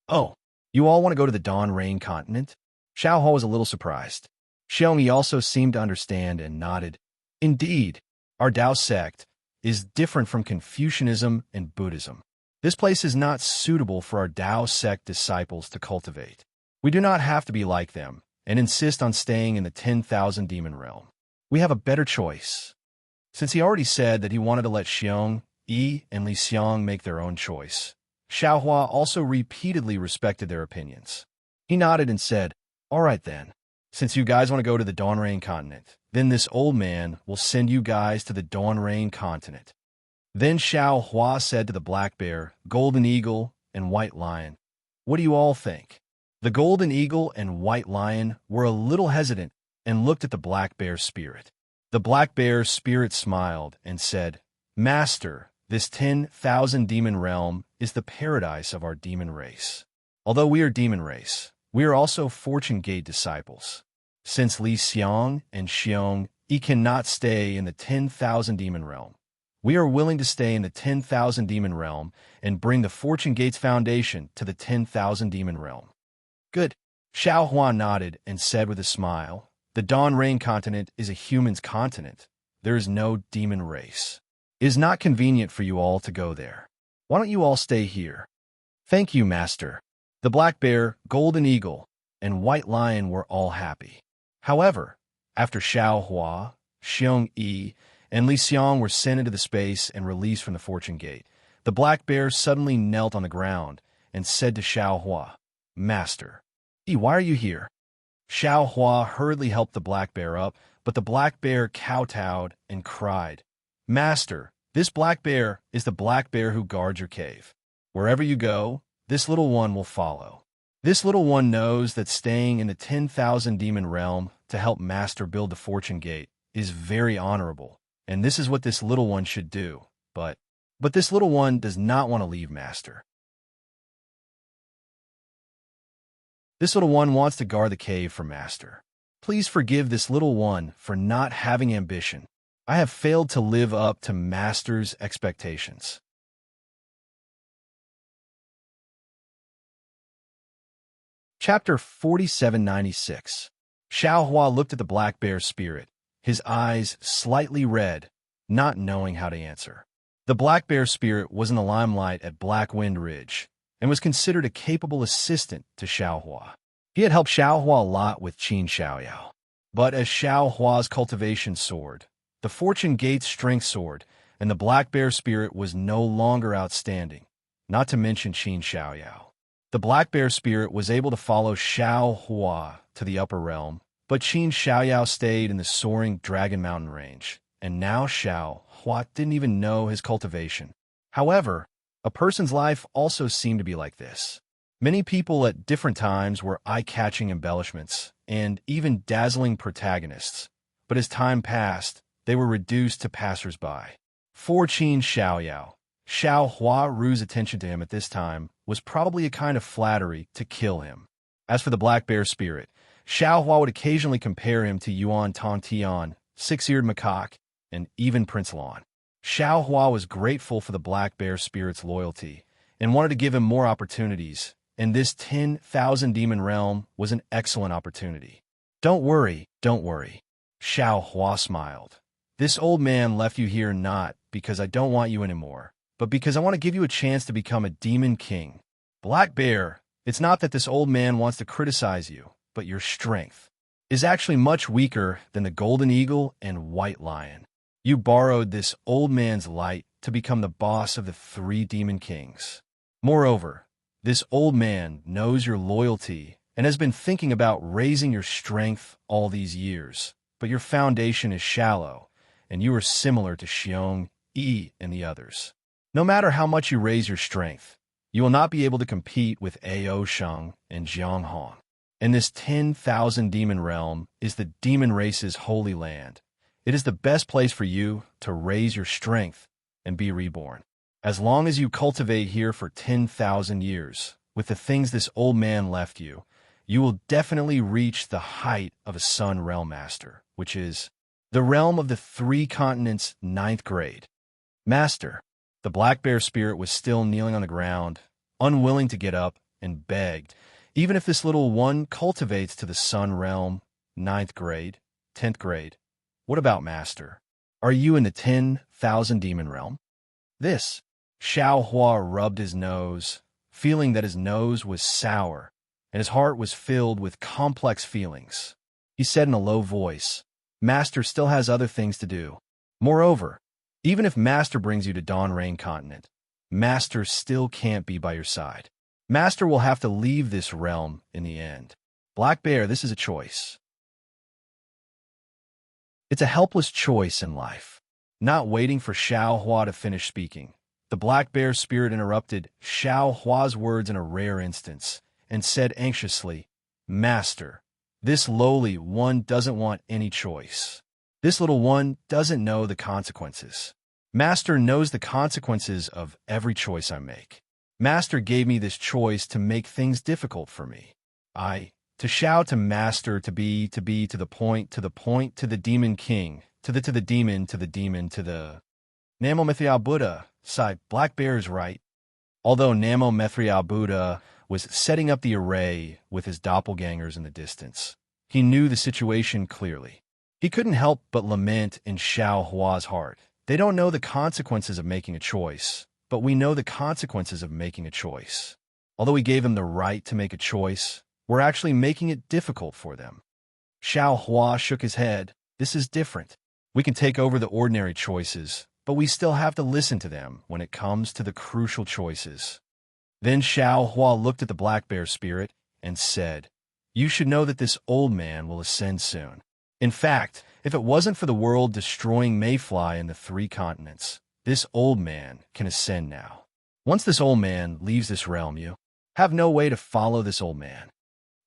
Oh, you all want to go to the Dawn Rain continent? Xiao Hua was a little surprised. Xiong Yi also seemed to understand and nodded. Indeed, our Tao sect is different from Confucianism and Buddhism. This place is not suitable for our Tao sect disciples to cultivate. We do not have to be like them and insist on staying in the 10,000 demon realm. We have a better choice. Since he already said that he wanted to let Xiong Yi and Li Xiong make their own choice, Xiaohua also repeatedly respected their opinions. He nodded and said, "All right then. Since you guys want to go to the Dawn Rain continent, then this old man will send you guys to the Dawn Rain continent." Then Xiaohua said to the black bear, golden eagle, and white lion, "What do you all think?" The golden eagle and white lion were a little hesitant and looked at the black bear's spirit. The black bear's spirit smiled and said, "Master, this 10,000 demon realm is the paradise of our demon race. Although we are demon race, we are also Fortune Gate disciples. Since Li Xiang and Xiong Yi cannot stay in the 10,000 demon realm, we are willing to stay in the 10,000 demon realm and bring the Fortune Gate's foundation to the 10,000 demon realm." "Good." Xiaohua nodded and said with a smile, "The Dawn Rain continent is a human's continent. There is no demon race. It is not convenient for you all to go there. Why don't you all stay here?" "Thank you, Master." The black bear, golden eagle, and white lion were all happy. However, after Xiaohua, Xiong Yi, and Li Xiang were sent into the space and released from the Fortune Gate, the black bear suddenly knelt on the ground and said to Xiaohua, "Master, Yi, why are you here?" Xiaohua hurriedly helped the black bear up, but the black bear kowtowed and cried, "Master, this black bear is the black bear who guards your cave. Wherever you go, this little one will follow. This little one knows that staying in the 10,000 demon realm to help Master build the Fortune Gate is very honorable, and this is what this little one should do. But this little one does not want to leave Master. This little one wants to guard the cave for Master. Please forgive this little one for not having ambition. I have failed to live up to Master's expectations." Chapter 4796. Xiaohua looked at the black bear's spirit, his eyes slightly red, not knowing how to answer. The black bear's spirit was in the limelight at Black Wind Ridge and was considered a capable assistant to Xiaohua. He had helped Xiaohua a lot with Qin Xiaoyao. But as Xiaohua's cultivation soared, the Fortune Gate's strength soared, and the black bear spirit was no longer outstanding, not to mention Qin Xiaoyao. The black bear spirit was able to follow Xiaohua to the upper realm, but Qin Xiaoyao stayed in the soaring Dragon Mountain range, and now Xiaohua didn't even know his cultivation. However, a person's life also seemed to be like this. Many people at different times were eye-catching embellishments and even dazzling protagonists, but as time passed, they were reduced to passers-by. For Qin Xiaoyao, Xiaohua Ru's attention to him at this time was probably a kind of flattery to kill him. As for the black bear spirit, Xiaohua would occasionally compare him to Yuan Tongtian, Six-Eared Macaque, and even Prince Lan. Xiaohua was grateful for the black bear spirit's loyalty and wanted to give him more opportunities, and this 10,000 demon realm was an excellent opportunity. Don't worry. Xiaohua smiled. "This old man left you here not because I don't want you anymore, but because I want to give you a chance to become a demon king. Black Bear, it's not that this old man wants to criticize you, but your strength is actually much weaker than the golden eagle and white lion. You borrowed this old man's light to become the boss of the 3 demon kings. Moreover, this old man knows your loyalty and has been thinking about raising your strength all these years, but your foundation is shallow, and you are similar to Xiong Yi and the others. No matter how much you raise your strength, you will not be able to compete with Ao Sheng and Jiang Hong. And this 10,000 demon realm is the demon race's holy land. It is the best place for you to raise your strength and be reborn. As long as you cultivate here for 10,000 years, with the things this old man left you, you will definitely reach the height of a Sun Realm Master, which is the realm of the 3 continents' 9th grade. Master, the black bear spirit was still kneeling on the ground, unwilling to get up, and begged, even if this little one cultivates to the Sun Realm, 9th grade, 10th grade, what about Master? Are you in the 10,000 demon realm? This, Xiaohua rubbed his nose, feeling that his nose was sour, and his heart was filled with complex feelings. He said in a low voice, Master still has other things to do. Moreover, even if Master brings you to Dawn Rain Continent, Master still can't be by your side. Master will have to leave this realm in the end. Black Bear, this is a choice. It's a helpless choice in life. Not waiting for Xiao Hua to finish speaking, the Black Bear spirit interrupted Xiao Hua's words in a rare instance and said anxiously, Master, this lowly one doesn't want any choice. This little one doesn't know the consequences. Master knows the consequences of every choice I make. Master gave me this choice to make things difficult for me. To shout to Master, to be, to the point, to the demon king, to the demon, to the demon, to the... Namo Mithra Buddha, sighed, Black Bear is right. Although Namo Mithra Buddha was setting up the array with his doppelgangers in the distance, he knew the situation clearly. He couldn't help but lament in Xiao Hua's heart. They don't know the consequences of making a choice, but we know the consequences of making a choice. Although we gave them the right to make a choice, we're actually making it difficult for them. Xiao Hua shook his head. This is different. We can take over the ordinary choices, but we still have to listen to them when it comes to the crucial choices. Then Xiao Hua looked at the Black Bear spirit and said, You should know that this old man will ascend soon. In fact, if it wasn't for the world-destroying mayfly in the 3 continents, this old man can ascend now. Once this old man leaves this realm, you have no way to follow this old man.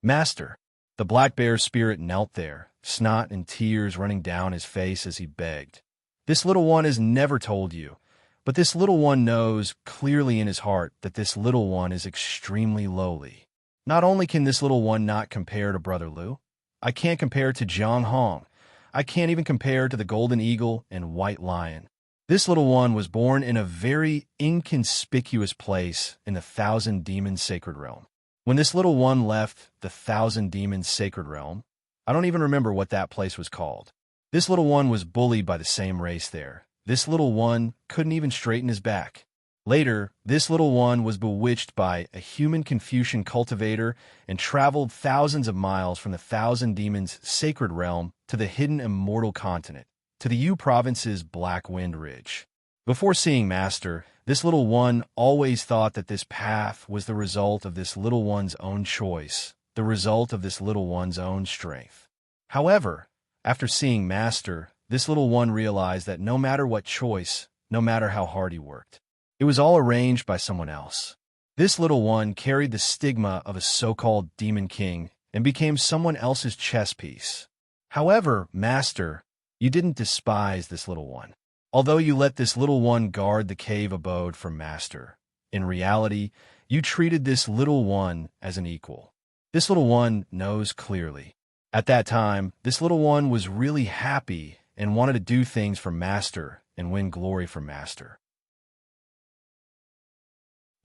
Master, the Black Bear spirit knelt there, snot and tears running down his face as he begged. This little one has never told you, but this little one knows clearly in his heart that this little one is extremely lowly. Not only can this little one not compare to Brother Lu, I can't compare to Jiang Hong. I can't even compare to the Golden Eagle and White Lion. This little one was born in a very inconspicuous place in the 1,000 Demons Sacred Realm. When this little one left the 1,000 Demons Sacred Realm, I don't even remember what that place was called. This little one was bullied by the same race there. This little one couldn't even straighten his back. Later, this little one was bewitched by a human Confucian cultivator and traveled thousands of miles from the 1,000 Demons Sacred Realm to the hidden immortal continent, to the Yu Province's Black Wind Ridge. Before seeing Master, this little one always thought that this path was the result of this little one's own choice, the result of this little one's own strength. However, after seeing Master, this little one realized that no matter what choice, no matter how hard he worked, it was all arranged by someone else. This little one carried the stigma of a so-called demon king and became someone else's chess piece. However, Master, you didn't despise this little one. Although you let this little one guard the cave abode for Master, in reality, you treated this little one as an equal. This little one knows clearly. At that time, this little one was really happy and wanted to do things for Master and win glory for Master.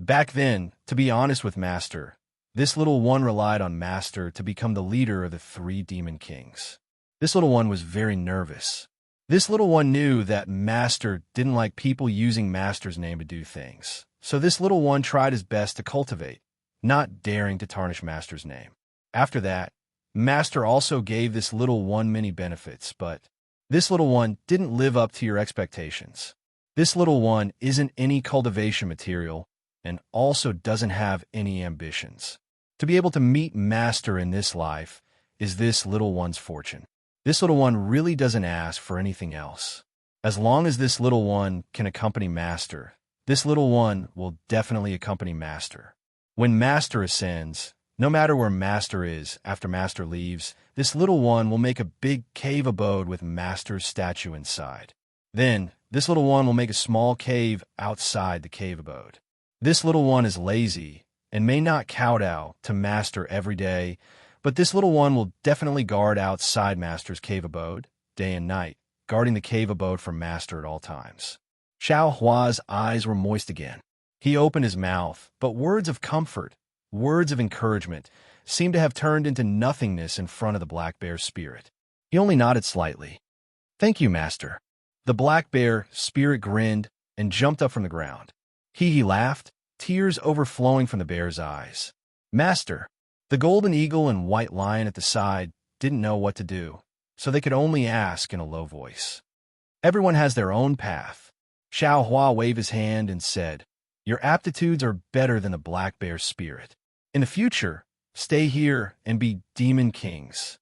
Back then, to be honest with Master, this little one relied on Master to become the leader of the 3 demon kings. This little one was very nervous. This little one knew that Master didn't like people using Master's name to do things, so this little one tried his best to cultivate, not daring to tarnish Master's name. After that, Master also gave this little one many benefits, but this little one didn't live up to your expectations. This little one isn't any cultivation material and also doesn't have any ambitions. To be able to meet Master in this life is this little one's fortune. This little one really doesn't ask for anything else. As long as this little one can accompany Master, this little one will definitely accompany Master. When Master ascends, no matter where Master is after Master leaves, this little one will make a big cave abode with Master's statue inside. Then, this little one will make a small cave outside the cave abode. This little one is lazy and may not kowtow to Master every day, but this little one will definitely guard outside Master's cave abode, day and night, guarding the cave abode for Master at all times. Xiao Hua's eyes were moist again. He opened his mouth, but words of comfort, words of encouragement, seemed to have turned into nothingness in front of the Black Bear spirit. He only nodded slightly. Thank you, Master. The Black Bear spirit grinned and jumped up from the ground. He laughed, tears overflowing from the bear's eyes. Master, the Golden Eagle and White Lion at the side didn't know what to do, so they could only ask in a low voice. Everyone has their own path. Xiao Hua waved his hand and said, Your aptitudes are better than the black bear's spirit. In the future, stay here and be demon kings.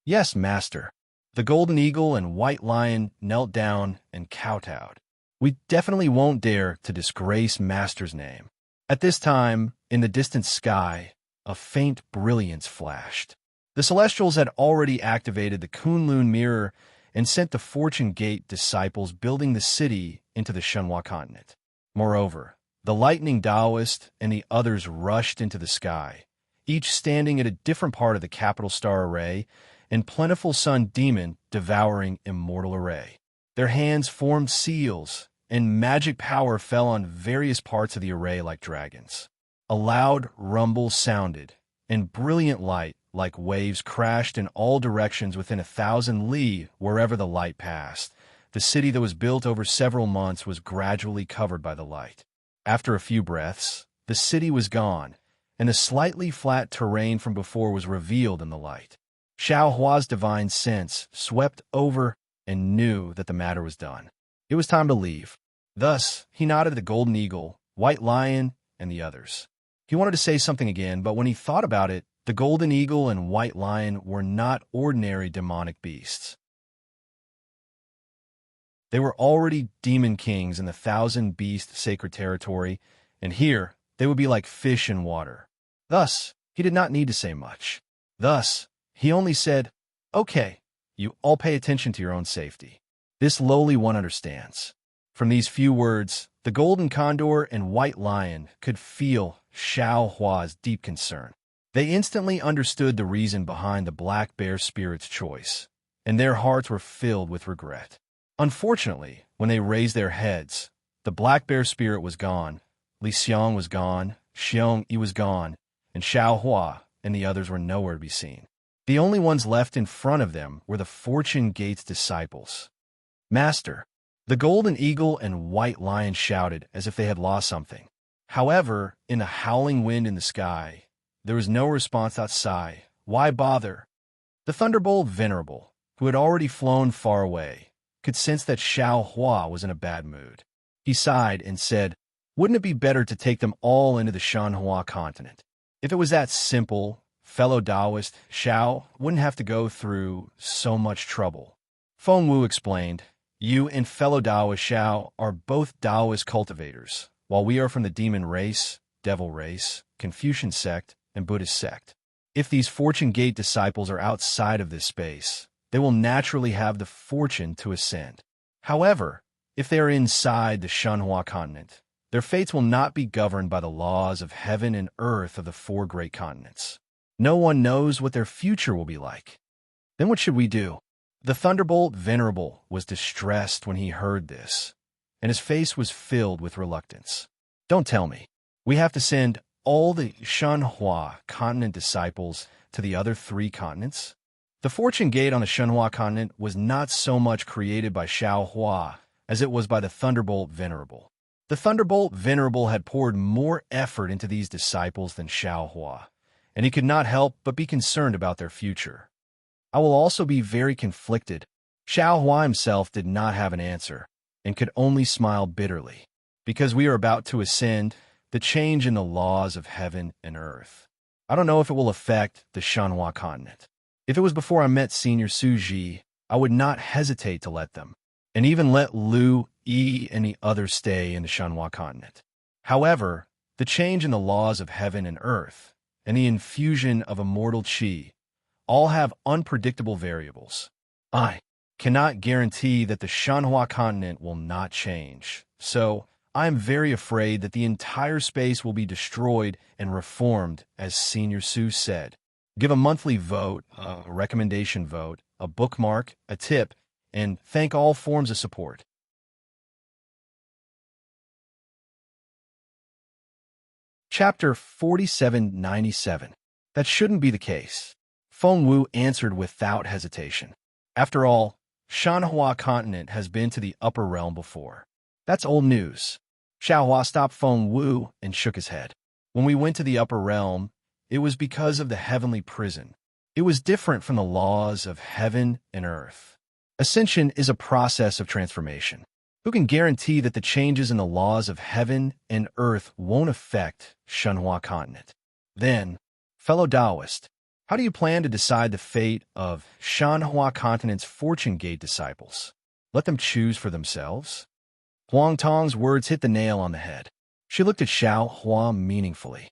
Yes, master. The golden eagle and white lion knelt down and kowtowed. We definitely won't dare to disgrace master's name. At this time, in the distant sky, a faint brilliance flashed. The Celestials had already activated the Kunlun mirror and sent the Fortune Gate disciples building the city into the Shenhua continent. Moreover, the lightning Taoist and the others rushed into the sky, each standing at a different part of the capital star array, and plentiful sun demon devouring immortal array. Their hands formed seals, and magic power fell on various parts of the array like dragons. A loud rumble sounded, and brilliant light like waves crashed in all directions within 1,000 li wherever the light passed. The city that was built over several months was gradually covered by the light. After a few breaths, the city was gone, and the slightly flat terrain from before was revealed in the light. Xiao Hua's divine sense swept over and knew that the matter was done. It was time to leave. Thus, he nodded at the golden eagle, white lion, and the others. He wanted to say something again, but when he thought about it, the golden eagle and white lion were not ordinary demonic beasts. They were already demon kings in the 1,000-beast sacred territory, and here they would be like fish in water. Thus, he did not need to say much. Thus, he only said, "Okay, you all pay attention to your own safety. This lowly one understands." From these few words, the golden condor and white lion could feel Xiao Hua's deep concern. They instantly understood the reason behind the black bear spirit's choice, and their hearts were filled with regret. Unfortunately, when they raised their heads, the black bear spirit was gone, Li Xiong was gone, Xiong Yi was gone, and Xiao Hua and the others were nowhere to be seen. The only ones left in front of them were the Fortune Gate's disciples. "Master," the golden eagle and white lion shouted as if they had lost something. However, in the howling wind in the sky, there was no response outside. Why bother? The Thunderbolt Venerable, who had already flown far away, could sense that Xiao Hua was in a bad mood. He sighed and said, "Wouldn't it be better to take them all into the Shenhua continent? If it was that simple, fellow Taoist, Xiao wouldn't have to go through so much trouble." Feng Wu explained, "You and fellow Taoist Xiao are both Taoist cultivators, while we are from the demon race, devil race, Confucian sect, and Buddhist sect. If these Fortune Gate disciples are outside of this space, they will naturally have the fortune to ascend. However, if they are inside the Shenhua continent, their fates will not be governed by the laws of heaven and earth of the 4 great continents. No one knows what their future will be like. Then what should we do?" The Thunderbolt Venerable was distressed when he heard this, and his face was filled with reluctance. "Don't tell me. We have to send all the Shenhua continent disciples to the other 3 continents?" The Fortune Gate on the Shenhua continent was not so much created by Xiao Hua as it was by the Thunderbolt Venerable. The Thunderbolt Venerable had poured more effort into these disciples than Xiao Hua, and he could not help but be concerned about their future. "I will also be very conflicted." Xiao Hua himself did not have an answer, and could only smile bitterly. "Because we are about to ascend, the change in the laws of heaven and earth. I don't know if it will affect the Shenhua continent. If it was before I met Senior Su Ji, I would not hesitate to let them, and even let Lu Yi and the others stay in the Shenhua continent. However, the change in the laws of heaven and earth, and the infusion of immortal qi, all have unpredictable variables. I cannot guarantee that the Shenhua continent will not change, so I am very afraid that the entire space will be destroyed and reformed, as Senior Su said. Give a monthly vote, a recommendation vote, a bookmark, a tip, and thank all forms of support." Chapter 4797. That shouldn't be the case. Feng Wu answered without hesitation. After all, Shenhua continent has been to the upper realm before. That's old news. Xiao Hua stopped Feng Wu and shook his head. "When we went to the upper realm, it was because of the heavenly prison. It was different from the laws of heaven and earth. Ascension is a process of transformation. Who can guarantee that the changes in the laws of heaven and earth won't affect Shenhua continent? Then, fellow Taoist, how do you plan to decide the fate of Shenhua continent's fortune gate disciples? Let them choose for themselves? Huang Tong's words hit the nail on the head. She looked at Xiao Hua meaningfully.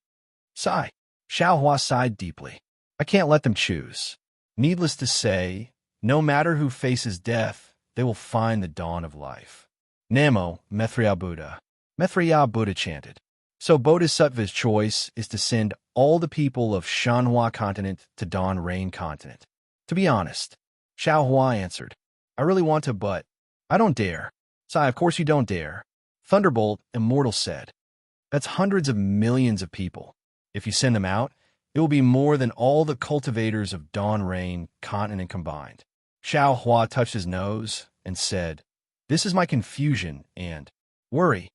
Sigh. Xiao Hua sighed deeply. I can't let them choose. Needless to say, no matter who faces death, they will find the dawn of life. Namo, Maitreya Buddha. Maitreya Buddha chanted. So Bodhisattva's choice is to send all the people of Shenhua continent to Dawn Rain continent. To be honest, Xiao Hua answered. I really want to, but I don't dare. Sigh, of course you don't dare. Thunderbolt, Immortal said. That's hundreds of millions of people. If you send them out, it will be more than all the cultivators of Dawn Rain continent combined. Xiao Hua touched his nose and said, This is my confusion and worry.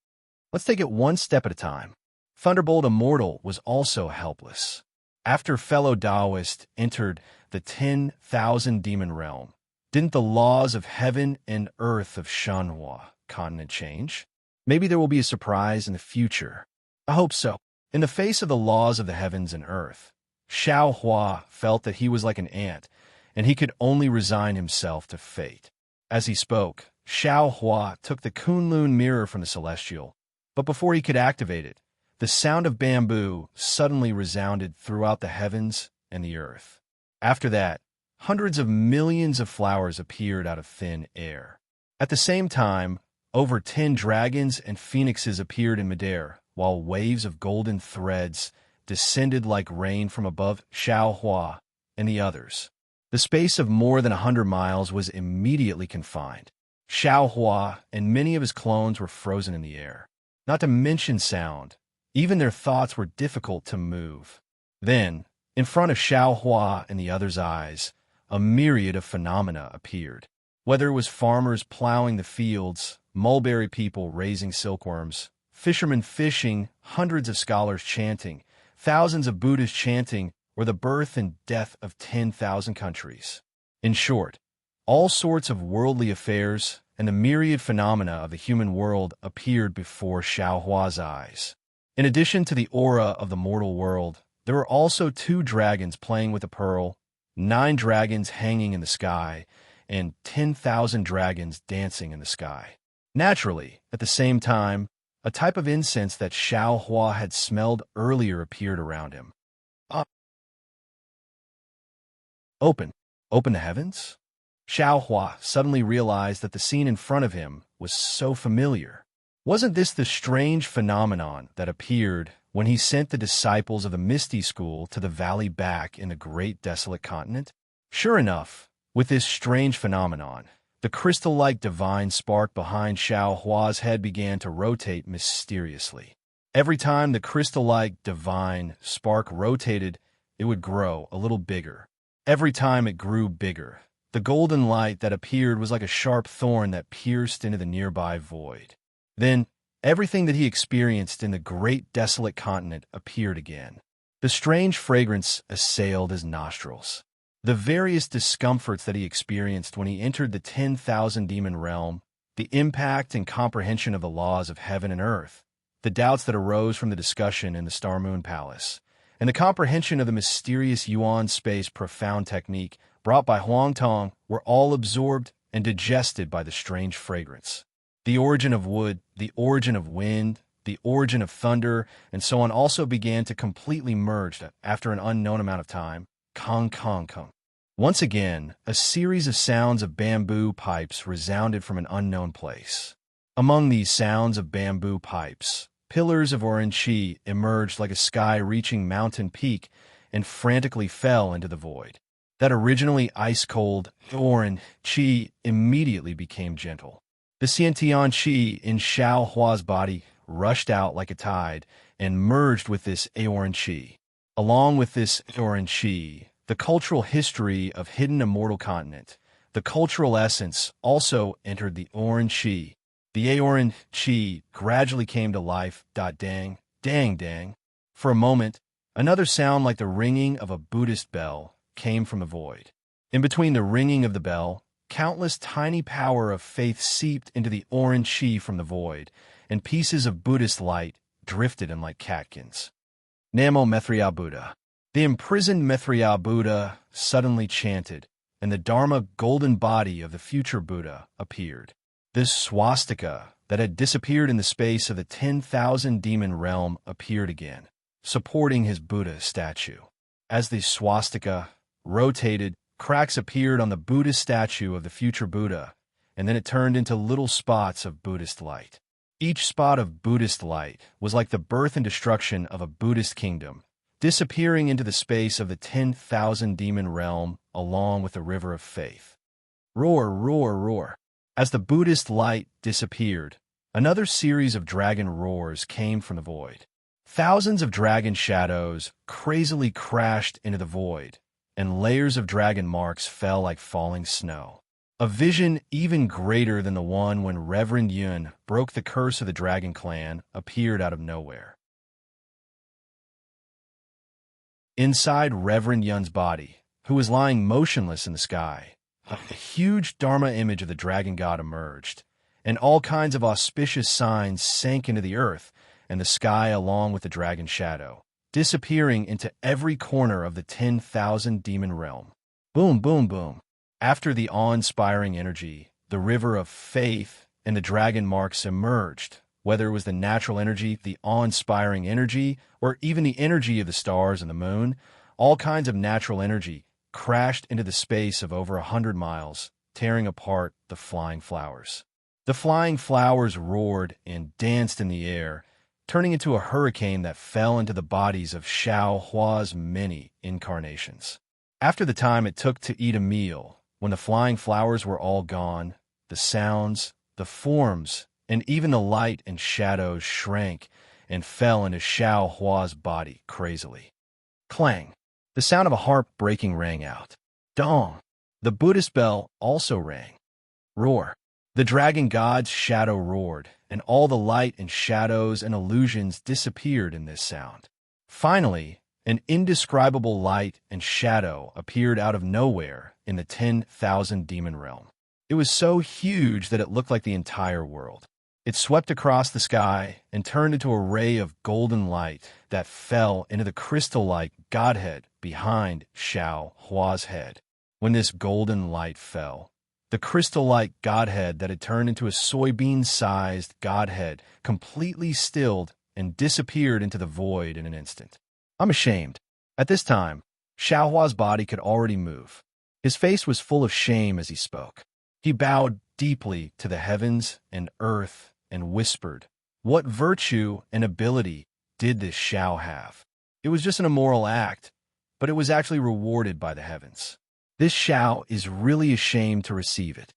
Let's take it one step at a time. Thunderbolt Immortal was also helpless. After fellow Taoist entered the 10,000 demon realm, didn't the laws of heaven and earth of Shenhua continent change? Maybe there will be a surprise in the future. I hope so. In the face of the laws of the heavens and earth, Xiao Hua felt that he was like an ant, and he could only resign himself to fate. As he spoke, Xiao Hua took the Kunlun mirror from the celestial, but before he could activate it, the sound of bamboo suddenly resounded throughout the heavens and the earth. After that, hundreds of millions of flowers appeared out of thin air. At the same time, over 10 dragons and phoenixes appeared in midair, while waves of golden threads descended like rain from above Xiao Hua and the others. The space of more than 100 miles was immediately confined. Xiao Hua and many of his clones were frozen in the air. Not to mention sound. Even their thoughts were difficult to move. Then, in front of Xiao Hua and the others' eyes, a myriad of phenomena appeared. Whether it was farmers plowing the fields, mulberry people raising silkworms, fishermen fishing, hundreds of scholars chanting, thousands of Buddhists chanting, or the birth and death of 10,000 countries. In short, all sorts of worldly affairs and the myriad phenomena of the human world appeared before Xiao Hua's eyes. In addition to the aura of the mortal world, there were also 2 dragons playing with a pearl, 9 dragons hanging in the sky, and 10,000 dragons dancing in the sky. Naturally, at the same time, a type of incense that Xiao Hua had smelled earlier appeared around him. Open the heavens? Xiao Hua suddenly realized that the scene in front of him was so familiar. Wasn't this the strange phenomenon that appeared when he sent the disciples of the Misty School to the valley back in the great desolate continent? Sure enough, with this strange phenomenon, the crystal-like divine spark behind Xiao Hua's head began to rotate mysteriously. Every time the crystal-like divine spark rotated, it would grow a little bigger. Every time it grew bigger, the golden light that appeared was like a sharp thorn that pierced into the nearby void. Then, everything that he experienced in the great desolate continent appeared again. The strange fragrance assailed his nostrils. The various discomforts that he experienced when he entered the 10,000 demon realm, the impact and comprehension of the laws of heaven and earth, the doubts that arose from the discussion in the Star Moon Palace, and the comprehension of the mysterious Yuan space profound technique brought by Huang Tong were all absorbed and digested by the strange fragrance. The origin of wood, the origin of wind, the origin of thunder, and so on also began to completely merge after an unknown amount of time. Kong, kong, kong. Once again, a series of sounds of bamboo pipes resounded from an unknown place. Among these sounds of bamboo pipes, pillars of orange chi emerged like a sky-reaching mountain peak and frantically fell into the void. That originally ice-cold orange chi immediately became gentle. The Xiantian chi in Xiao Hua's body rushed out like a tide and merged with this Aoran chi. Along with this Aoran chi, the cultural history of hidden immortal continent, the cultural essence also entered the orange chi. The Aoran chi gradually came to life. Dang, dang, dang. For a moment, another sound like the ringing of a Buddhist bell came from the void. In between the ringing of the bell countless tiny power of faith seeped into the orange chi from the void, and pieces of Buddhist light drifted in like catkins. Namo Mithriya Buddha. The imprisoned Mithriya Buddha suddenly chanted, and the Dharma golden body of the future Buddha appeared. This swastika that had disappeared in the space of the 10,000 demon realm appeared again, supporting his Buddha statue. As the swastika rotated, cracks appeared on the Buddhist statue of the future Buddha, and then it turned into little spots of Buddhist light. Each spot of Buddhist light was like the birth and destruction of a Buddhist kingdom, disappearing into the space of the 10,000 demon realm along with the river of faith. Roar, roar, roar. As the Buddhist light disappeared, another series of dragon roars came from the void. Thousands of dragon shadows crazily crashed into the void, and layers of dragon marks fell like falling snow. A vision even greater than the one when Reverend Yun broke the curse of the Dragon Clan appeared out of nowhere. Inside Reverend Yun's body, who was lying motionless in the sky, a huge Dharma image of the dragon god emerged, and all kinds of auspicious signs sank into the earth and the sky along with the dragon shadow, disappearing into every corner of the 10,000 demon realm. Boom, boom, boom. After the awe-inspiring energy, the river of faith and the dragon marks emerged, whether it was the natural energy, the awe-inspiring energy, or even the energy of the stars and the moon. All kinds of natural energy crashed into the space of over 100 miles, tearing apart the flying flowers. The flying flowers roared and danced in the air, turning into a hurricane that fell into the bodies of Xiao Hua's many incarnations. After the time it took to eat a meal, when the flying flowers were all gone, the sounds, the forms, and even the light and shadows shrank and fell into Xiao Hua's body crazily. Clang! The sound of a harp breaking rang out. Dong! The Buddhist bell also rang. Roar! The dragon god's shadow roared, and all the light and shadows and illusions disappeared in this sound. Finally, an indescribable light and shadow appeared out of nowhere in the 10,000 demon realm. It was so huge that it looked like the entire world. It swept across the sky and turned into a ray of golden light that fell into the crystal-like godhead behind Xiao Hua's head. When this golden light fell, the crystal-like godhead that had turned into a soybean-sized godhead completely stilled and disappeared into the void in an instant. I'm ashamed. At this time, Xiao Hua's body could already move. His face was full of shame as he spoke. He bowed deeply to the heavens and earth and whispered, "What virtue and ability did this Xiao have? It was just an immoral act, but it was actually rewarded by the heavens. This Xiao is really ashamed to receive it."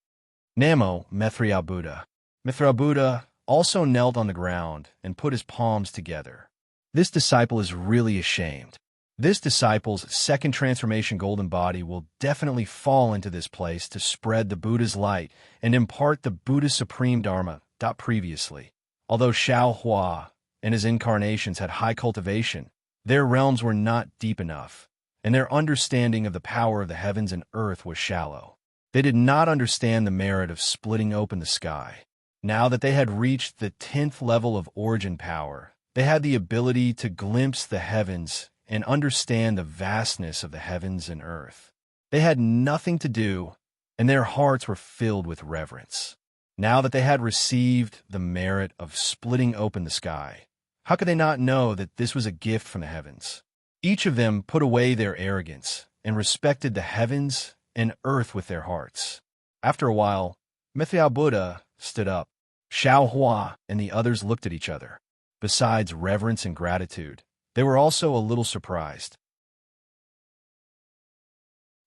Namo Mithriya Buddha. Mithriya Buddha also knelt on the ground and put his palms together. This disciple is really ashamed. This disciple's second transformation golden body will definitely fall into this place to spread the Buddha's light and impart the Buddha's supreme Dharma. Previously, although Xiao Hua and his incarnations had high cultivation, their realms were not deep enough, and their understanding of the power of the heavens and earth was shallow. They did not understand the merit of splitting open the sky. Now that they had reached the 10th level of origin power, they had the ability to glimpse the heavens and understand the vastness of the heavens and earth. They had nothing to do, and their hearts were filled with reverence. Now that they had received the merit of splitting open the sky, how could they not know that this was a gift from the heavens? Each of them put away their arrogance and respected the heavens and earth with their hearts. After a while, Mithriya Buddha stood up. Xiao Hua and the others looked at each other. Besides reverence and gratitude, they were also a little surprised.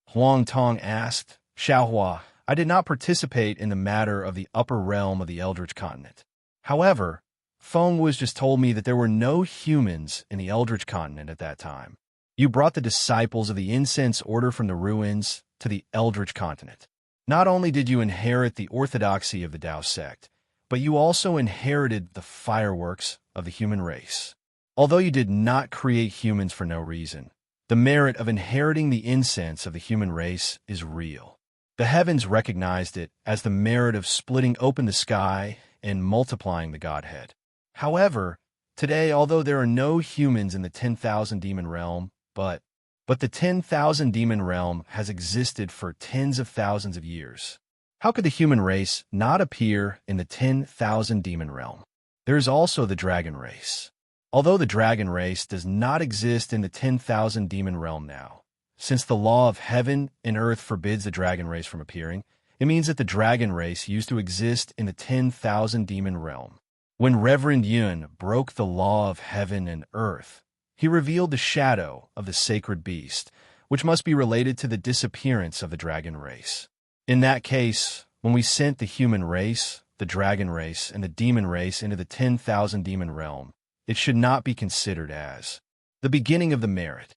Huang Tong asked, "Xiao Hua, I did not participate in the matter of the upper realm of the Eldritch continent. However, Feng was just told me that there were no humans in the Eldritch continent at that time. You brought the disciples of the Incense Order from the ruins to the Eldritch continent. Not only did you inherit the orthodoxy of the Tao sect, but you also inherited the fireworks of the human race. Although you did not create humans for no reason, the merit of inheriting the incense of the human race is real. The heavens recognized it as the merit of splitting open the sky and multiplying the Godhead. However, today, although there are no humans in the 10,000 demon realm, but the 10,000 demon realm has existed for tens of thousands of years. How could the human race not appear in the 10,000 demon realm? There is also the dragon race. Although the dragon race does not exist in the 10,000 demon realm now, since the law of heaven and earth forbids the dragon race from appearing, it means that the dragon race used to exist in the 10,000 demon realm. When Reverend Yun broke the law of heaven and earth, he revealed the shadow of the sacred beast, which must be related to the disappearance of the dragon race. In that case, when we sent the human race, the dragon race, and the demon race into the 10,000 demon realm, it should not be considered as the beginning of the merit.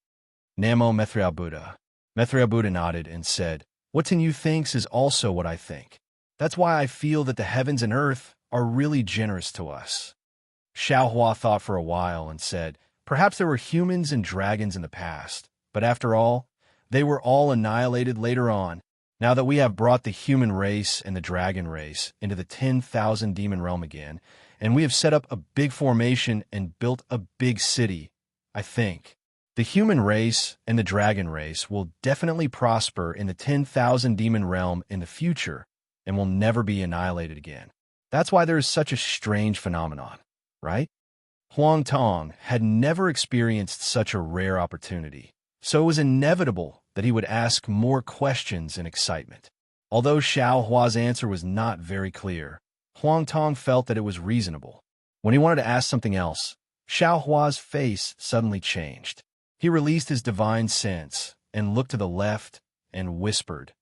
Namo Maitreya Buddha. Maitreya Buddha nodded and said, "What Tenyu thinks is also what I think. That's why I feel that the heavens and earth are really generous to us." Xiaohua thought for a while and said, "Perhaps there were humans and dragons in the past, but after all, they were all annihilated later on. Now that we have brought the human race and the dragon race into the 10,000 demon realm again, and we have set up a big formation and built a big city, I think the human race and the dragon race will definitely prosper in the 10,000 demon realm in the future and will never be annihilated again. That's why there is such a strange phenomenon, right?" Huang Tong had never experienced such a rare opportunity, so it was inevitable that he would ask more questions in excitement. Although Xiao Hua's answer was not very clear, Huang Tong felt that it was reasonable. When he wanted to ask something else, Xiao Hua's face suddenly changed. He released his divine sense and looked to the left and whispered,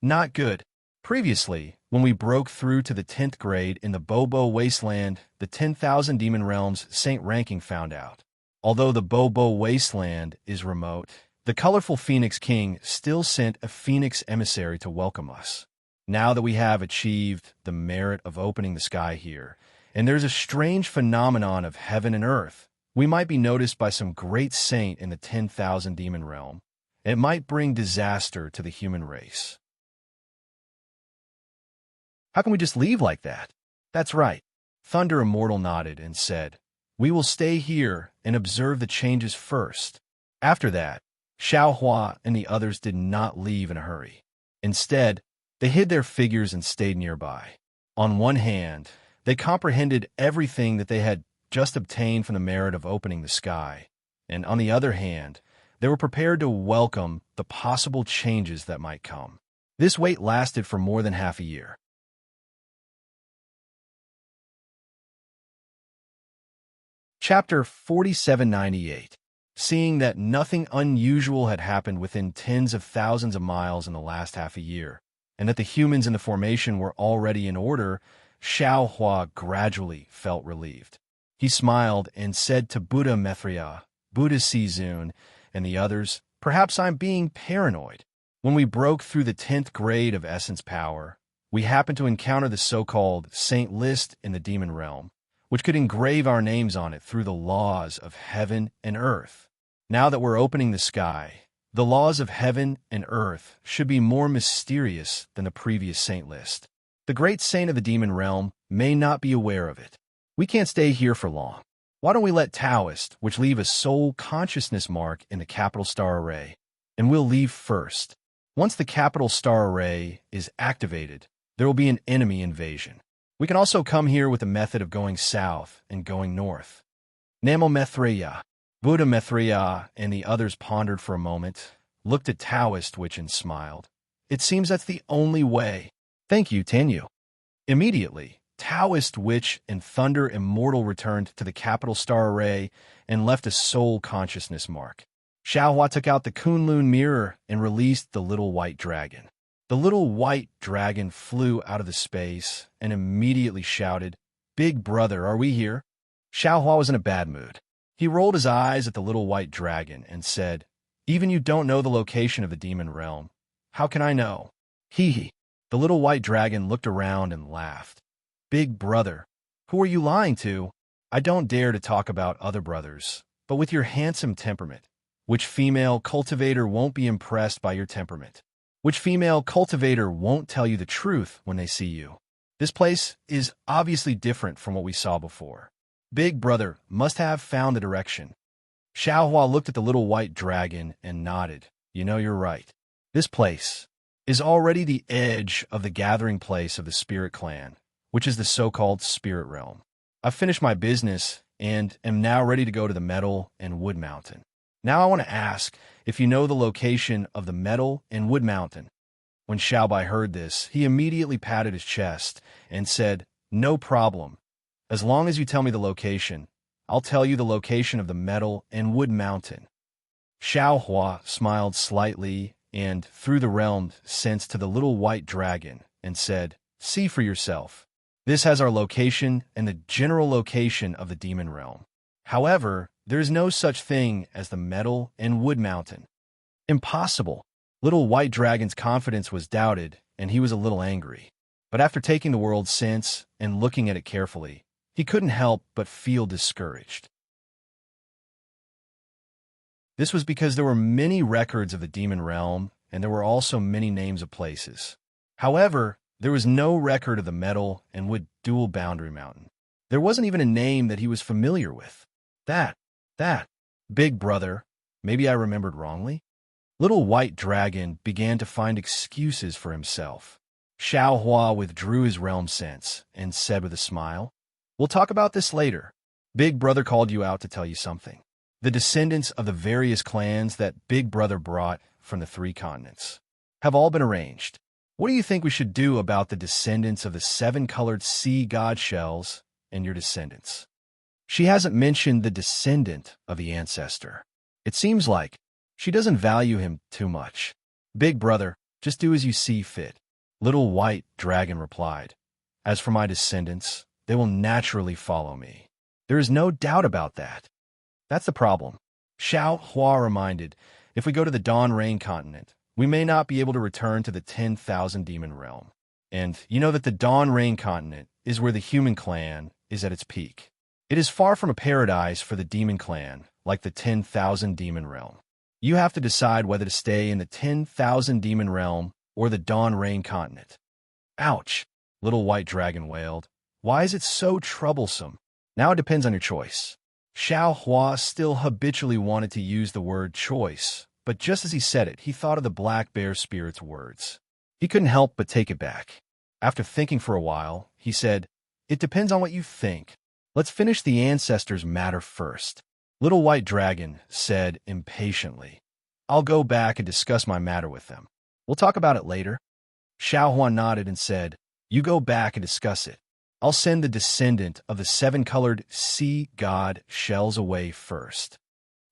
"Not good." Previously, when we broke through to the 10th grade in the Bobo Wasteland, the 10,000 demon realms Saint Ranking found out. Although the Bobo Wasteland is remote, the colorful Phoenix King still sent a Phoenix emissary to welcome us. Now that we have achieved the merit of opening the sky here, and there's a strange phenomenon of heaven and earth, we might be noticed by some great saint in the 10,000 demon realm. It might bring disaster to the human race. How can we just leave like that? That's right. Thunder Immortal nodded and said, "We will stay here and observe the changes first." After that, Xiao Hua and the others did not leave in a hurry. Instead, they hid their figures and stayed nearby. On one hand, they comprehended everything that they had just obtained from the merit of opening the sky, and on the other hand, they were prepared to welcome the possible changes that might come. This wait lasted for more than half a year. Chapter 4798. Seeing that nothing unusual had happened within tens of thousands of miles in the last half a year, and that the humans in the formation were already in order, Xiao Hua gradually felt relieved. He smiled and said to Buddha Maitreya, Buddha Sizun, and the others, "Perhaps I'm being paranoid. When we broke through the 10th grade of essence power, we happened to encounter the so-called saint list in the demon realm, which could engrave our names on it through the laws of heaven and earth. Now that we're opening the sky, the laws of heaven and earth should be more mysterious than the previous saint list. The great saint of the demon realm may not be aware of it. We can't stay here for long. Why don't we let Taoist, which leave a soul consciousness mark in the capital star array, and we'll leave first. Once the capital star array is activated, there will be an enemy invasion. We can also come here with a method of going south and going north." Namo Maitreya. Buddha Maitreya and the others pondered for a moment, looked at Taoist Witch and smiled. "It seems that's the only way. Thank you, Tenyu." Immediately, Taoist Witch and Thunder Immortal returned to the capital star array and left a soul consciousness mark. Xiaohua took out the Kunlun mirror and released the little white dragon. The little white dragon flew out of the space and immediately shouted, "Big brother, are we here?" Xiaohua was in a bad mood. He rolled his eyes at the little white dragon and said, "Even you don't know the location of the demon realm. How can I know?" Hee hee. The little white dragon looked around and laughed. "Big brother, who are you lying to? I don't dare to talk about other brothers, but with your handsome temperament, which female cultivator won't be impressed by your temperament? Which female cultivator won't tell you the truth when they see you? This place is obviously different from what we saw before. Big Brother must have found the direction. Xiaohua looked at the little white dragon and nodded. You know, you're right. This place is already the edge of the gathering place of the Spirit Clan, which is the so-called Spirit Realm. I've finished my business and am now ready to go to the Metal and Wood Mountain. Now I want to ask if you know the location of the Metal and Wood Mountain. When Xiaobai heard this, he immediately patted his chest and said, "No problem. As long as you tell me the location, I'll tell you the location of the Metal and Wood Mountain." Xiaohua smiled slightly and, through the realm, sensed to the little white dragon and said, "See for yourself. This has our location and the general location of the demon realm. However, there is no such thing as the Metal and Wood Mountain." Impossible. Little white dragon's confidence was doubted, and he was a little angry. But after taking the world's sense and looking at it carefully, he couldn't help but feel discouraged. This was because there were many records of the demon realm, and there were also many names of places. However, there was no record of the Metal and Wood dual boundary mountain. There wasn't even a name that he was familiar with. That, Big Brother, maybe I remembered wrongly? Little white dragon began to find excuses for himself. Xiaohua withdrew his realm sense and said with a smile, "We'll talk about this later. Big Brother called you out to tell you something. The descendants of the various clans that Big Brother brought from the 3 continents have all been arranged. What do you think we should do about the descendants of the 7-colored sea god shells and your descendants?" She hasn't mentioned the descendant of the ancestor. It seems like she doesn't value him too much. Big Brother, just do as you see fit. Little white dragon replied. As for my descendants, they will naturally follow me. There is no doubt about that. That's the problem. Xiao Hua reminded, if we go to the Dawn Rain continent, we may not be able to return to the 10,000 demon realm. And you know that the Dawn Rain continent is where the human clan is at its peak. It is far from a paradise for the demon clan, like the 10,000 demon realm. You have to decide whether to stay in the 10,000 demon realm or the Dawn Rain continent. Ouch, little white dragon wailed. Why is it so troublesome? Now it depends on your choice. Xiao Hua still habitually wanted to use the word choice, but just as he said it, he thought of the black bear spirit's words. He couldn't help but take it back. After thinking for a while, he said, "It depends on what you think. Let's finish the ancestors' matter first." Little white dragon said impatiently, "I'll go back and discuss my matter with them. We'll talk about it later." Xiao Hua nodded and said, "You go back and discuss it. I'll send the descendant of the 7-colored sea god shells away first."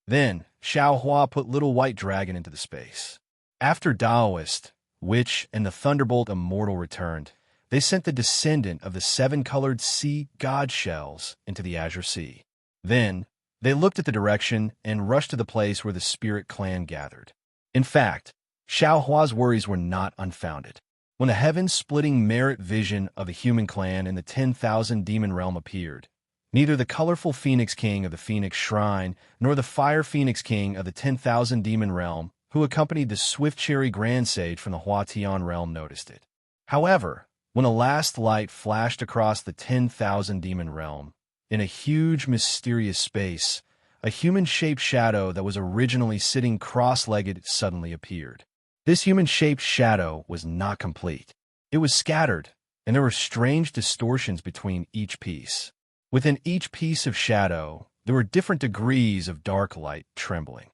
Then Xiao Hua put little white dragon into the space. After Daoist, Witch, and the Thunderbolt Immortal returned, they sent the descendant of the 7-colored sea god shells into the Azure Sea. Then they looked at the direction and rushed to the place where the Spirit Clan gathered. In fact, Xiao Hua's worries were not unfounded. When the heaven-splitting merit vision of the human clan in the 10,000 demon realm appeared, neither the colorful Phoenix King of the Phoenix Shrine nor the Fire Phoenix King of the 10,000 demon realm, who accompanied the Swift Cherry Grand Sage from the Huatian realm, noticed it. However, when a last light flashed across the 10,000 demon realm, in a huge, mysterious space, a human-shaped shadow that was originally sitting cross-legged suddenly appeared. This human-shaped shadow was not complete. It was scattered, and there were strange distortions between each piece. Within each piece of shadow, there were different degrees of dark light trembling.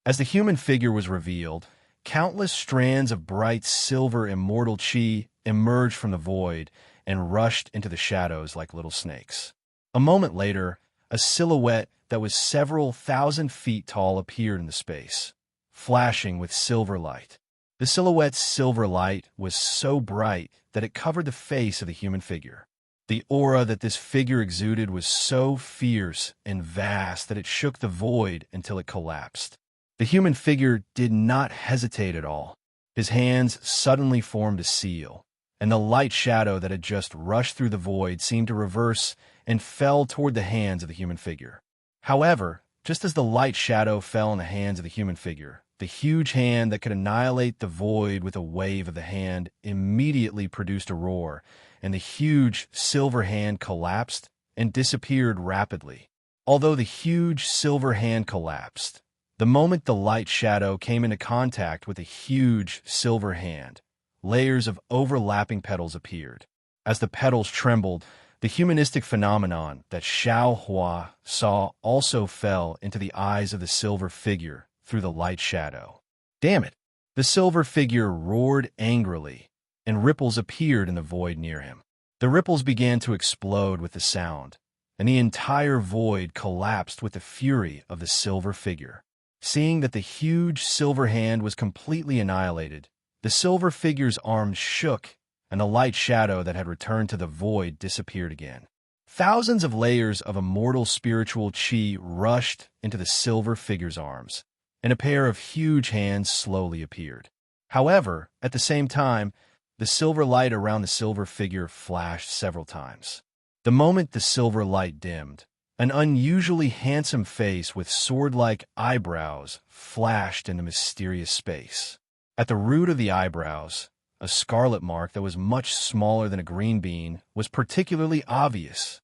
As the human figure was revealed, countless strands of bright silver immortal chi emerged from the void and rushed into the shadows like little snakes. A moment later, a silhouette that was several thousand feet tall appeared in the space, flashing with silver light. The silhouette's silver light was so bright that it covered the face of the human figure. The aura that this figure exuded was so fierce and vast that it shook the void until it collapsed. The human figure did not hesitate at all. His hands suddenly formed a seal, and the light shadow that had just rushed through the void seemed to reverse and fell toward the hands of the human figure. However, just as the light shadow fell in the hands of the human figure, the huge hand that could annihilate the void with a wave of the hand immediately produced a roar, and the huge silver hand collapsed and disappeared rapidly. Although the huge silver hand collapsed, the moment the light shadow came into contact with the huge silver hand, layers of overlapping petals appeared. As the petals trembled, the humanistic phenomenon that Xiao Hua saw also fell into the eyes of the silver figure through the light shadow. Damn it! The silver figure roared angrily, and ripples appeared in the void near him. The ripples began to explode with the sound, and the entire void collapsed with the fury of the silver figure. Seeing that the huge silver hand was completely annihilated, the silver figure's arms shook, and the light shadow that had returned to the void disappeared again. Thousands of layers of immortal spiritual chi rushed into the silver figure's arms, and a pair of huge hands slowly appeared. However, at the same time, the silver light around the silver figure flashed several times. The moment the silver light dimmed, an unusually handsome face with sword-like eyebrows flashed in the mysterious space. At the root of the eyebrows, a scarlet mark that was much smaller than a green bean was particularly obvious.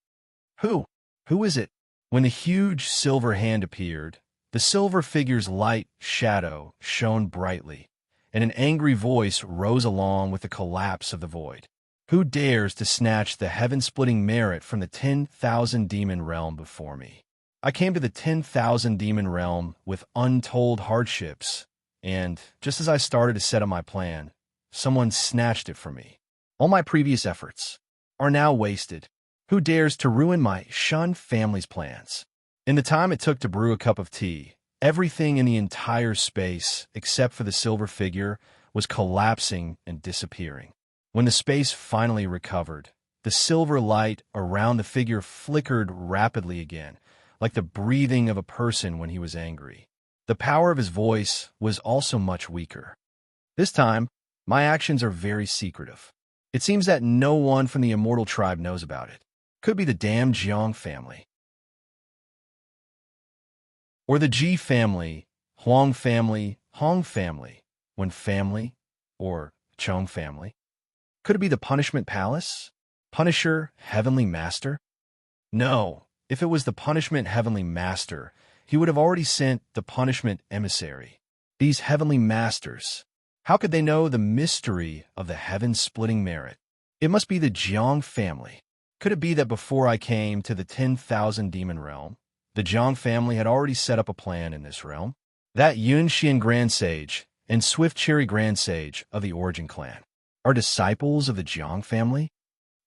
Who is it? When the huge silver hand appeared, the silver figure's light shadow shone brightly, and an angry voice rose along with the collapse of the void. Who dares to snatch the heaven-splitting merit from the 10,000 demon realm before me? I came to the 10,000 demon realm with untold hardships, and just as I started to set up my plan, someone snatched it from me. All my previous efforts are now wasted. Who dares to ruin my Shun family's plans? In the time it took to brew a cup of tea, everything in the entire space, except for the silver figure, was collapsing and disappearing. When the space finally recovered, the silver light around the figure flickered rapidly again, like the breathing of a person when he was angry. The power of his voice was also much weaker. This time, my actions are very secretive. It seems that no one from the immortal tribe knows about it. Could be the damn Jiang family. Or the Ji family, Huang family, Hong family, Wen family, or Chong family. Could it be the Punishment Palace? Punisher, Heavenly Master? No, if it was the Punishment Heavenly Master, he would have already sent the Punishment Emissary. These Heavenly Masters, how could they know the mystery of the heaven-splitting merit? It must be the Jiang family. Could it be that before I came to the 10,000 demon realm, the Jiang family had already set up a plan in this realm? That Yun Xian Grand Sage and Swift Cherry Grand Sage of the Origin Clan are disciples of the Jiang family?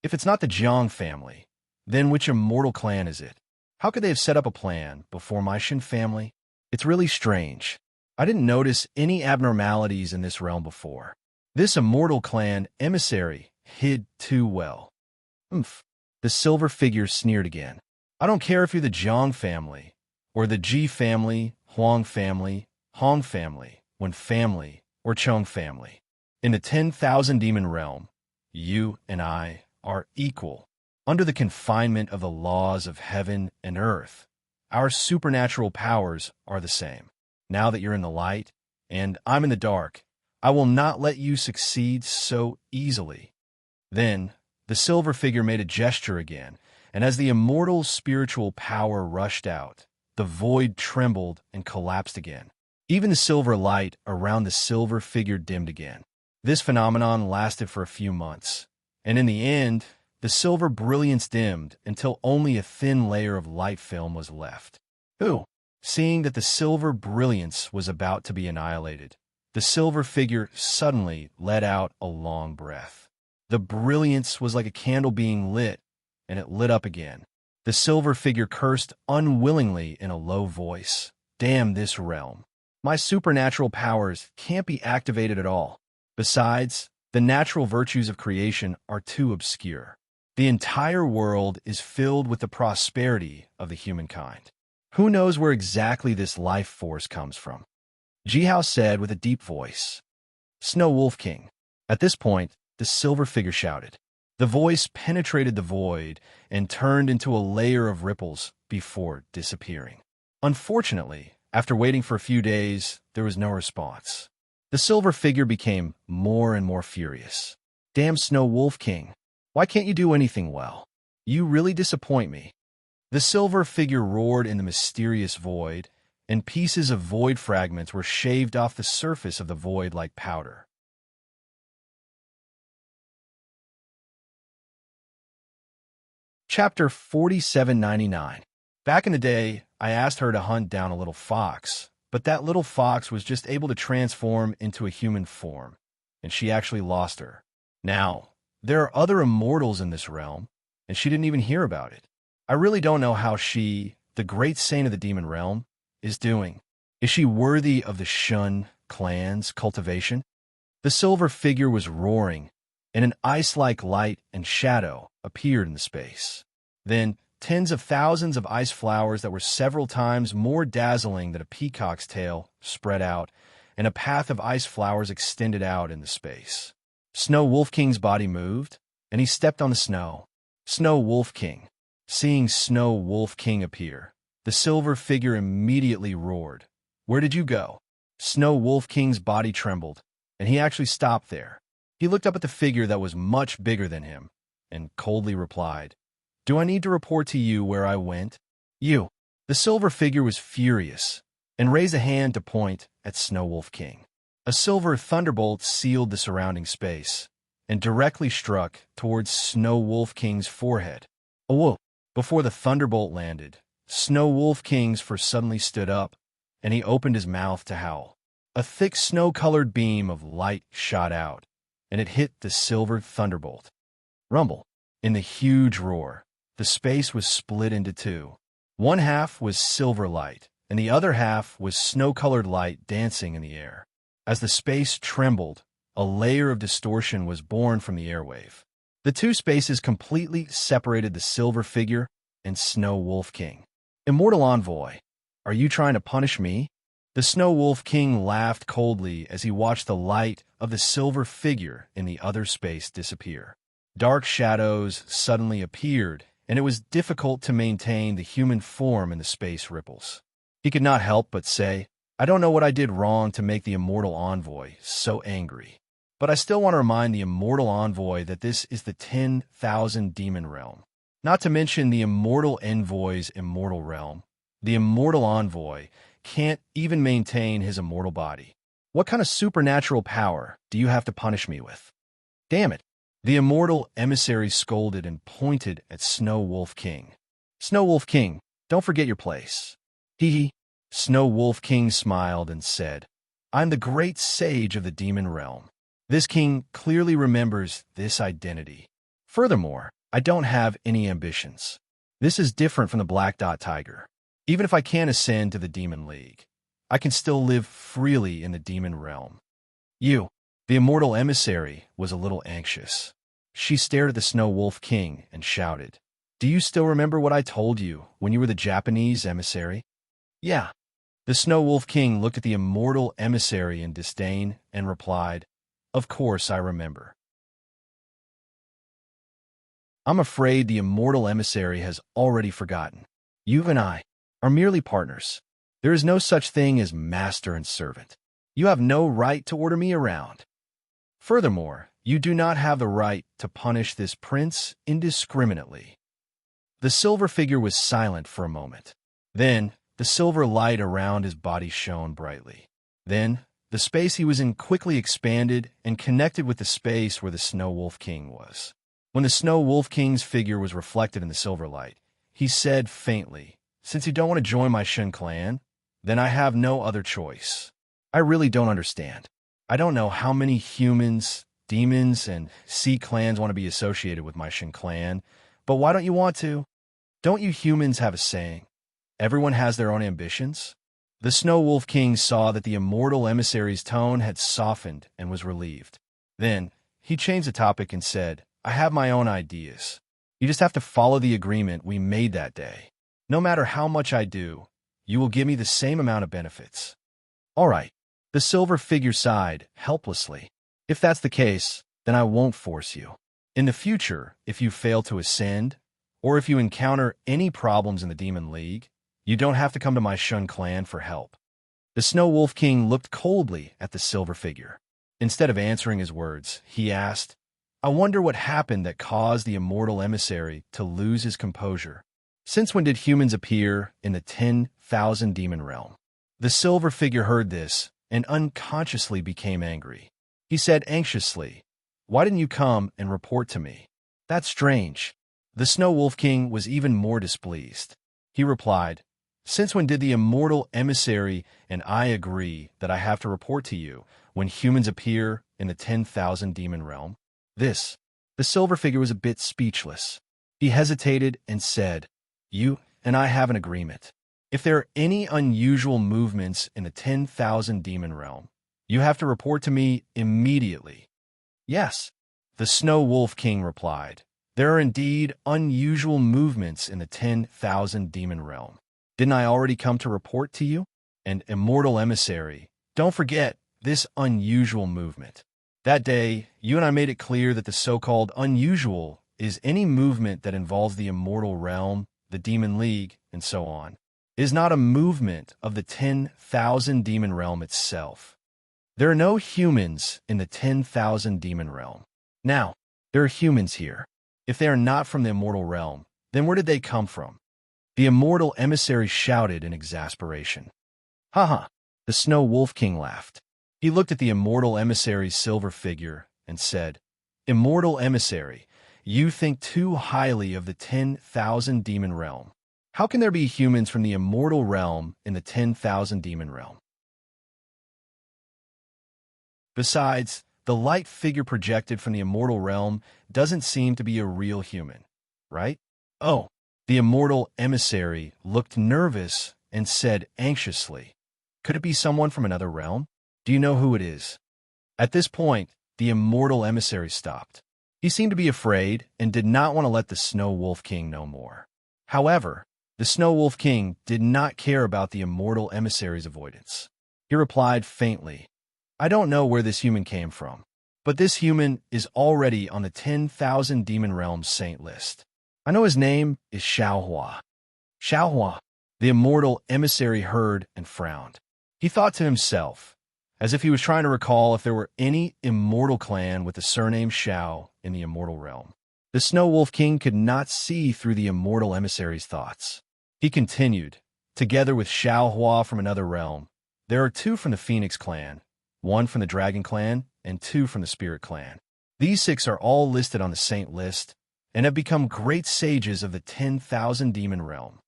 If it's not the Jiang family, then which immortal clan is it? How could they have set up a plan before my Shin family? It's really strange. I didn't notice any abnormalities in this realm before. This immortal clan emissary hid too well. Oomph. The silver figure sneered again. I don't care if you're the Jiang family, or the Ji family, Huang family, Hong family, Wen family, or Chong family. In the 10,000 demon realm, you and I are equal. Under the confinement of the laws of heaven and earth, our supernatural powers are the same. Now that you're in the light, and I'm in the dark, I will not let you succeed so easily. Then, the silver figure made a gesture again, and as the immortal spiritual power rushed out, the void trembled and collapsed again. Even the silver light around the silver figure dimmed again. This phenomenon lasted for a few months, and in the end, the silver brilliance dimmed until only a thin layer of light film was left. Seeing that the silver brilliance was about to be annihilated, the silver figure suddenly let out a long breath. The brilliance was like a candle being lit, and it lit up again. The silver figure cursed unwillingly in a low voice. Damn this realm. My supernatural powers can't be activated at all. Besides, the natural virtues of creation are too obscure. The entire world is filled with the prosperity of the humankind. Who knows where exactly this life force comes from? Jihao said with a deep voice. Snow Wolf King. At this point, the silver figure shouted. The voice penetrated the void and turned into a layer of ripples before disappearing. Unfortunately, After waiting for a few days, there was no response. The silver figure became more and more furious. Damn Snow Wolf King, why can't you do anything well? You really disappoint me. The silver figure roared in the mysterious void, and pieces of void fragments were shaved off the surface of the void like powder. Chapter 4799. Back in the day, I asked her to hunt down a little fox, but that little fox was just able to transform into a human form, and she actually lost her. Now, there are other immortals in this realm, and she didn't even hear about it. I really don't know how she, the great saint of the demon realm, is doing. Is she worthy of the Shun clan's cultivation? The silver figure was roaring, and an ice-like light and shadow appeared in the space. Then, tens of thousands of ice flowers that were several times more dazzling than a peacock's tail spread out, and a path of ice flowers extended out in the space. Snow Wolf King's body moved, and he stepped on the snow. Snow Wolf King. Seeing Snow Wolf King appear, the silver figure immediately roared. Where did you go? Snow Wolf King's body trembled, and he actually stopped there. He looked up at the figure that was much bigger than him, and coldly replied, Do I need to report to you where I went? You. The silver figure was furious, and raised a hand to point at Snow Wolf King. A silver thunderbolt sealed the surrounding space, and directly struck towards Snow Wolf King's forehead. Whoa! Before the thunderbolt landed, Snow Wolf King's fur suddenly stood up, and he opened his mouth to howl. A thick snow-colored beam of light shot out, and it hit the silver thunderbolt. Rumble. In the huge roar, the space was split into two. One half was silver light, and the other half was snow-colored light dancing in the air. As the space trembled, a layer of distortion was born from the airwave. The two spaces completely separated the silver figure and Snow Wolf King. Immortal Envoy, are you trying to punish me? The Snow Wolf King laughed coldly as he watched the light of the silver figure in the other space disappear. Dark shadows suddenly appeared, and it was difficult to maintain the human form in the space ripples. He could not help but say, I don't know what I did wrong to make the Immortal Envoy so angry. But I still want to remind the Immortal Envoy that this is the 10,000 demon realm. Not to mention the Immortal Envoy's immortal realm. The Immortal Envoy can't even maintain his immortal body. What kind of supernatural power do you have to punish me with? Damn it! The Immortal Emissary scolded and pointed at Snow Wolf King. Snow Wolf King, don't forget your place. Hee hee. Snow Wolf King smiled and said, I'm the great sage of the demon realm. This king clearly remembers this identity. Furthermore, I don't have any ambitions. This is different from the Black Dot Tiger. Even if I can't ascend to the Demon League, I can still live freely in the demon realm. You, the Immortal Emissary, was a little anxious. She stared at the Snow Wolf King and shouted, Do you still remember what I told you when you were the Japanese emissary? Yeah. The Snow Wolf King looked at the Immortal Emissary in disdain and replied, Of course I remember. I'm afraid the Immortal Emissary has already forgotten. You and I are merely partners. There is no such thing as master and servant. You have no right to order me around. Furthermore, you do not have the right to punish this prince indiscriminately. The silver figure was silent for a moment. Then, the silver light around his body shone brightly. Then, the space he was in quickly expanded and connected with the space where the Snow Wolf King was. When the Snow Wolf King's figure was reflected in the silver light, he said faintly, Since you don't want to join my Shun clan, then I have no other choice. I really don't understand. I don't know how many humans, demons, and sea clans want to be associated with my Shun clan, but why don't you want to? Don't you humans have a saying? Everyone has their own ambitions? The Snow Wolf King saw that the Immortal Emissary's tone had softened and was relieved. Then, he changed the topic and said, I have my own ideas. You just have to follow the agreement we made that day. No matter how much I do, you will give me the same amount of benefits. All right. The silver figure sighed helplessly. If that's the case, then I won't force you. In the future, if you fail to ascend, or if you encounter any problems in the Demon League, You don't have to come to my Shun clan for help. The Snow Wolf King looked coldly at the silver figure. Instead of answering his words, he asked, I wonder what happened that caused the immortal emissary to lose his composure. Since when did humans appear in the 10,000 demon realm? The silver figure heard this and unconsciously became angry. He said anxiously, Why didn't you come and report to me? That's strange. The Snow Wolf King was even more displeased. He replied, Since when did the immortal emissary and I agree that I have to report to you when humans appear in the 10,000 demon realm? The silver figure was a bit speechless. He hesitated and said, You and I have an agreement. If there are any unusual movements in the 10,000 demon realm, you have to report to me immediately. Yes, the Snow Wolf King replied. There are indeed unusual movements in the 10,000 demon realm. Didn't I already come to report to you? And immortal emissary, don't forget this unusual movement. That day, you and I made it clear that the so-called unusual is any movement that involves the immortal realm, the demon league, and so on. It is not a movement of the 10,000 demon realm itself. There are no humans in the 10,000 demon realm. Now, there are humans here. If they are not from the immortal realm, then where did they come from? The immortal emissary shouted in exasperation. Haha, the Snow Wolf King laughed. He looked at the immortal emissary's silver figure and said, Immortal emissary, you think too highly of the 10,000 demon realm. How can there be humans from the immortal realm in the 10,000 demon realm? Besides, the light figure projected from the immortal realm doesn't seem to be a real human, right? Oh, the immortal emissary looked nervous and said anxiously, Could it be someone from another realm? Do you know who it is? At this point, the immortal emissary stopped. He seemed to be afraid and did not want to let the Snow Wolf King know more. However, the Snow Wolf King did not care about the immortal emissary's avoidance. He replied faintly, I don't know where this human came from, but this human is already on the 10,000 demon realms saint list. I know his name is Xiaohua. Xiaohua, the immortal emissary heard and frowned. He thought to himself, as if he was trying to recall if there were any immortal clan with the surname Xiao in the immortal realm. The Snow Wolf King could not see through the immortal emissary's thoughts. He continued, together with Xiaohua from another realm, there are 2 from the Phoenix clan, 1 from the Dragon clan, and 2 from the Spirit clan. These 6 are all listed on the saint list and have become great sages of the 10,000 demon realm.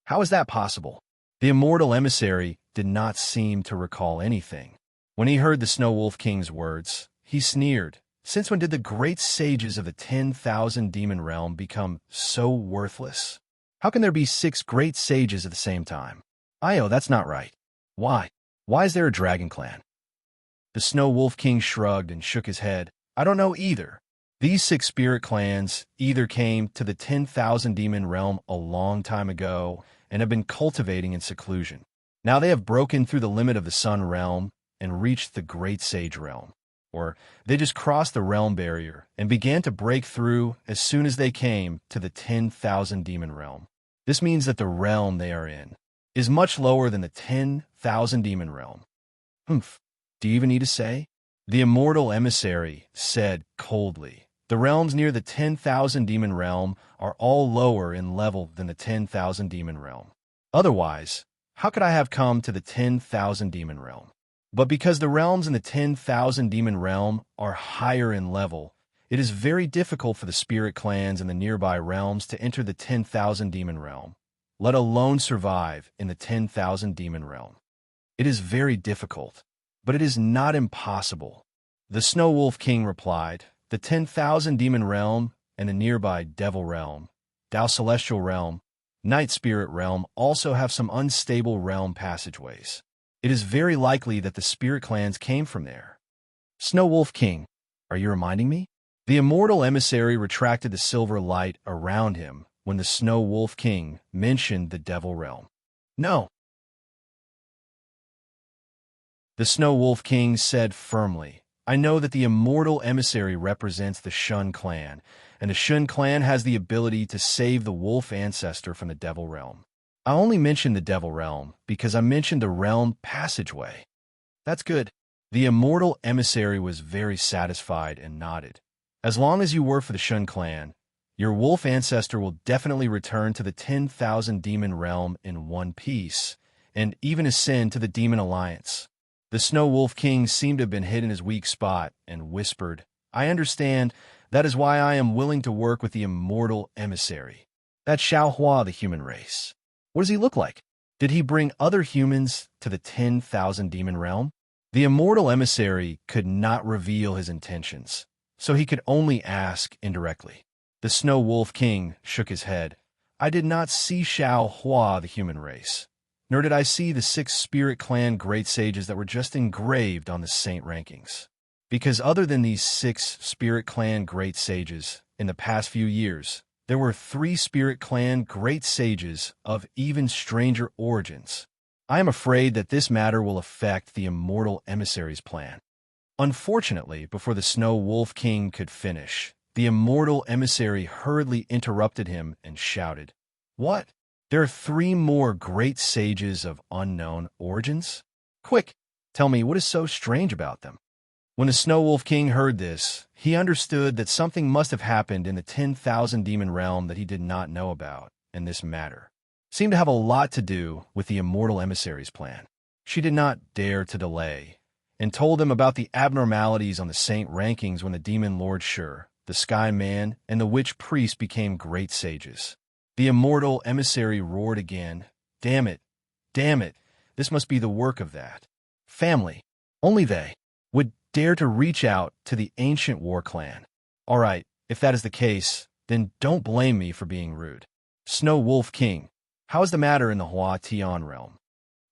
How is that possible? The immortal emissary did not seem to recall anything. When he heard the Snow Wolf King's words, he sneered. Since when did the great sages of the 10,000 demon realm become so worthless? How can there be 6 great sages at the same time? Io, that's not right. Why? Why is there a dragon clan? The Snow Wolf King shrugged and shook his head. I don't know either. These 6 spirit clans either came to the 10,000 demon realm a long time ago and have been cultivating in seclusion. Now they have broken through the limit of the sun realm and reached the great sage realm. Or they just crossed the realm barrier and began to break through as soon as they came to the 10,000 demon realm. This means that the realm they are in is much lower than the 10,000 demon realm. Humph. Do you even need to say? The immortal emissary said coldly, The realms near the 10,000 demon realm are all lower in level than the 10,000 demon realm. Otherwise, how could I have come to the 10,000 demon realm? But because the realms in the 10,000 demon realm are higher in level, it is very difficult for the spirit clans in the nearby realms to enter the 10,000 demon realm, let alone survive in the 10,000 demon realm. It is very difficult, but it is not impossible. The Snow Wolf King replied, The 10,000 demon realm and the nearby devil realm, Tao celestial realm, night spirit realm also have some unstable realm passageways. It is very likely that the spirit clans came from there. Snow Wolf King, are you reminding me? The immortal emissary retracted the silver light around him when the Snow Wolf King mentioned the devil realm. No. The Snow Wolf King said firmly, I know that the immortal emissary represents the Shun clan, and the Shun clan has the ability to save the wolf ancestor from the devil realm. I only mentioned the Devil Realm because I mentioned the realm passageway. That's good. The immortal emissary was very satisfied and nodded. As long as you work for the Shun clan, your wolf ancestor will definitely return to the 10,000 demon realm in one piece, and even ascend to the demon alliance. The Snow Wolf King seemed to have been hit in his weak spot and whispered, I understand. That is why I am willing to work with the immortal emissary. That's Xiao Hua, the human race. What does he look like? Did he bring other humans to the 10,000 demon realm? The immortal emissary could not reveal his intentions, so he could only ask indirectly. The Snow Wolf King shook his head. I did not see Xiao Hua, the human race, nor did I see the 6 Spirit Clan great sages that were just engraved on the saint rankings. Because other than these 6 Spirit Clan great sages, in the past few years, there were 3 Spirit Clan great sages of even stranger origins. I am afraid that this matter will affect the immortal emissary's plan. Unfortunately, before the Snow Wolf King could finish, the immortal emissary hurriedly interrupted him and shouted, What? There are 3 more great sages of unknown origins? Quick, tell me what is so strange about them. When the Snow Wolf King heard this, he understood that something must have happened in the 10,000 demon realm that he did not know about, and this matter seemed to have a lot to do with the immortal emissary's plan. She did not dare to delay, and told him about the abnormalities on the saint rankings when the demon Lord Shur, the Sky Man, and the witch priest became great sages. The immortal emissary roared again, Damn it, this must be the work of that family. Only they would dare to reach out to the ancient war clan. All right, if that is the case, then don't blame me for being rude. Snow Wolf King, how is the matter in the Hua Tian realm?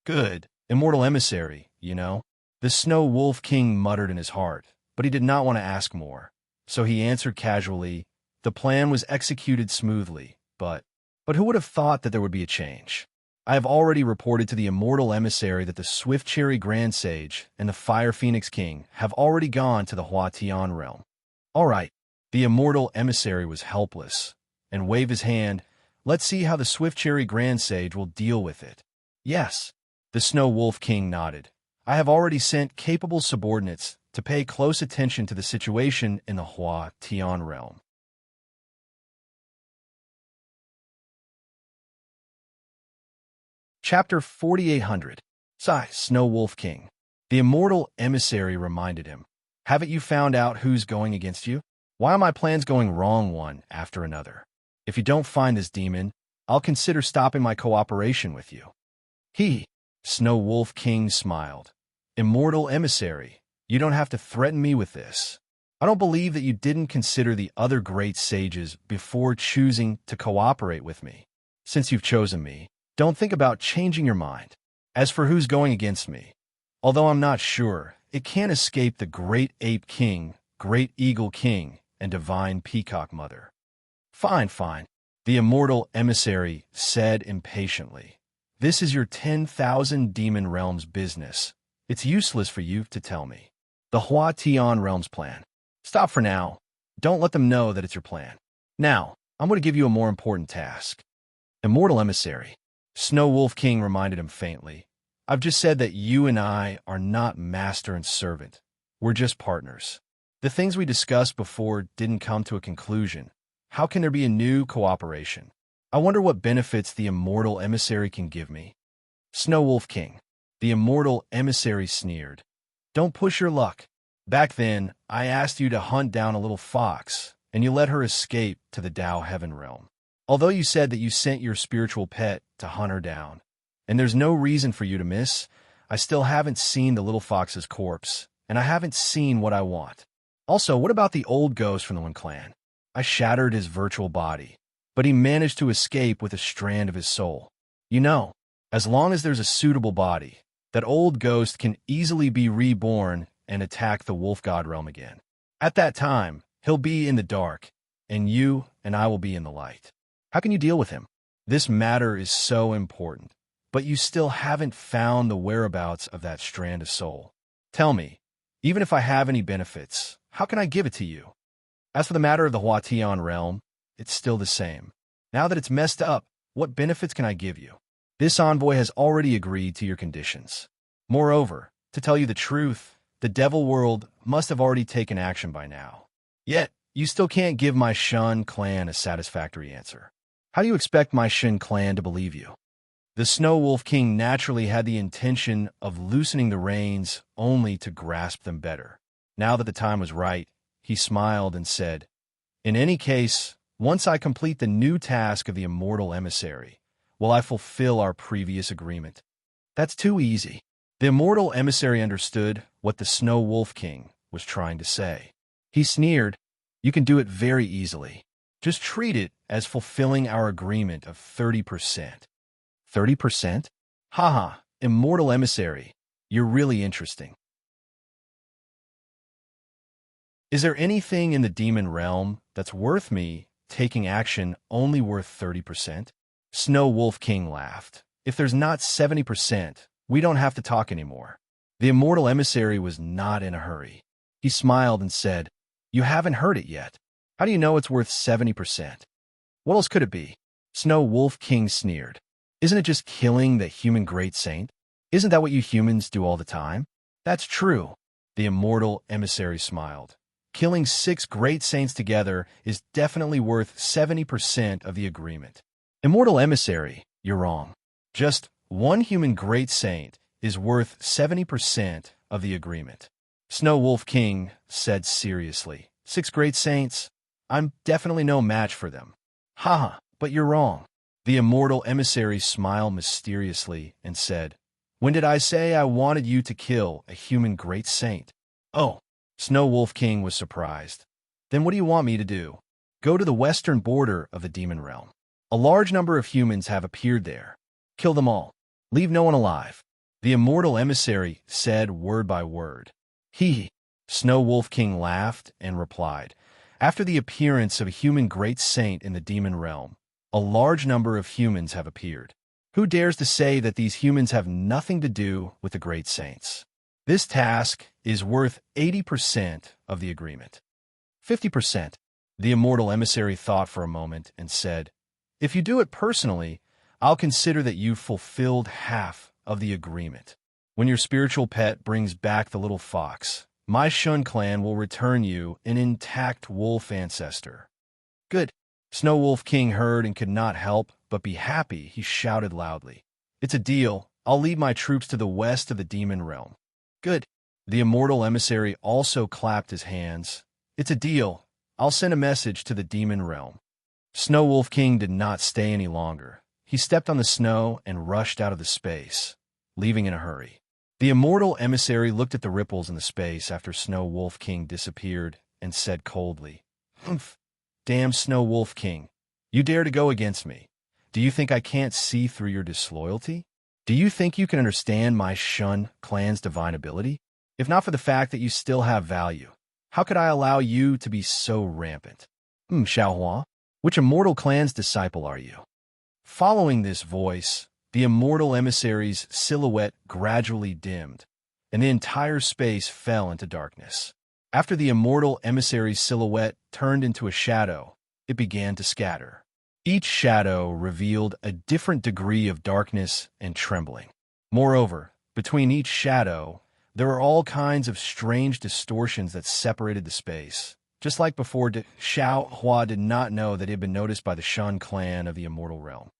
Good, immortal emissary, you know. The Snow Wolf King muttered in his heart, but he did not want to ask more. So he answered casually, The plan was executed smoothly, but who would have thought that there would be a change? I have already reported to the immortal emissary that the Swift Cherry Grand Sage and the Fire Phoenix King have already gone to the Hua Tian realm. All right, the immortal emissary was helpless, and waved his hand, Let's see how the Swift Cherry Grand Sage will deal with it. Yes, the Snow Wolf King nodded. I have already sent capable subordinates to pay close attention to the situation in the Hua Tian realm. Chapter 4800. Sigh, Snow Wolf King. The immortal emissary reminded him, Haven't you found out who's going against you? Why are my plans going wrong one after another? If you don't find this demon, I'll consider stopping my cooperation with you. Snow Wolf King smiled. Immortal emissary, you don't have to threaten me with this. I don't believe that you didn't consider the other great sages before choosing to cooperate with me. Since you've chosen me, don't think about changing your mind. As for who's going against me, although I'm not sure, it can't escape the Great Ape King, Great Eagle King, and Divine Peacock Mother. Fine, the immortal emissary said impatiently. This is your 10,000 demon realms business. It's useless for you to tell me. The Hua Tian realm's plan. Stop for now. Don't let them know that it's your plan. Now, I'm going to give you a more important task. Immortal emissary. Snow Wolf King reminded him faintly. I've just said that you and I are not master and servant. We're just partners. The things we discussed before didn't come to a conclusion. How can there be a new cooperation? I wonder what benefits the immortal emissary can give me. Snow Wolf King. The immortal emissary sneered. Don't push your luck. Back then, I asked you to hunt down a little fox, and you let her escape to the Tao Heaven realm. Although you said that you sent your spiritual pet to hunt her down, and there's no reason for you to miss, I still haven't seen the little fox's corpse, and I haven't seen what I want. Also, what about the old ghost from the One Clan? I shattered his virtual body, but he managed to escape with a strand of his soul. You know, as long as there's a suitable body, that old ghost can easily be reborn and attack the Wolf God realm again. At that time, he'll be in the dark, and you and I will be in the light. How can you deal with him? This matter is so important, but you still haven't found the whereabouts of that strand of soul. Tell me, even if I have any benefits, how can I give it to you? As for the matter of the Hua Tian realm, it's still the same. Now that it's messed up, what benefits can I give you? This envoy has already agreed to your conditions. Moreover, to tell you the truth, the devil world must have already taken action by now. Yet, you still can't give my Shun clan a satisfactory answer. How do you expect my Shun clan to believe you? The Snow Wolf King naturally had the intention of loosening the reins only to grasp them better. Now that the time was right, he smiled and said, "In any case, once I complete the new task of the immortal emissary, will I fulfill our previous agreement?" "That's too easy." The immortal emissary understood what the Snow Wolf King was trying to say. He sneered, "You can do it very easily. Just treat it as fulfilling our agreement of 30%. 30%? Haha, immortal emissary, you're really interesting. Is there anything in the demon realm that's worth me taking action only worth 30%? Snow Wolf King laughed. If there's not 70%, we don't have to talk anymore. The immortal emissary was not in a hurry. He smiled and said, "You haven't heard it yet. How do you know it's worth 70%? What else could it be?" Snow Wolf King sneered. "Isn't it just killing the human great saint? Isn't that what you humans do all the time?" "That's true." The immortal emissary smiled. "Killing 6 great saints together is definitely worth 70% of the agreement." "Immortal emissary, you're wrong. Just one human great saint is worth 70% of the agreement." Snow Wolf King said seriously, "6 great saints? I'm definitely no match for them." "Haha, but you're wrong." The immortal emissary smiled mysteriously and said, "When did I say I wanted you to kill a human great saint?" "Oh." Snow Wolf King was surprised. "Then what do you want me to do?" "Go to the western border of the demon realm. A large number of humans have appeared there. Kill them all. Leave no one alive." The immortal emissary said word by word. "Hee." Snow Wolf King laughed and replied, "After the appearance of a human great saint in the demon realm, a large number of humans have appeared. Who dares to say that these humans have nothing to do with the great saints? This task is worth 80% of the agreement." 50%. The immortal emissary thought for a moment and said, "If you do it personally, I'll consider that you've fulfilled half of the agreement. When your spiritual pet brings back the little fox, my Shun clan will return you an intact wolf ancestor." "Good." Snow Wolf King heard and could not help but be happy. He shouted loudly, "It's a deal. I'll lead my troops to the west of the demon realm." "Good." The immortal emissary also clapped his hands. "It's a deal. I'll send a message to the demon realm." Snow Wolf King did not stay any longer. He stepped on the snow and rushed out of the space, leaving in a hurry. The immortal emissary looked at the ripples in the space after Snow Wolf King disappeared and said coldly, "Humph. Damn Snow Wolf King. You dare to go against me. Do you think I can't see through your disloyalty? Do you think you can understand my Shun clan's divine ability? If not for the fact that you still have value, how could I allow you to be so rampant? Xiaohua, which immortal clan's disciple are you?" Following this voice, the immortal emissary's silhouette gradually dimmed, and the entire space fell into darkness. After the immortal emissary's silhouette turned into a shadow, it began to scatter. Each shadow revealed a different degree of darkness and trembling. Moreover, between each shadow, there were all kinds of strange distortions that separated the space. Just like before, Xiao Hua did not know that it had been noticed by the Shun clan of the immortal realm.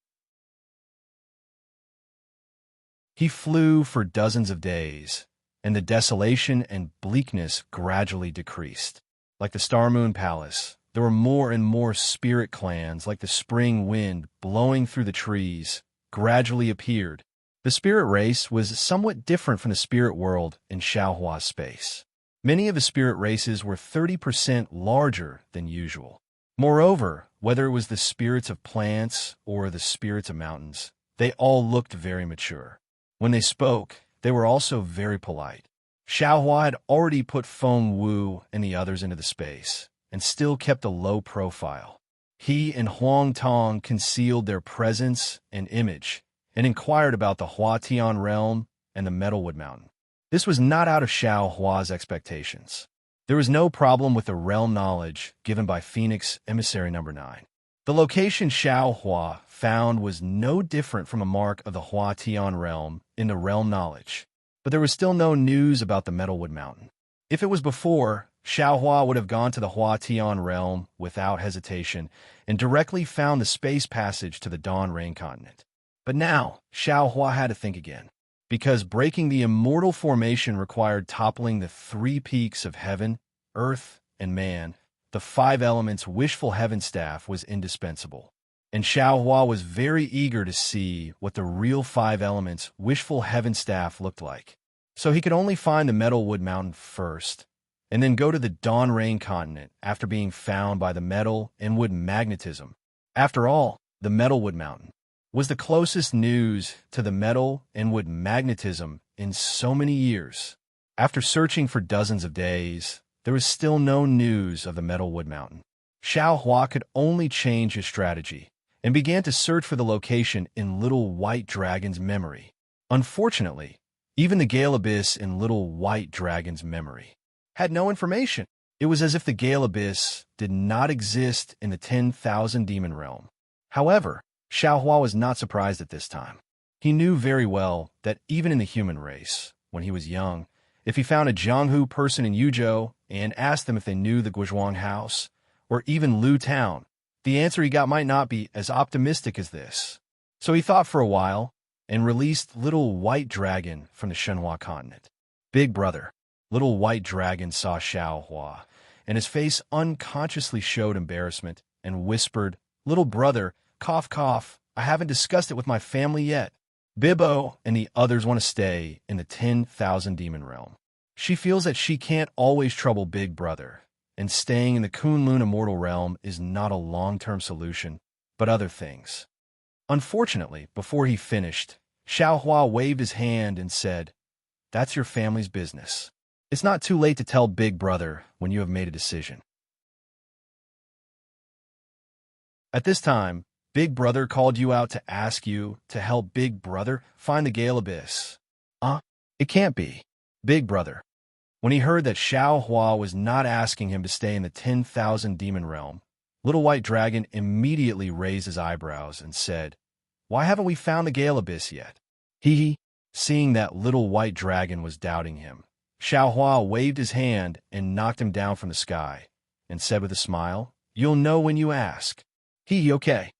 He flew for dozens of days, and the desolation and bleakness gradually decreased. Like the Star Moon Palace, there were more and more spirit clans, like the spring wind blowing through the trees, gradually appeared. The spirit race was somewhat different from the spirit world in Xiaohua's space. Many of the spirit races were 30% larger than usual. Moreover, whether it was the spirits of plants or the spirits of mountains, they all looked very mature. When they spoke, they were also very polite. Xiaohua had already put Feng Wu and the others into the space, and still kept a low profile. He and Huang Tong concealed their presence and image, and inquired about the Huatian realm and the Metalwood Mountain. This was not out of Xiaohua's expectations. There was no problem with the realm knowledge given by Phoenix Emissary No. 9. The location Xiao Hua found was no different from a mark of the Hua Tian realm in the realm knowledge, but there was still no news about the Metalwood Mountain. If it was before, Xiao Hua would have gone to the Hua Tian realm without hesitation and directly found the space passage to the Dawn Rain continent. But now, Xiao Hua had to think again, because breaking the immortal formation required toppling the three peaks of heaven, earth, and man. The five elements wishful heaven staff was indispensable, and Xiao Hua was very eager to see what the real five elements wishful heaven staff looked like. So he could only find the Metalwood Mountain first, and then go to the Dawn Rain continent after being found by the metal and wood magnetism. After all, the Metalwood Mountain was the closest news to the metal and wood magnetism in so many years. After searching for dozens of days, there was still no news of the Metalwood Mountain. Xiao Hua could only change his strategy and began to search for the location in Little White Dragon's memory. Unfortunately, even the Gale Abyss in Little White Dragon's memory had no information. It was as if the Gale Abyss did not exist in the 10,000 demon realm. However, Xiao Hua was not surprised at this time. He knew very well that even in the human race, when he was young, if he found a Jianghu person in Yuzhou and asked them if they knew the Guizhuang house, or even Lu Town, the answer he got might not be as optimistic as this. So he thought for a while and released Little White Dragon from the Shenhua continent. Big brother, Little White Dragon saw Xiao Hua, and his face unconsciously showed embarrassment and whispered, "Little brother, cough cough, I haven't discussed it with my family yet. Bibbo and the others want to stay in the 10,000 demon realm. She feels that she can't always trouble Big Brother, and staying in the Kunlun immortal realm is not a long-term solution, but other things." Unfortunately, before he finished, Xiao Hua waved his hand and said, "That's your family's business. It's not too late to tell Big Brother when you have made a decision." At this time, Big Brother called you out to ask you to help Big Brother find the Gale Abyss. It can't be. Big Brother. When he heard that Xiao Hua was not asking him to stay in the 10,000 demon realm, Little White Dragon immediately raised his eyebrows and said, "Why haven't we found the Gale Abyss yet?" Seeing that Little White Dragon was doubting him, Xiao Hua waved his hand and knocked him down from the sky, and said with a smile, "You'll know when you ask." Okay.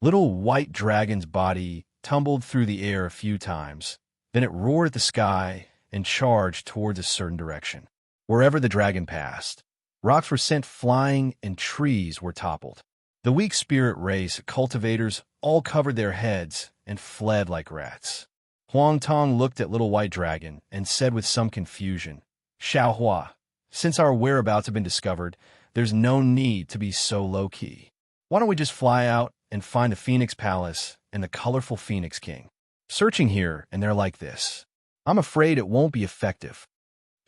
Little White Dragon's body tumbled through the air a few times, then it roared at the sky and charged towards a certain direction. Wherever the dragon passed, rocks were sent flying and trees were toppled. The weak spirit race cultivators all covered their heads and fled like rats. Huang Tong looked at Little White Dragon and said with some confusion, "Xiao Hua, since our whereabouts have been discovered, there's no need to be so low-key. Why don't we just fly out and find the Phoenix Palace and the colorful Phoenix King? Searching here and there like this, I'm afraid it won't be effective."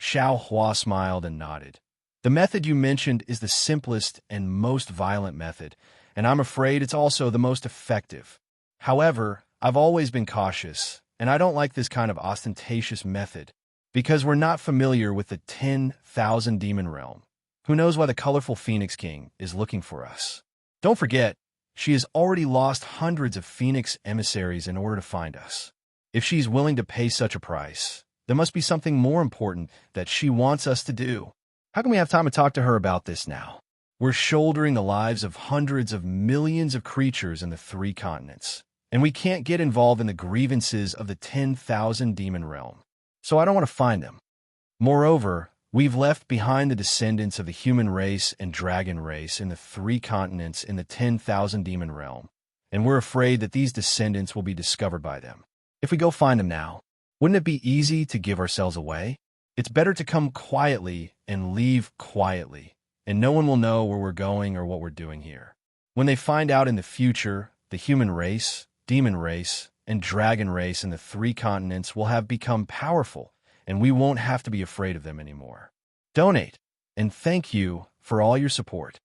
Xiao Hua smiled and nodded. "The method you mentioned is the simplest and most violent method, and I'm afraid it's also the most effective. However, I've always been cautious, and I don't like this kind of ostentatious method, because we're not familiar with the 10,000 demon realm. Who knows why the colorful Phoenix King is looking for us? Don't forget, she has already lost hundreds of Phoenix emissaries in order to find us. If she's willing to pay such a price, there must be something more important that she wants us to do. How can we have time to talk to her about this now? We're shouldering the lives of hundreds of millions of creatures in the 3 continents, and we can't get involved in the grievances of the 10,000 demon realm. So I don't want to find them. Moreover, we've left behind the descendants of the human race and dragon race in the 3 continents in the 10,000 demon realm, and we're afraid that these descendants will be discovered by them. If we go find them now, wouldn't it be easy to give ourselves away? It's better to come quietly and leave quietly, and no one will know where we're going or what we're doing here. When they find out in the future, the human race, demon race, and dragon race in the 3 continents will have become powerful, and we won't have to be afraid of them anymore. Donate, and thank you for all your support.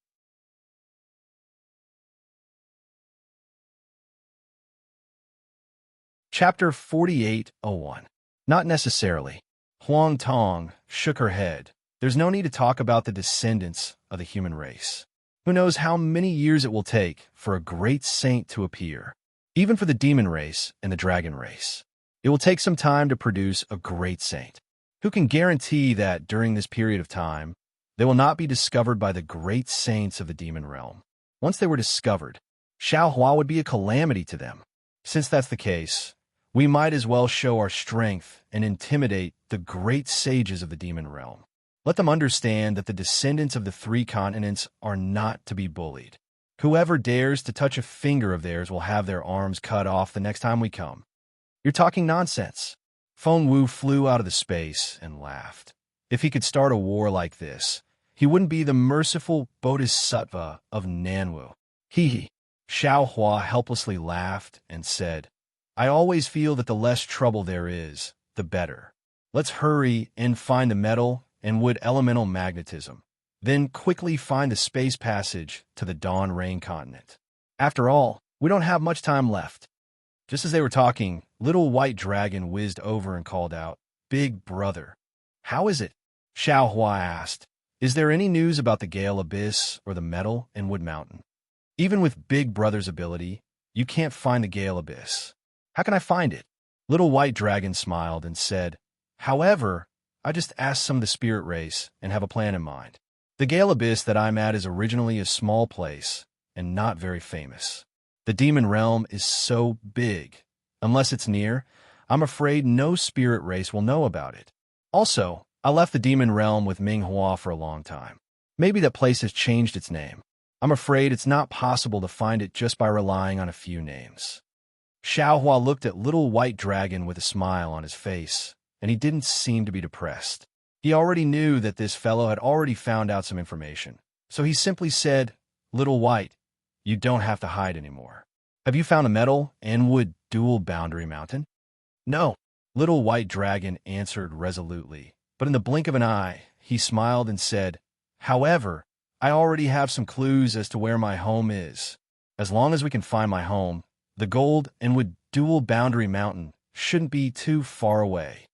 Chapter 48:01. Not necessarily. Huang Tong shook her head. There's no need to talk about the descendants of the human race. Who knows how many years it will take for a great saint to appear? Even for the demon race and the dragon race, it will take some time to produce a great saint. Who can guarantee that during this period of time, they will not be discovered by the great saints of the demon realm? Once they were discovered, Xiaohua would be a calamity to them. Since that's the case, we might as well show our strength and intimidate the great sages of the demon realm. Let them understand that the descendants of the three continents are not to be bullied. Whoever dares to touch a finger of theirs will have their arms cut off the next time we come. You're talking nonsense. Feng Wu flew out of the space and laughed. If he could start a war like this, he wouldn't be the merciful bodhisattva of Nanwu. Hee. Xiaohua helplessly laughed and said, I always feel that the less trouble there is, the better. Let's hurry and find the metal and wood elemental magnetism, then quickly find the space passage to the Dawn Rain continent. After all, we don't have much time left. Just as they were talking, Little White Dragon whizzed over and called out, Big Brother. How is it? Xiaohua asked. Is there any news about the Gale Abyss or the metal in Wood Mountain? Even with Big Brother's ability, you can't find the Gale Abyss. How can I find it? Little White Dragon smiled and said, However, I just asked some of the spirit race and have a plan in mind. The Gale Abyss that I'm at is originally a small place and not very famous. The demon realm is so big. Unless it's near, I'm afraid no spirit race will know about it. Also, I left the demon realm with Minghua for a long time. Maybe that place has changed its name. I'm afraid it's not possible to find it just by relying on a few names. Xiaohua looked at Little White Dragon with a smile on his face, and he didn't seem to be depressed. He already knew that this fellow had already found out some information, so he simply said, Little White, you don't have to hide anymore. Have you found a metal and wood dual boundary mountain? No, Little White Dragon answered resolutely, but in the blink of an eye, he smiled and said, However, I already have some clues as to where my home is. As long as we can find my home, the gold and wood dual boundary mountain shouldn't be too far away.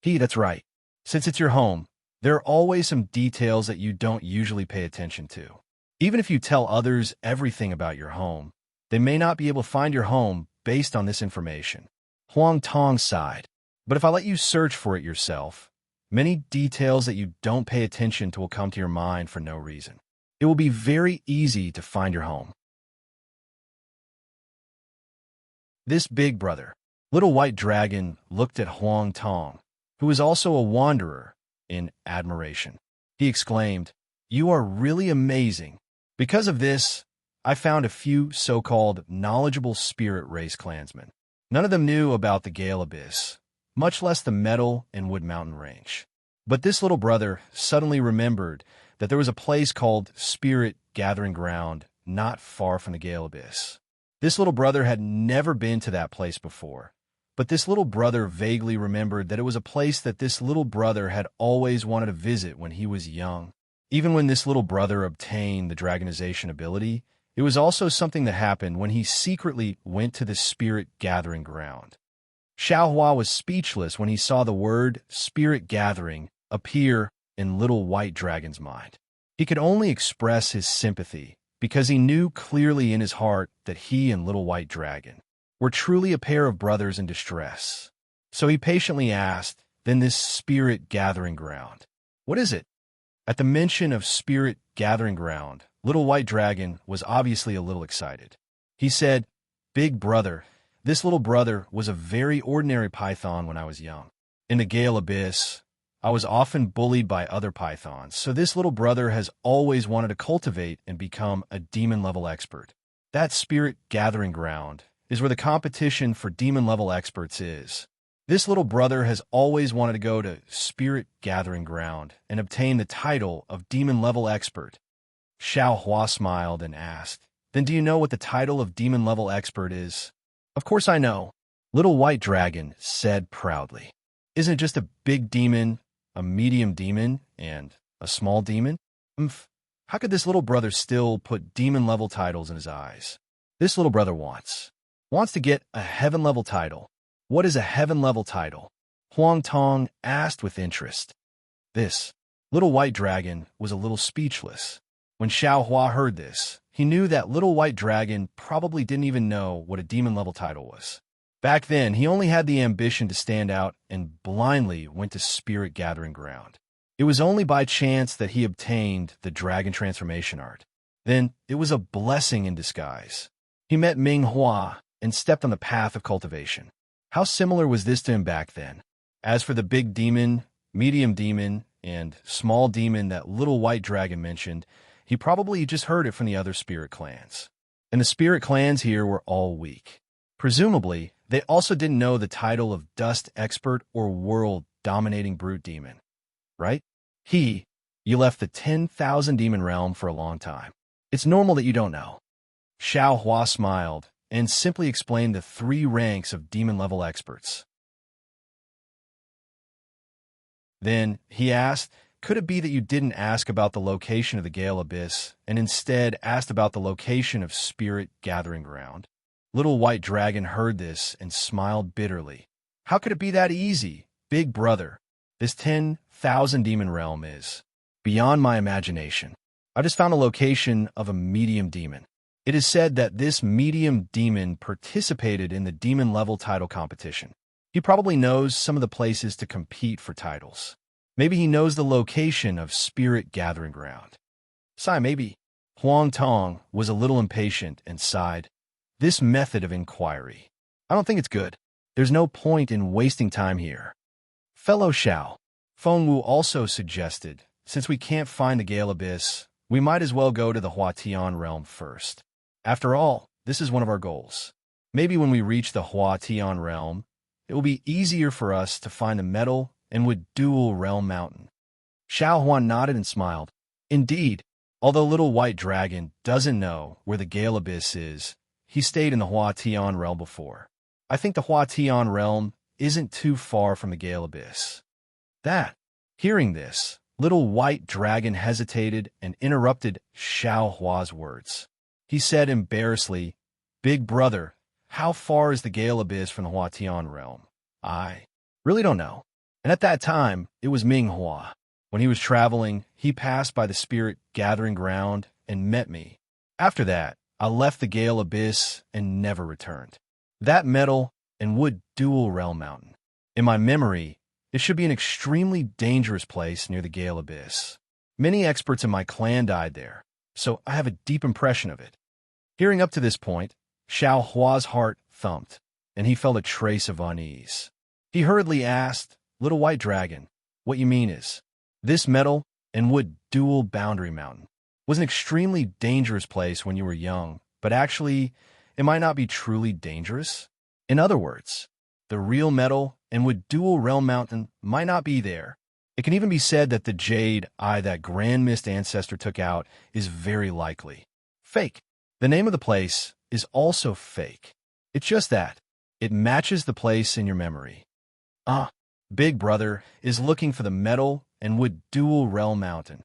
That's right. Since it's your home, there are always some details that you don't usually pay attention to. Even if you tell others everything about your home, they may not be able to find your home based on this information. Huang Tong sighed. But if I let you search for it yourself, many details that you don't pay attention to will come to your mind for no reason. It will be very easy to find your home. This Big Brother, Little White Dragon, looked at Huang Tong, who was also a wanderer, in admiration. He exclaimed, You are really amazing. Because of this, I found a few so-called knowledgeable spirit race clansmen. None of them knew about the Gale Abyss, much less the Metal and Wood Mountain Range. But this little brother suddenly remembered that there was a place called Spirit Gathering Ground not far from the Gale Abyss. This little brother had never been to that place before, but this little brother vaguely remembered that it was a place that this little brother had always wanted to visit when he was young. Even when this little brother obtained the dragonization ability, it was also something that happened when he secretly went to the Spirit Gathering Ground. Xiaohua was speechless when he saw the word Spirit Gathering appear in Little White Dragon's mind. He could only express his sympathy because he knew clearly in his heart that he and Little White Dragon were truly a pair of brothers in distress. So he patiently asked, Then this Spirit Gathering Ground, what is it? At the mention of Spirit Gathering Ground, Little White Dragon was obviously a little excited. He said, Big Brother, this little brother was a very ordinary python when I was young. In the Gale Abyss, I was often bullied by other pythons, so this little brother has always wanted to cultivate and become a demon-level expert. That Spirit Gathering Ground is where the competition for demon-level experts is. This little brother has always wanted to go to Spirit Gathering Ground and obtain the title of demon-level expert. Xiaohua smiled and asked, Then do you know what the title of demon-level expert is? Of course I know, Little White Dragon said proudly. Isn't it just a big demon, a medium demon, and a small demon? How could this little brother still put demon-level titles in his eyes? This little brother wants to get a heaven-level title. What is a heaven-level title? Huang Tong asked with interest. This Little White Dragon was a little speechless. When Xiao Hua heard this, he knew that little white dragon probably didn't even know what a demon-level title was. Back then, he only had the ambition to stand out and blindly went to spirit gathering ground. It was only by chance that he obtained the dragon transformation art. Then, it was a blessing in disguise. He met Ming Hua and stepped on the path of cultivation. How similar was this to him back then? As for the big demon, medium demon, and small demon that little white dragon mentioned, he probably just heard it from the other spirit clans. And the spirit clans here were all weak. Presumably, they also didn't know the title of Dust Expert or World-Dominating Brute Demon. Right? You left the 10,000 demon realm for a long time. It's normal that you don't know. Xiao Hua smiled and simply explained the 3 ranks of demon-level experts. Then, he asked, could it be that you didn't ask about the location of the Gale Abyss and instead asked about the location of Spirit Gathering Ground? Little White Dragon heard this and smiled bitterly. How could it be that easy, big brother? This 10,000 demon realm is beyond my imagination. I just found a location of a medium demon. It is said that this medium demon participated in the demon-level title competition. He probably knows some of the places to compete for titles. Maybe he knows the location of Spirit Gathering Ground. Maybe. Huang Tong was a little impatient and sighed. This method of inquiry, I don't think it's good. There's no point in wasting time here. Fellow Xiao, Feng Wu also suggested, since we can't find the Gale Abyss, we might as well go to the Huatian realm first. After all, this is one of our goals. Maybe when we reach the Huatian realm, it will be easier for us to find the metal and would dual realm mountain. Xiao Huan nodded and smiled. Indeed, although Little White Dragon doesn't know where the Gale Abyss is, he stayed in the Huatian realm before. I think the Huatian realm isn't too far from the Gale Abyss. Hearing this, Little White Dragon hesitated and interrupted Xiao Hua's words. He said embarrassedly, Big brother, how far is the Gale Abyss from the Huatian realm? I really don't know. And at that time, it was Ming Hua. When he was traveling, he passed by the Spirit Gathering Ground and met me. After that, I left the Gale Abyss and never returned. That metal and wood dual realm mountain. In my memory, it should be an extremely dangerous place near the Gale Abyss. Many experts in my clan died there, so I have a deep impression of it. Hearing up to this point, Xiao Hua's heart thumped, and he felt a trace of unease. He hurriedly asked, Little White Dragon, what you mean is, this metal and wood dual boundary mountain was an extremely dangerous place when you were young, but actually, it might not be truly dangerous? In other words, the real metal and wood dual realm mountain might not be there. It can even be said that the jade eye that Grand Mist Ancestor took out is very likely fake. The name of the place is also fake. It's just that it matches the place in your memory. Big brother is looking for the metal and wood dual realm mountain.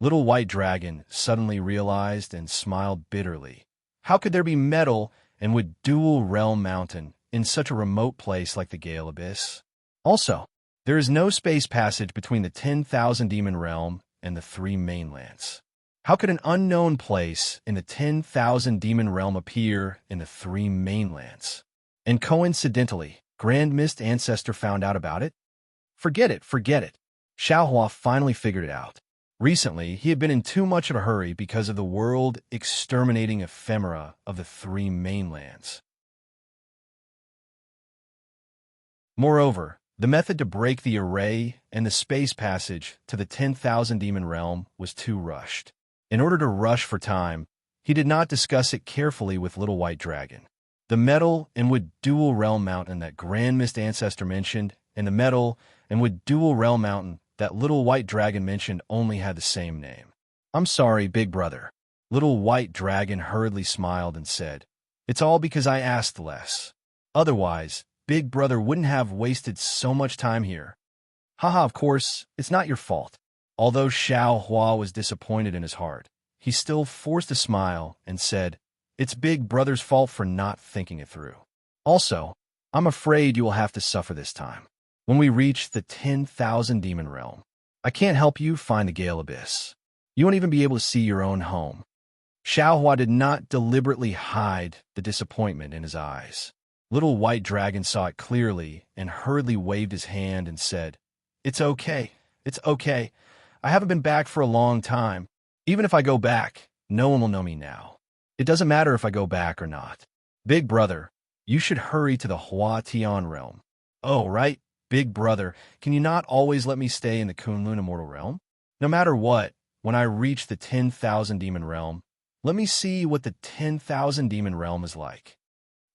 Little White Dragon suddenly realized and smiled bitterly. How could there be metal and wood dual realm mountain in such a remote place like the Gale Abyss? Also, there is no space passage between the 10,000 demon realm and the 3 mainlands. How could an unknown place in the 10,000 demon realm appear in the 3 mainlands? And coincidentally, Grand Mist Ancestor found out about it? Forget it. Xiao Hua finally figured it out. Recently, he had been in too much of a hurry because of the world-exterminating ephemera of the 3 mainlands. Moreover, the method to break the array and the space passage to the 10,000 demon realm was too rushed. In order to rush for time, he did not discuss it carefully with Little White Dragon. The metal and wood dual realm mountain that Grand Mist Ancestor mentioned and the metal and wood dual realm mountain that Little White Dragon mentioned only had the same name. I'm sorry, big brother. Little White Dragon hurriedly smiled and said, It's all because I asked less. Otherwise, big brother wouldn't have wasted so much time here. Of course, it's not your fault. Although Xiao Hua was disappointed in his heart, he still forced a smile and said, It's big brother's fault for not thinking it through. Also, I'm afraid you will have to suffer this time. When we reach the 10,000 demon realm, I can't help you find the Gale Abyss. You won't even be able to see your own home. Xiaohua did not deliberately hide the disappointment in his eyes. Little White Dragon saw it clearly and hurriedly waved his hand and said, "It's okay. It's okay. I haven't been back for a long time. Even if I go back, no one will know me now. It doesn't matter if I go back or not. Big brother, you should hurry to the Hua Tian realm." "Oh, right, big brother, can you not always let me stay in the Kunlun immortal realm? No matter what, when I reach the 10,000 demon realm, let me see what the 10,000 demon realm is like."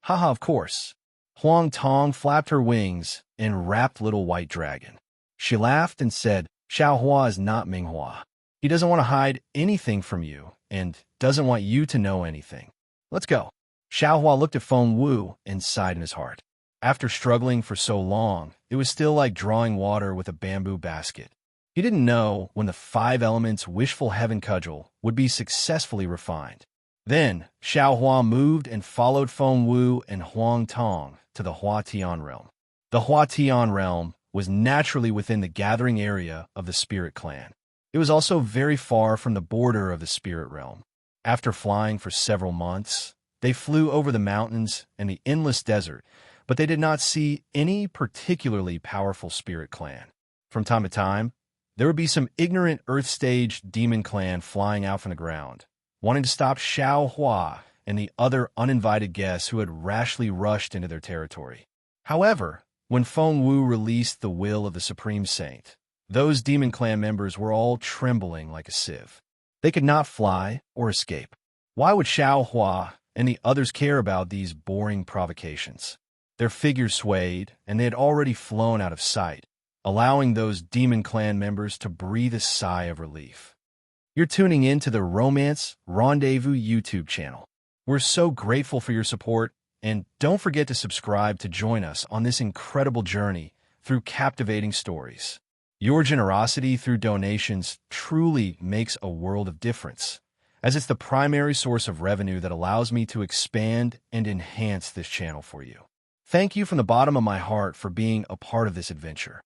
"Haha, of course." Huang Tong flapped her wings and wrapped Little White Dragon. She laughed and said, "Xiaohua is not Minghua. He doesn't want to hide anything from you and doesn't want you to know anything. Let's go." Xiaohua looked at Feng Wu and sighed in his heart. After struggling for so long, it was still like drawing water with a bamboo basket. He didn't know when the 5 elements wishful heaven cudgel would be successfully refined. Then, Xiaohua moved and followed Feng Wu and Huang Tong to the Hua Tian realm. The Hua Tian realm was naturally within the gathering area of the Spirit Clan. It was also very far from the border of the Spirit Realm. After flying for several months, they flew over the mountains and the endless desert, but they did not see any particularly powerful Spirit Clan. From time to time, there would be some ignorant Earth-stage demon clan flying out from the ground, wanting to stop Xiaohua and the other uninvited guests who had rashly rushed into their territory. However, when Feng Wu released the will of the Supreme Saint, those demon clan members were all trembling like a sieve. They could not fly or escape. Why would Xiaohua and the others care about these boring provocations? Their figures swayed, and they had already flown out of sight, allowing those demon clan members to breathe a sigh of relief. You're tuning in to the Romance Rendezvous YouTube channel. We're so grateful for your support, and don't forget to subscribe to join us on this incredible journey through captivating stories. Your generosity through donations truly makes a world of difference, as it's the primary source of revenue that allows me to expand and enhance this channel for you. Thank you from the bottom of my heart for being a part of this adventure.